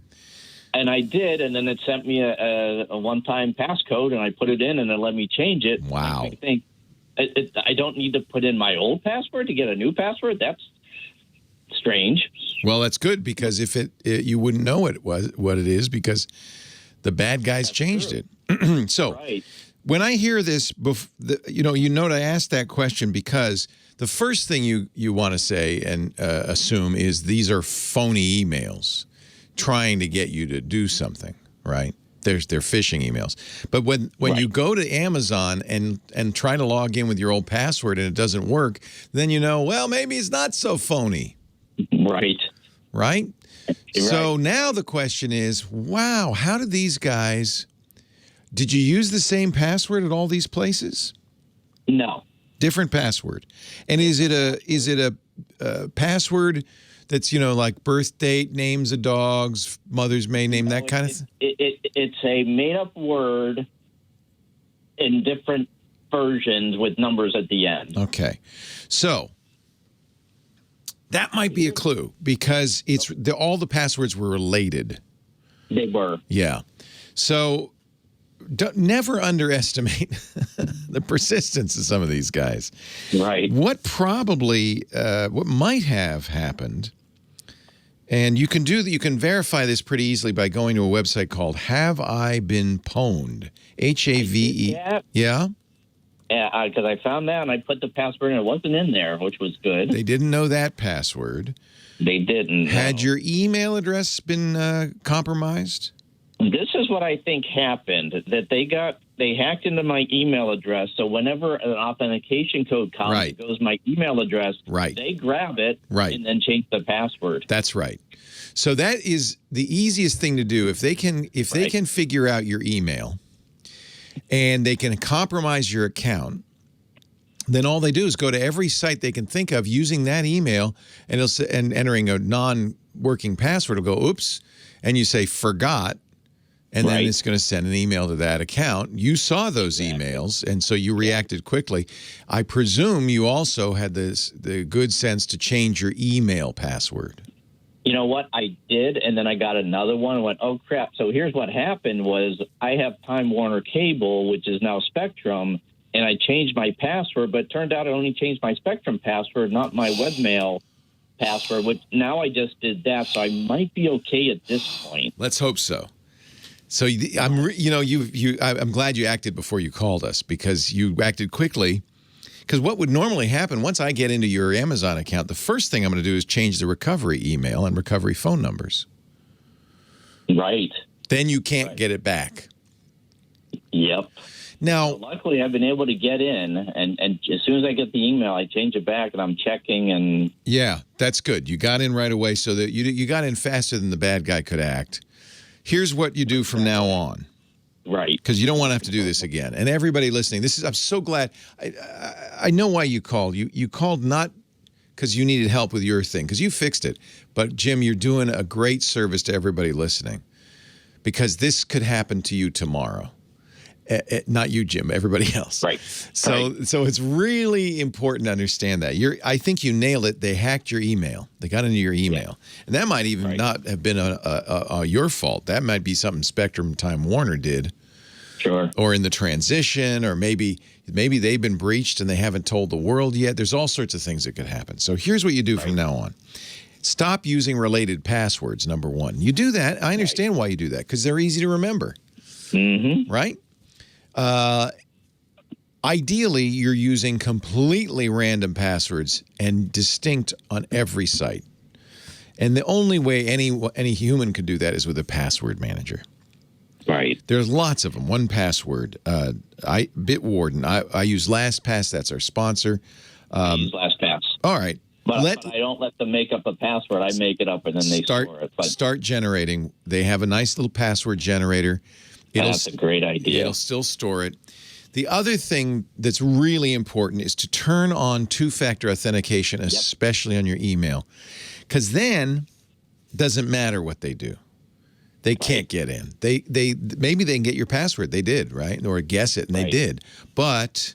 And I did, and then it sent me a one-time passcode, and I put it in, and it let me change it. Wow. I think I don't need to put in my old password to get a new password? That's strange. Well, that's good, because if you wouldn't know what it is, because the bad guys changed it. So right. When I hear this, you note I asked that question because the first thing you want to say and assume is these are phony emails trying to get you to do something, right? They're phishing emails. But when right. you go to Amazon and try to log in with your old password and it doesn't work, then well, maybe it's not so phony. Right. Right? So now the question is, wow, how did these guys... Did you use the same password at all these places? No. Different password. And is it a password that's, like birth date, names of dogs, mother's maiden name, that kind of thing? It's a made-up word in different versions with numbers at the end. Okay. So that might be a clue because all the passwords were related. They were. Yeah. So never underestimate the persistence of some of these guys. Right. What might have happened, and you can verify this pretty easily by going to a website called Have I Been Pwned? HAVE. Yeah. Yeah, because I found that and I put the password and it wasn't in there, which was good. They didn't know that password. They didn't. Had your email address been compromised? This is what I think happened, that they hacked into my email address. So whenever an authentication code comes, it goes my email address. Right. They grab it and then change the password. That's right. So that is the easiest thing to do. If they can figure out your email and they can compromise your account, then all they do is go to every site they can think of using that email and entering a non-working password. It'll go, oops, and you say forgot. And then it's going to send an email to that account. You saw those emails, and so you reacted quickly. I presume you also had the good sense to change your email password. You know what? I did, and then I got another one and went, oh, crap. So here's what happened was I have Time Warner Cable, which is now Spectrum, and I changed my password, but it turned out I only changed my Spectrum password, not my webmail password, which now I just did that, so I might be okay at this point. Let's hope so. So I'm glad you acted before you called us because you acted quickly. Because what would normally happen once I get into your Amazon account, the first thing I'm going to do is change the recovery email and recovery phone numbers. Right. Then you can't get it back. Yep. Now, so luckily, I've been able to get in, and as soon as I get the email, I change it back, and I'm checking. And yeah, that's good. You got in right away, so that you got in faster than the bad guy could act. Here's what you do from now on. Right. Because you don't want to have to do this again. And everybody listening, I'm so glad. I know why you called. You called not because you needed help with your thing, because you fixed it. But, Jim, you're doing a great service to everybody listening because this could happen to you tomorrow. Not you, Jim, everybody else. Right. So it's really important to understand that. I think you nailed it. They hacked your email. They got into your email. And that might even not have been your fault. That might be something Spectrum Time Warner did. Sure. Or in the transition, or maybe they've been breached and they haven't told the world yet. There's all sorts of things that could happen. So here's what you do from now on. Stop using related passwords, number one. You do that. I understand why you do that, because they're easy to remember. Mm-hmm. Right? Ideally, you're using completely random passwords and distinct on every site. And the only way any human could do that is with a password manager. Right. There's lots of them. 1Password. Bitwarden. I use LastPass. That's our sponsor. I use LastPass. All right. But I don't let them make up a password. I make it up and then they store it. Start generating. They have a nice little password generator. That's a great idea. It'll still store it. The other thing that's really important is to turn on two-factor authentication, especially on your email, because then it doesn't matter what they do. They can't get in. Maybe they can get your password. They did, right? Or guess it, and they did. But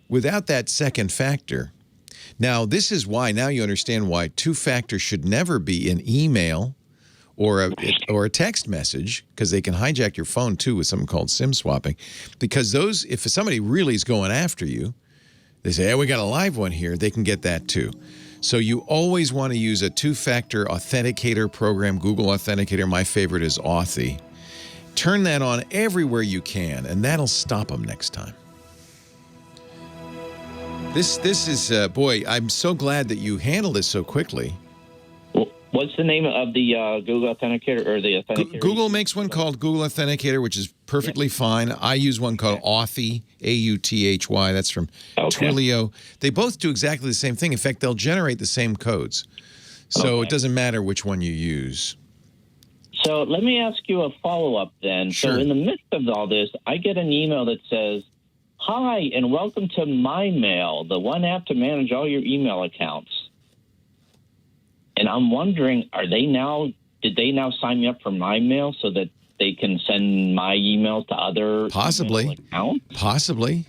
without that second factor, now this is why, now you understand why two-factor should never be an email or a text message, because they can hijack your phone too with something called SIM swapping. Because if somebody really is going after you, they say, hey, we got a live one here, they can get that too. So you always want to use a two-factor authenticator program. Google Authenticator, my favorite is Authy. Turn that on everywhere you can, and that'll stop them next time. This is, boy, I'm so glad that you handled this so quickly. What's the name of the Google Authenticator or the Authenticator? Google makes one called Google Authenticator, which is perfectly fine. I use one called Authy, A-U-T-H-Y. That's from Twilio. They both do exactly the same thing. In fact, they'll generate the same codes. So it doesn't matter which one you use. So let me ask you a follow-up then. Sure. So in the midst of all this, I get an email that says, hi, and welcome to MyMail, the one app to manage all your email accounts. And I'm wondering, did they now sign me up for MyMail so that they can send my emails to other Possibly. accounts? Possibly.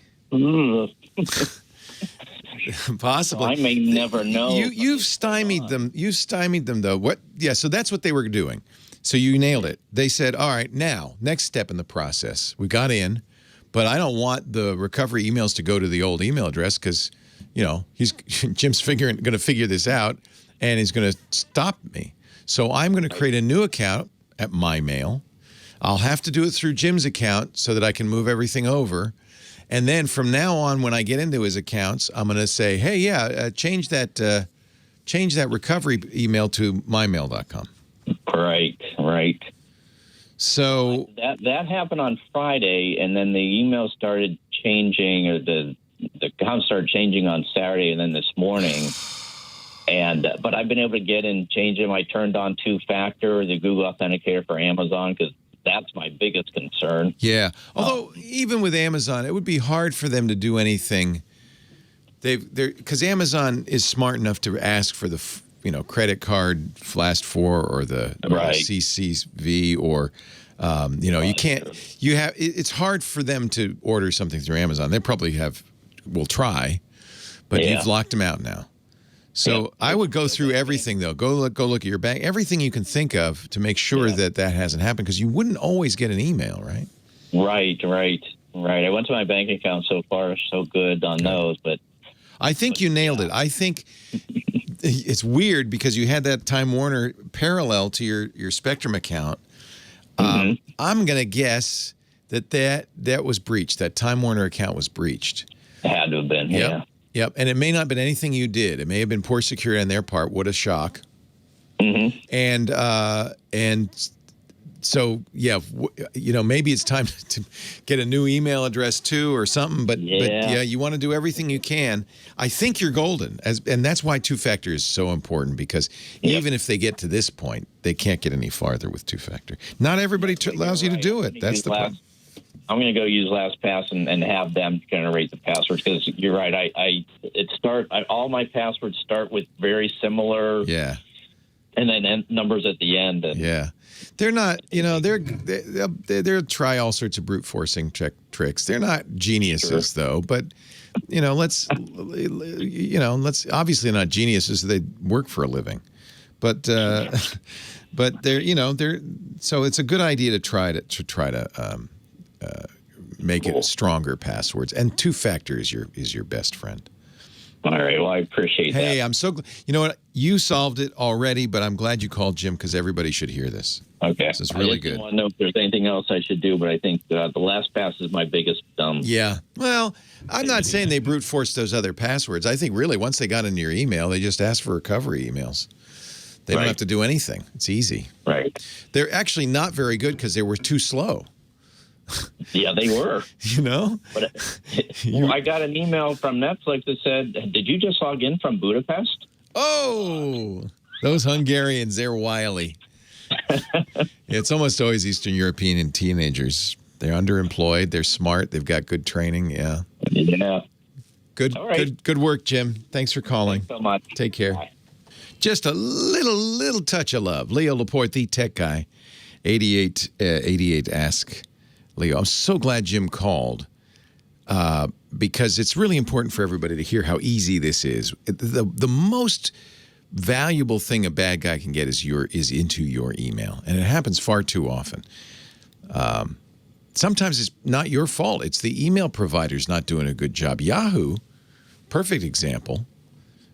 Possibly. So I may never know. You've stymied them. You stymied them, though. What? Yeah, so that's what they were doing. So you nailed it. They said, all right, now, next step in the process. We got in, but I don't want the recovery emails to go to the old email address because, you know, Jim's going to figure this out, and he's going to stop me. So I'm going to create a new account at MyMail. I'll have to do it through Jim's account so that I can move everything over. And then from now on, when I get into his accounts, I'm going to say, hey, change that recovery email to mymail.com. Right. So that happened on Friday, and then the email started changing, or the account started changing on Saturday, and then this morning. But I've been able to get in, change them. I turned on two-factor, the Google Authenticator for Amazon, because that's my biggest concern. Yeah. Although even with Amazon, it would be hard for them to do anything. Because Amazon is smart enough to ask for the credit card last four or the CCV or you can't. It's hard for them to order something through Amazon. They probably will try, but you've locked them out now. So I would go through everything, though. Go look at your bank, everything you can think of to make sure that hasn't happened, because you wouldn't always get an email, right? Right. I went to my bank account. So far, so good on those, but I think you nailed it. I think it's weird because you had that Time Warner parallel to your Spectrum account. I'm going to guess that was breached. That Time Warner account was breached. It had to have been, Yep, and it may not have been anything you did. It may have been poor security on their part. What a shock. And so, maybe it's time to get a new email address too or something. But you want to do everything you can. I think you're golden. And that's why two-factor is so important, because even if they get to this point, they can't get any farther with two-factor. Not everybody allows you to do it. That's the problem. I'm going to go use LastPass and have them generate the passwords, because you're right. All my passwords start with very similar. Yeah. And then numbers at the end. They're not, they'll try all sorts of brute forcing tricks. They're not geniuses though, but let's obviously not geniuses. They work for a living, but they're, so it's a good idea to try to make it stronger passwords, and two-factor is your best friend. All right. Well, I appreciate that. Hey, I'm so glad. You know what? You solved it already, but I'm glad you called, Jim, because everybody should hear this. Okay. This is really good. I want to know if there's anything else I should do, but I think the LastPass is my biggest Yeah. Well, I'm not saying they brute forced those other passwords. I think really once they got into your email, they just asked for recovery emails. They don't have to do anything. It's easy. Right. They're actually not very good because they were too slow. Yeah, they were. But I got an email from Netflix that said, "Did you just log in from Budapest?" Oh, those Hungarians, they're wily. It's almost always Eastern European teenagers. They're underemployed. They're smart. They've got good training. Yeah. Good. All right. Good work, Jim. Thanks for calling. Thanks so much. Take care. Bye. Just a little touch of love. Leo Laporte, the tech guy. 88 ask. Leo, I'm so glad Jim called because it's really important for everybody to hear how easy this is. The most valuable thing a bad guy can get is into your email, and it happens far too often. Sometimes it's not your fault. It's the email provider's not doing a good job. Yahoo, perfect example.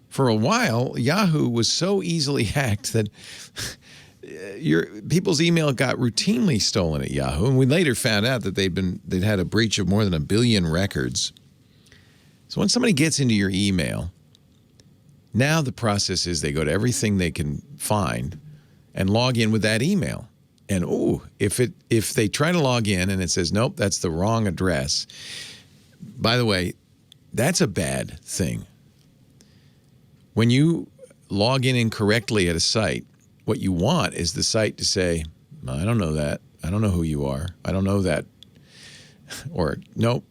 For a while, Yahoo was so easily hacked that people's email got routinely stolen at Yahoo, and we later found out that they'd had a breach of more than 1 billion records. So when somebody gets into your email, now the process is they go to everything they can find and log in with that email. And if they try to log in and it says nope, that's the wrong address. By the way, that's a bad thing. When you log in incorrectly at a site, what you want is the site to say, I don't know that. I don't know who you are. I don't know that. Or, nope.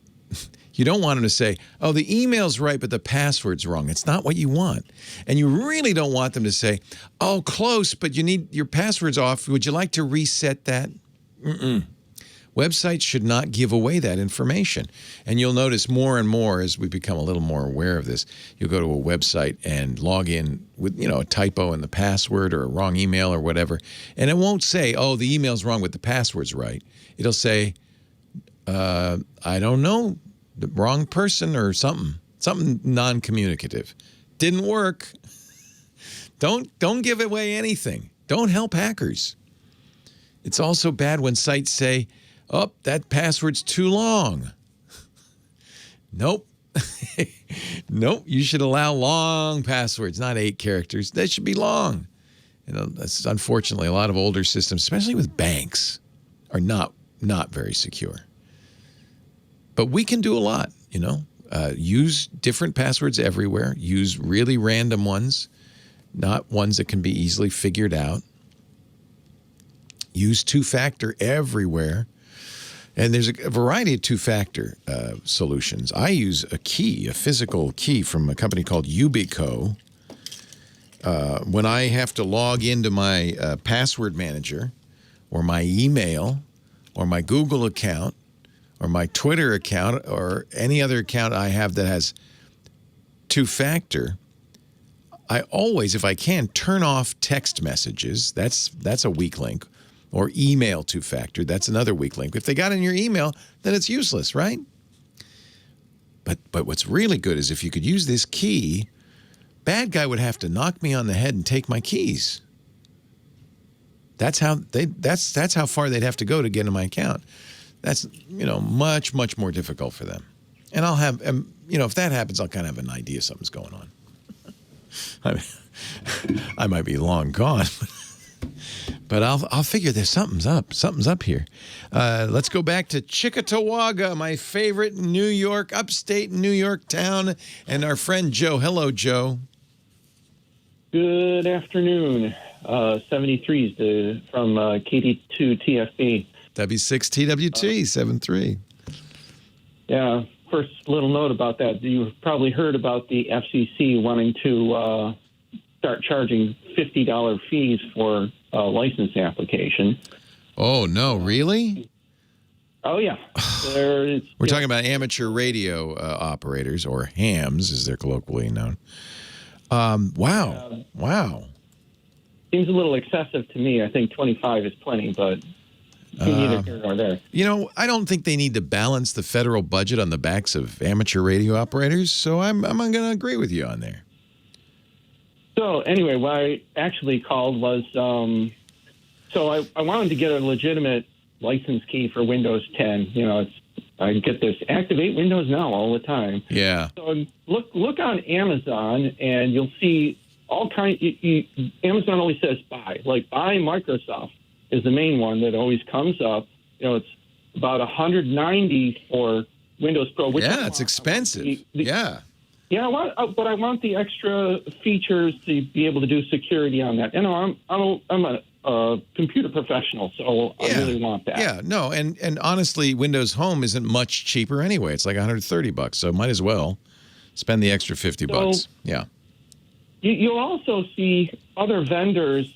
You don't want them to say, oh, the email's right, but the password's wrong. It's not what you want. And you really don't want them to say, oh, close, but you need your password's off. Would you like to reset that? Websites should not give away that information. And you'll notice more and more as we become a little more aware of this, you'll go to a website and log in with, a typo in the password or a wrong email or whatever. And it won't say, oh, the email's wrong, but the password's right. It'll say, I don't know, the wrong person or something non-communicative. Didn't work. Don't give away anything. Don't help hackers. It's also bad when sites say, oh, that password's too long. Nope. Nope. You should allow long passwords, not 8 characters. They should be long. That's unfortunately a lot of older systems, especially with banks, are not very secure. But we can do a lot, use different passwords everywhere. Use really random ones, not ones that can be easily figured out. Use two-factor everywhere. And there's a variety of two-factor solutions. I use a physical key from a company called Ubico. When I have to log into my password manager or my email or my Google account or my Twitter account or any other account I have that has two-factor, I always, if I can, turn off text messages. That's a weak link. Or email two-factor. That's another weak link. If they got in your email, then it's useless, right? But what's really good is if you could use this key, bad guy would have to knock me on the head and take my keys. That's how far they'd have to go to get in my account. That's much more difficult for them. And I'll have if that happens, I'll kind of have an idea something's going on. I might be long gone. But I'll figure there's something's up here. Let's go back to Cheektowaga, my favorite upstate New York town, and our friend Joe. Hello, Joe. Good afternoon. 73s from KD2 TFB. W6 TWT 73. Yeah. First little note about that. You've probably heard about the FCC wanting to start charging $50 fees for a license application. Oh, no, really? Oh, yeah. We're talking about amateur radio operators, or hams, as they're colloquially known. Wow. Seems a little excessive to me. I think 25 is plenty, but neither here nor there. I don't think they need to balance the federal budget on the backs of amateur radio operators, so I'm going to agree with you on there. So anyway, what I actually called was, I wanted to get a legitimate license key for Windows 10. I get this activate Windows Now all the time. Yeah. So look on Amazon and you'll see all kinds. Amazon always says buy, like buy Microsoft is the main one that always comes up. It's about $190 for Windows Pro. Which it's expensive. Yeah. Yeah, I want the extra features to be able to do security on that. I'm a computer professional, so I really want that. Yeah, no, and honestly, Windows Home isn't much cheaper anyway. It's like $130, so might as well spend the extra $50. Yeah. You'll also see other vendors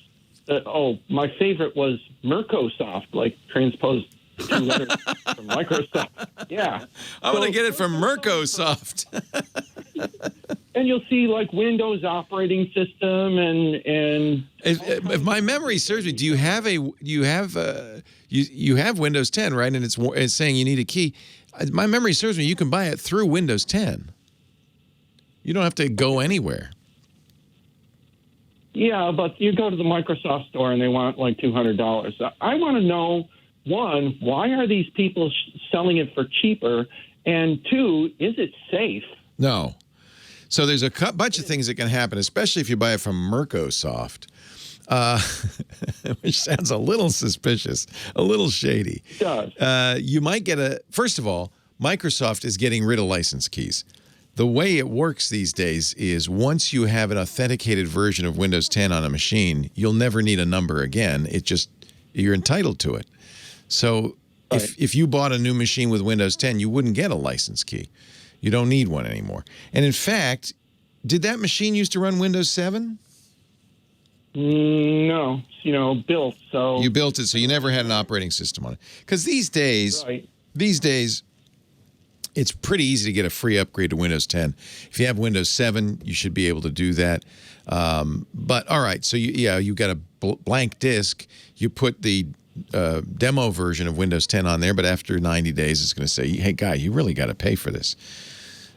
that. Oh, my favorite was Microsoft, like transposed 2 letters from Microsoft. Yeah, I'm going to get it from Microsoft. And you'll see like Windows operating system and if my memory serves me, you have Windows 10, right? And it's saying you need a key. My memory serves me, you can buy it through Windows 10. You don't have to go anywhere. Yeah, but you go to the Microsoft store and they want like $200. I want to know, one, why are these people selling it for cheaper? And two, is it safe? No. So there's a bunch of things that can happen, especially if you buy it from Microsoft, which sounds a little suspicious, a little shady. It does. You might get first of all, Microsoft is getting rid of license keys. The way it works these days is once you have an authenticated version of Windows 10 on a machine, you'll never need a number again. You're entitled to it. So if you bought a new machine with Windows 10, you wouldn't get a license key. You don't need one anymore. And in fact, did that machine used to run Windows 7? No, built. So you built it, so you never had an operating system on it. Because these days, it's pretty easy to get a free upgrade to Windows 10. If you have Windows 7, you should be able to do that. But all right, so you got a blank disk. You put the demo version of Windows 10 on there, but after 90 days, it's going to say, "Hey, guy, you really got to pay for this."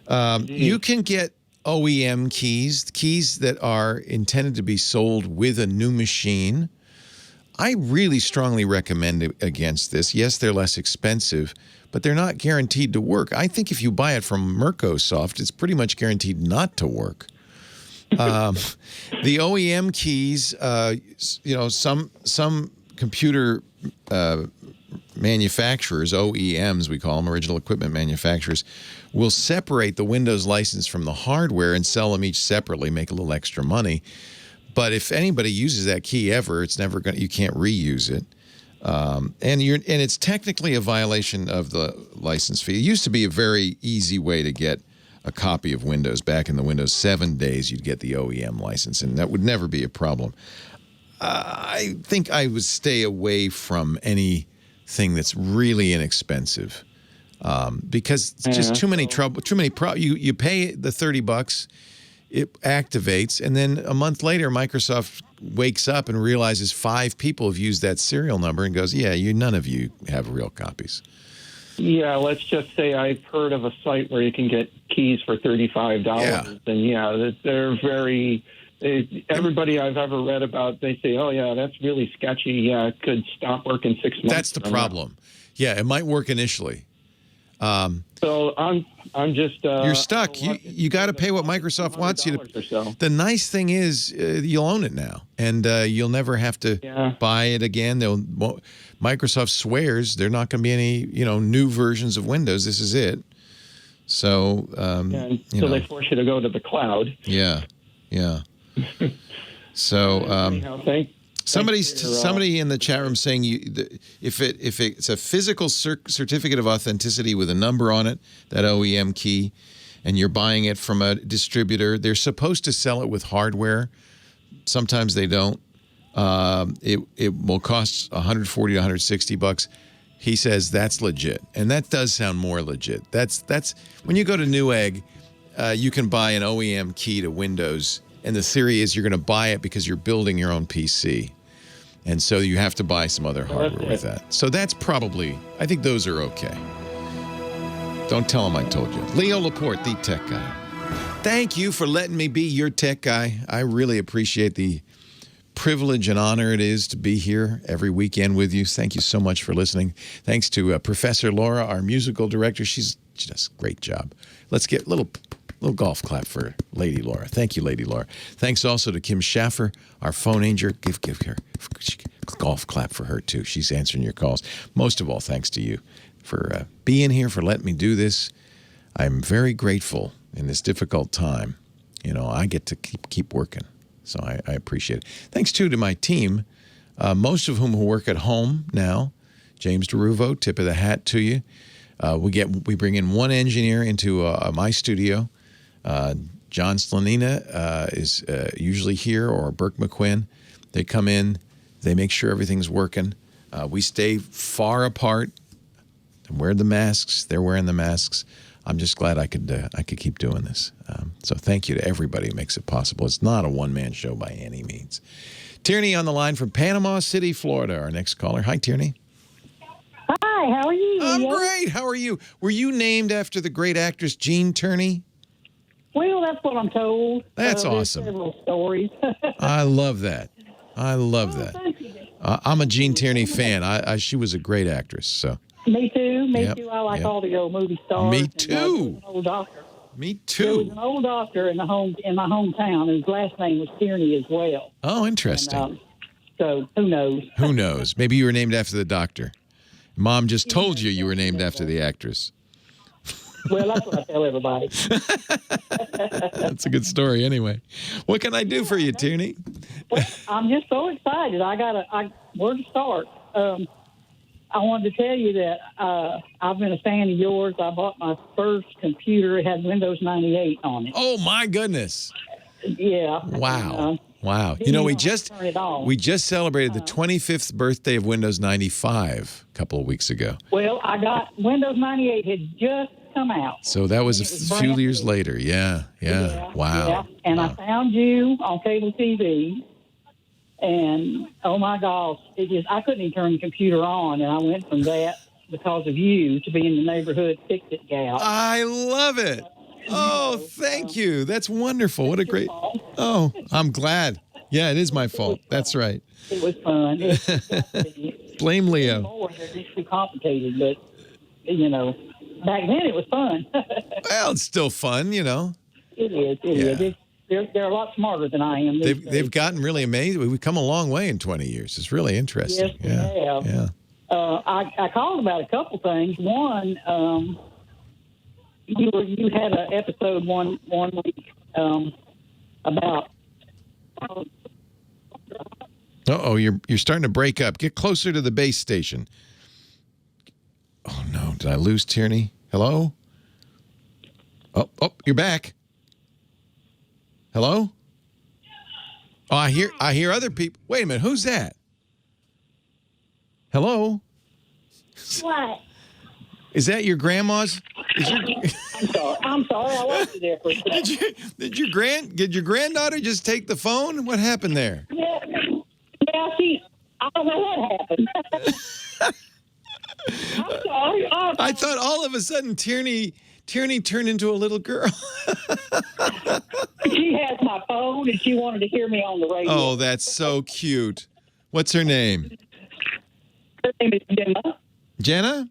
You can get OEM keys that are intended to be sold with a new machine. I really strongly recommend against this. Yes, they're less expensive, but they're not guaranteed to work. I think if you buy it from Microsoft, it's pretty much guaranteed not to work. The OEM keys, some computer manufacturers, OEMs we call them, original equipment manufacturers, will separate the Windows license from the hardware and sell them each separately, make a little extra money. But if anybody uses that key ever, it's never going. You can't reuse it, and it's technically a violation of the license fee. It used to be a very easy way to get a copy of Windows. Back in the Windows 7 days, you'd get the OEM license, and that would never be a problem. I think I would stay away from anything that's really inexpensive, because it's just too many you pay the $30, it activates, and then a month later, Microsoft wakes up and realizes 5 people have used that serial number and goes, "Yeah, none of you have real copies." Yeah, let's just say I've heard of a site where you can get keys for $35, and they're very. Everybody I've ever read about, they say, "Oh yeah, that's really sketchy. Yeah, it could stop work in 6 months." That's the problem. Yeah, it might work initially. So I'm just you're stuck. You got to pay what Microsoft wants you to. So. The nice thing is you'll own it now, and you'll never have to buy it again. Microsoft swears there are not going to be any new versions of Windows. This is it. So they force you to go to the cloud. Yeah. So somebody in the chat room saying if it's a physical certificate of authenticity with a number on it, that OEM key, and you're buying it from a distributor, they're supposed to sell it with hardware. Sometimes they don't. It will cost $140 to $160. He says that's legit, and that does sound more legit. That's when you go to Newegg, you can buy an OEM key to Windows. And the theory is you're going to buy it because you're building your own PC. And so you have to buy some other hardware with that. So that's probably, I think those are okay. Don't tell them I told you. Leo Laporte, the tech guy. Thank you for letting me be your tech guy. I really appreciate the privilege and honor it is to be here every weekend with you. Thank you so much for listening. Thanks to Professor Laura, our musical director. She does a great job. Let's get a little golf clap for Lady Laura. Thank you, Lady Laura. Thanks also to Kim Schaffer, our phone angel. Give her a golf clap for her, too. She's answering your calls. Most of all, thanks to you for being here, for letting me do this. I'm very grateful in this difficult time. I get to keep working, so I appreciate it. Thanks, too, to my team, most of whom who work at home now. James DeRuvo, tip of the hat to you. We bring in one engineer into my studio. John Slanina is usually here, or Burke McQuinn. They come in, they make sure everything's working. We stay far apart. I wear the masks. They're wearing the masks. I'm just glad I could keep doing this. So thank you to everybody who makes it possible. It's not a one-man show by any means. Tierney on the line from Panama City, Florida. Our next caller. Hi, Tierney. Hi, how are you? I'm great. How are you? Were you named after the great actress Jean Tierney? Well, that's what I'm told. That's awesome. Several stories. I love that. Thank you. I'm a Jean Tierney fan. She was a great actress. So. Me too. Me too. I like all the old movie stars. Me too. An old doctor. Me too. There was an old doctor in my hometown. His last name was Tierney as well. Oh, interesting. And, so who knows? Who knows? Maybe you were named after the doctor. Mom just told you were named after the actress. Well, that's what I tell everybody. That's a good story anyway. What can I do for you, Tierney? Well, I'm just so excited. Where to start? I wanted to tell you that I've been a fan of yours. I bought my first computer. It had Windows 98 on it. Oh, my goodness. Yeah. Wow. Wow. Didn't You know, even we have to just turn it on. we just celebrated the 25th birthday of Windows 95 a couple of weeks ago. Well, I got Windows 98 had just come out. So that was And it was a few brand years new. later. Yeah. Wow. Yeah. And I found you on cable TV, and oh my gosh, I couldn't even turn the computer on, and I went from that because of you to being the neighborhood fix-it gal. I love it. Oh, thank you. That's wonderful. What a great. Oh, I'm glad. Yeah, it is my fault. That's right. It was fun. Blame Leo. More, they're just too complicated, but you know, back then it was fun. Well, it's still fun, you know. It is. It is. They're a lot smarter than I am. They've gotten really amazing. We've come a long way in 20 years. It's really interesting. Yes, we have. Yeah. I called about a couple things. One, you had an episode one week about. Uh-oh, you're starting to break up. Get closer to the base station. Oh no, did I lose Tierney? Hello? Oh, you're back. Hello? Oh, I hear other people. Wait a minute, who's that? Hello? What? Is that your grandma's? I'm sorry. I lost you there for a second. Did your granddaughter just take the phone? What happened there? Yeah, I don't know what happened. I'm sorry. I thought all of a sudden Tierney turned into a little girl. She has my phone, and she wanted to hear me on the radio. Oh, that's so cute. What's her name? Her name is Gemma. Jenna?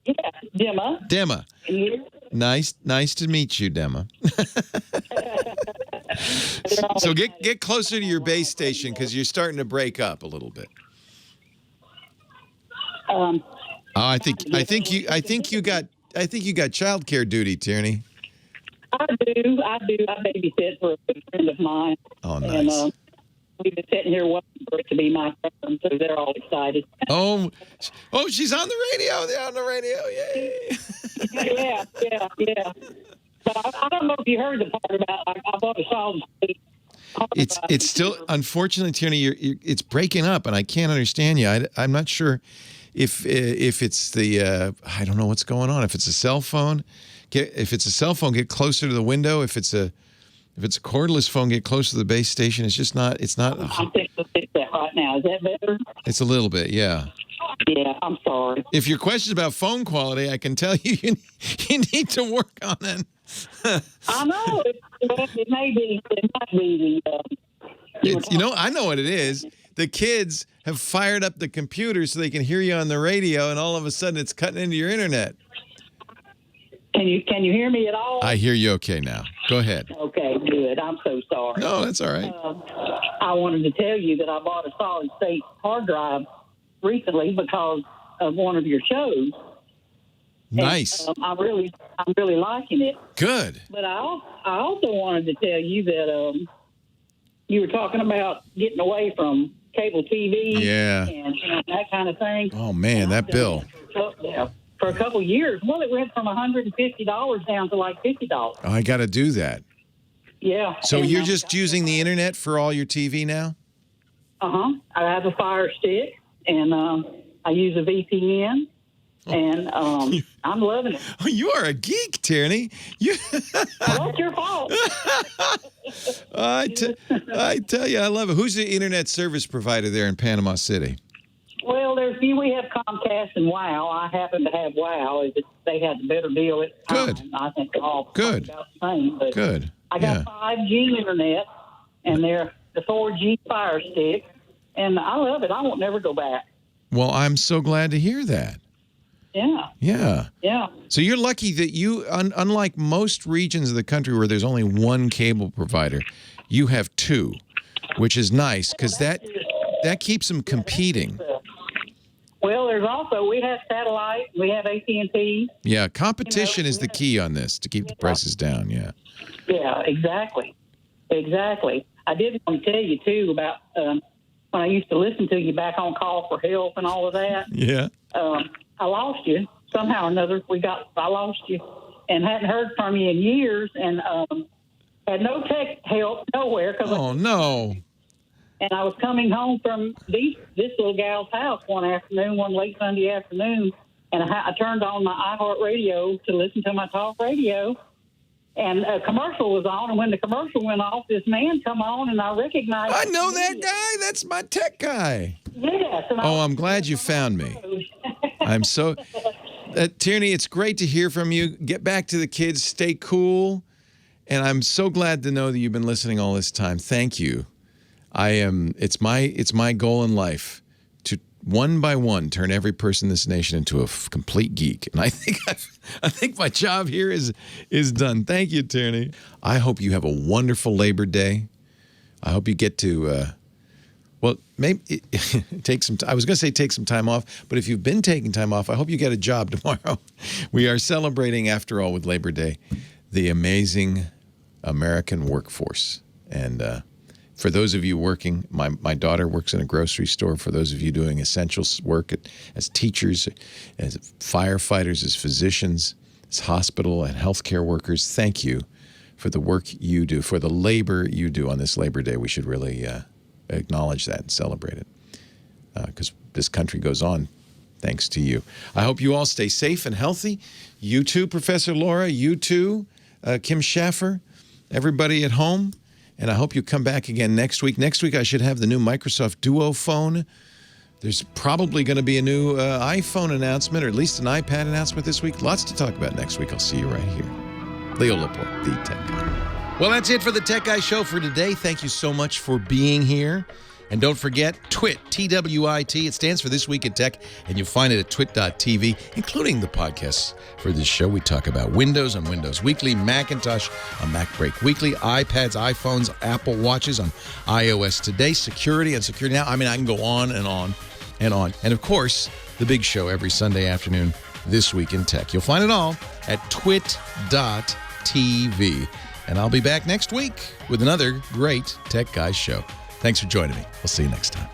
Yeah, Gemma. Demma. Yeah. Nice to meet you, Demma. So get closer to your base station because you're starting to break up a little bit. I think you got childcare duty, Tierney. I do. I babysit for a good friend of mine. Oh, nice. And we've been sitting here waiting for it to be my turn, so they're all excited. Oh, she's on the radio. They're on the radio. Yay. Yeah. But I don't know if you heard the part about I bought a solid state. It's still, unfortunately, Tierney, it's breaking up, and I can't understand you. I'm not sure if it's the I don't know what's going on. If it's a cell phone, if it's a cell phone, get closer to the window. If it's a cordless phone, get close to the base station. It's just not. It's not. I'm fixing to fix that right now. Is that better? It's a little bit, yeah. Yeah, I'm sorry. If your question's about phone quality, I can tell you need to work on it. I know. It might be I know what it is. The kids have fired up the computer so they can hear you on the radio, and all of a sudden it's cutting into your internet. Can you hear me at all? I hear you okay now. Go ahead. Okay, good. I'm so sorry. No, that's all right. I wanted to tell you that I bought a solid state hard drive recently because of one of your shows. Nice. And, I'm really liking it. Good. But I also wanted to tell you that you were talking about getting away from cable TV and that kind of thing. Oh man, that bill. For a couple of years. Well, it went from $150 down to like $50. Oh, I got to do that. Yeah. So you're just using the internet for all your TV now? I have a Fire Stick, and I use a VPN, and I'm loving it. Oh, you are a geek, Tierney. What's your fault? I tell you, I love it. Who's the internet service provider there in Panama City? Well, we have Comcast and WOW. I happen to have WOW. They had the better deal at the time. Good. I think they're all Good. about the same. But Good. I got 5G internet, and they're the 4G Fire Stick, and I love it. I won't never go back. Well, I'm so glad to hear that. Yeah. Yeah. Yeah. So you're lucky that you, unlike most regions of the country where there's only one cable provider, you have two, which is nice because that keeps them competing. Well, we have satellite, we have AT&T. Yeah, competition is the key on this to keep the prices down, yeah. Yeah, exactly. I did want to tell you, too, about when I used to listen to you back on Call for Help and all of that. Yeah. I lost you. Somehow or another, I lost you and hadn't heard from you in years. And Had no tech help nowhere. Oh, no. And I was coming home from this little gal's house one late Sunday afternoon, and I turned on my iHeartRadio to listen to my talk radio, and a commercial was on, and when the commercial went off, this man come on, and I recognized I know that guy. That's my tech guy. Yes. And I'm glad you found me. I'm so... Tierney, it's great to hear from you. Get back to the kids. Stay cool. And I'm so glad to know that you've been listening all this time. Thank you. It's my goal in life to one by one turn every person in this nation into a complete geek. And I think my job here is done. Thank you, Tierney. I hope you have a wonderful Labor Day. I hope you get to maybe take some I was going to say take some time off, but if you've been taking time off, I hope you get a job tomorrow. We are celebrating, after all, with Labor Day, the amazing American workforce. And for those of you working, my daughter works in a grocery store. For those of you doing essential work as teachers, as firefighters, as physicians, as hospital and healthcare workers, thank you for the work you do, for the labor you do on this Labor Day. We should really acknowledge that and celebrate it, because this country goes on thanks to you. I hope you all stay safe and healthy. You too, Professor Laura. You too, Kim Schaffer. Everybody at home. And I hope you come back again next week. Next week, I should have the new Microsoft Duo phone. There's probably going to be a new iPhone announcement, or at least an iPad announcement this week. Lots to talk about next week. I'll see you right here. Leo Laporte, the Tech Guy. Well, that's it for the Tech Guy Show for today. Thank you so much for being here. And don't forget, TWiT, T-W-I-T. It stands for This Week in Tech, and you'll find it at twit.tv, including the podcasts for this show. We talk about Windows on Windows Weekly, Macintosh on MacBreak Weekly, iPads, iPhones, Apple Watches on iOS Today, security on Security Now. I mean, I can go on and on and on. And, of course, the big show every Sunday afternoon, This Week in Tech. You'll find it all at twit.tv. And I'll be back next week with another great Tech Guys show. Thanks for joining me. We'll see you next time.